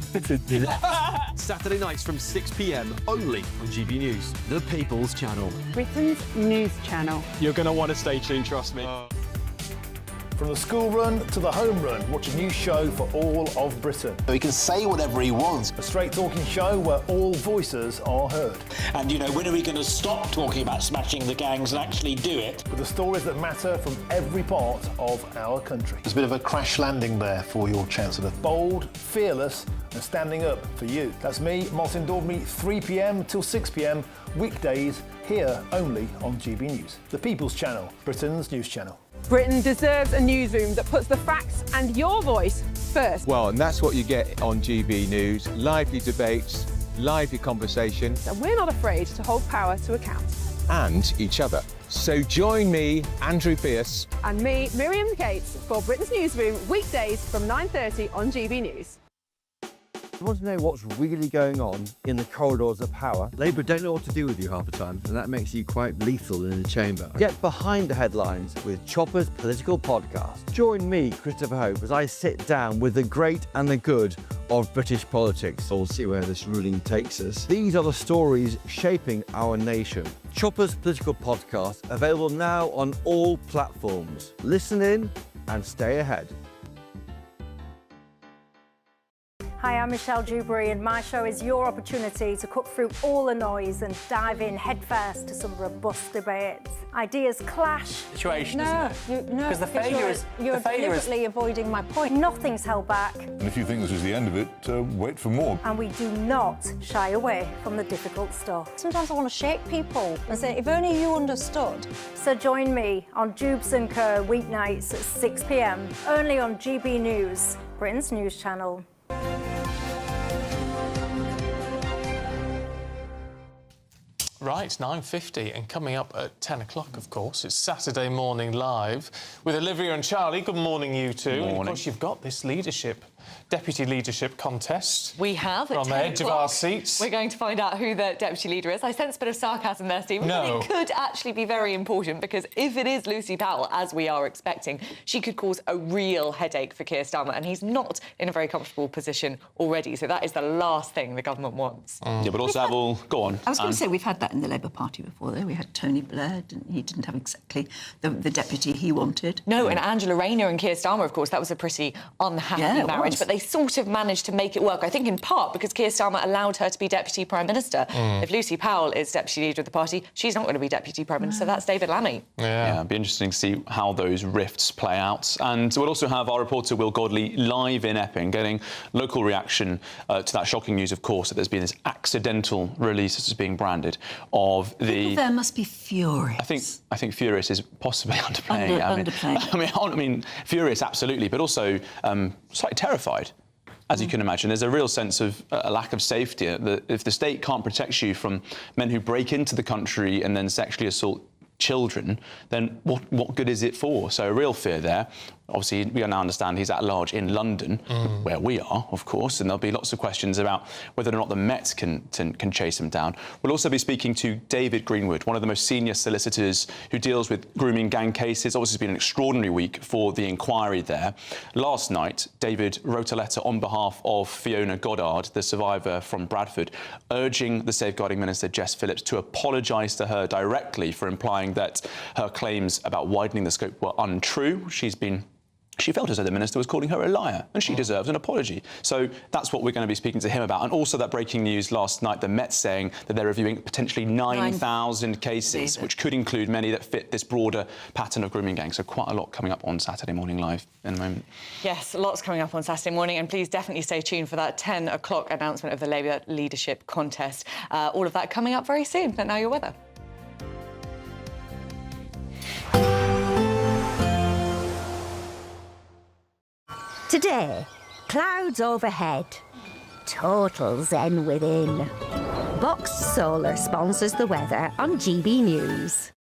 Saturday nights from 6 p.m, only on GB News, the People's Channel. Britain's news channel. You're going to want to stay tuned, trust me. From the school run to the home run, watch a new show for all of Britain. He can say whatever he wants. A straight talking show where all voices are heard. And, you know, when are we going to stop talking about smashing the gangs and actually do it? With the stories that matter from every part of our country. There's a bit of a crash landing there for your Chancellor. Bold, fearless and standing up for you. That's me, Martin Daubney, 3 p.m. till 6 p.m, weekdays, here only on GB News. The People's Channel, Britain's news channel. Britain deserves a newsroom that puts the facts and your voice first. Well, and that's what you get on GB News. Lively debates, lively conversation. And we're not afraid to hold power to account. And each other. So join me, Andrew Pearce. And me, Miriam Cates, for Britain's Newsroom, weekdays from 9:30 on GB News. You want to know what's really going on in the corridors of power? Labour don't know what to do with you half the time, and that makes you quite lethal in the chamber. Get behind the headlines with Chopper's Political Podcast. Join me, Christopher Hope, as I sit down with the great and the good of British politics. We'll see where this ruling takes us. These are the stories shaping our nation. Chopper's Political Podcast, available now on all platforms. Listen in and stay ahead. Hi, I'm Michelle Dewberry, and my show is your opportunity to cut through all the noise and dive in headfirst to some robust debates. Ideas clash. Situation, no, isn't it? No, Because the failure is... You're deliberately avoiding my point. Nothing's held back. And if you think this is the end of it, wait for more. And we do not shy away from the difficult stuff. Sometimes I want to shake people and say, if only you understood. So join me on Jubes & Co. weeknights at 6 p.m, only on GB News, Britain's news channel. Right, 9:50, and coming up at 10 o'clock, of course, it's Saturday Morning Live with Olivia and Charlie. Good morning, you two. Morning. And of course, you've got this deputy leadership contest. We have. On the edge of our seats. We're going to find out who the deputy leader is. I sense a bit of sarcasm there, Stephen. No. But it could actually be very important, because if it is Lucy Powell, as we are expecting, she could cause a real headache for Keir Starmer, and he's not in a very comfortable position already. So that is the last thing the government wants. Yeah, but also have all... Go on. I was going to say, we've had that in the Labour Party before, though. We had Tony Blair, he didn't have exactly the deputy he wanted. No, and Angela Rayner and Keir Starmer, of course, that was a pretty unhappy marriage, but they sort of managed to make it work, I think in part because Keir Starmer allowed her to be Deputy Prime Minister. If Lucy Powell is Deputy Leader of the party, she's not going to be Deputy Prime Minister, that's David Lammy. Yeah, it'd be interesting to see how those rifts play out. And we'll also have our reporter Will Godley live in Epping, getting local reaction to that shocking news, of course, that there's been this accidental release, as it's being branded, of the... People there must be furious. I think furious is possibly underplaying. I mean, furious, absolutely, but also slightly terrified. As you can imagine, there's a real sense of a lack of safety. If the state can't protect you from men who break into the country and then sexually assault children, then what good is it for? So a real fear there. Obviously, we now understand he's at large in London, where we are, of course, and there'll be lots of questions about whether or not the Met can chase him down. We'll also be speaking to David Greenwood, one of the most senior solicitors who deals with grooming gang cases. Obviously, it's been an extraordinary week for the inquiry there. Last night, David wrote a letter on behalf of Fiona Goddard, the survivor from Bradford, urging the Safeguarding Minister, Jess Phillips, to apologise to her directly for implying that her claims about widening the scope were untrue. She felt as though the minister was calling her a liar, and she deserves an apology. So that's what we're going to be speaking to him about. And also that breaking news last night, the Met saying that they're reviewing potentially 9,000 cases, which could include many that fit this broader pattern of grooming gangs. So quite a lot coming up on Saturday Morning Live in a moment. Yes, lots coming up on Saturday morning, and please definitely stay tuned for that 10 o'clock announcement of the Labour leadership contest. All of that coming up very soon. But now your weather. Today, clouds overhead, total zen within. Box Solar sponsors the weather on GB News.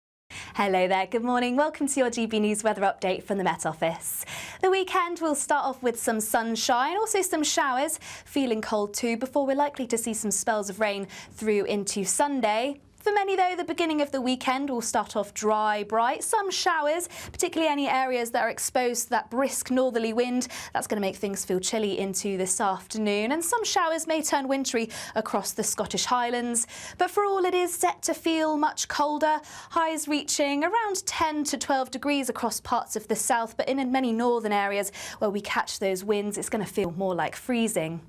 Hello there, good morning. Welcome to your GB News weather update from the Met Office. The weekend will start off with some sunshine, also some showers, feeling cold too, before we're likely to see some spells of rain through into Sunday. For many, though, the beginning of the weekend will start off dry, bright, some showers, particularly any areas that are exposed to that brisk northerly wind. That's going to make things feel chilly into this afternoon, and some showers may turn wintry across the Scottish Highlands. But for all, it is set to feel much colder, highs reaching around 10 to 12 degrees across parts of the south, but in many northern areas where we catch those winds, it's going to feel more like freezing.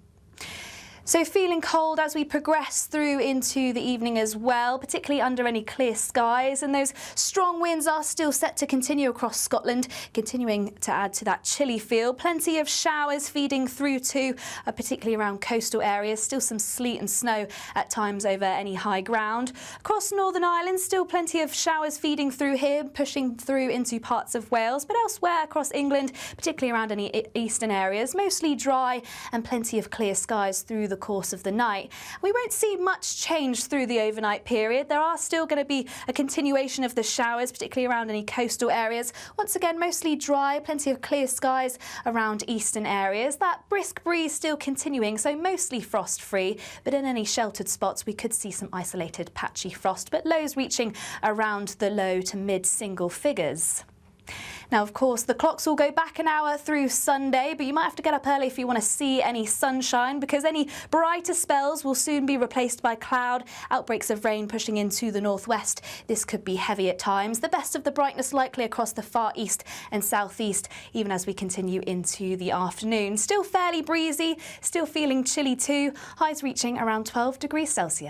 So feeling cold as we progress through into the evening as well, particularly under any clear skies, and those strong winds are still set to continue across Scotland, continuing to add to that chilly feel. Plenty of showers feeding through too, particularly around coastal areas. Still some sleet and snow at times over any high ground. Across Northern Ireland, still plenty of showers feeding through here, pushing through into parts of Wales, but elsewhere across England, particularly around any eastern areas, mostly dry and plenty of clear skies through the course of the night. We won't see much change through the overnight period. There are still going to be a continuation of the showers, particularly around any coastal areas. Once again, mostly dry, plenty of clear skies around eastern areas. That brisk breeze still continuing, so mostly frost-free, but in any sheltered spots we could see some isolated patchy frost, but lows reaching around the low to mid-single figures. Now, of course, the clocks will go back an hour through Sunday, but you might have to get up early if you want to see any sunshine, because any brighter spells will soon be replaced by cloud, outbreaks of rain pushing into the northwest. This could be heavy at times. The best of the brightness likely across the far east and southeast, even as we continue into the afternoon. Still fairly breezy, still feeling chilly too, highs reaching around 12 degrees Celsius.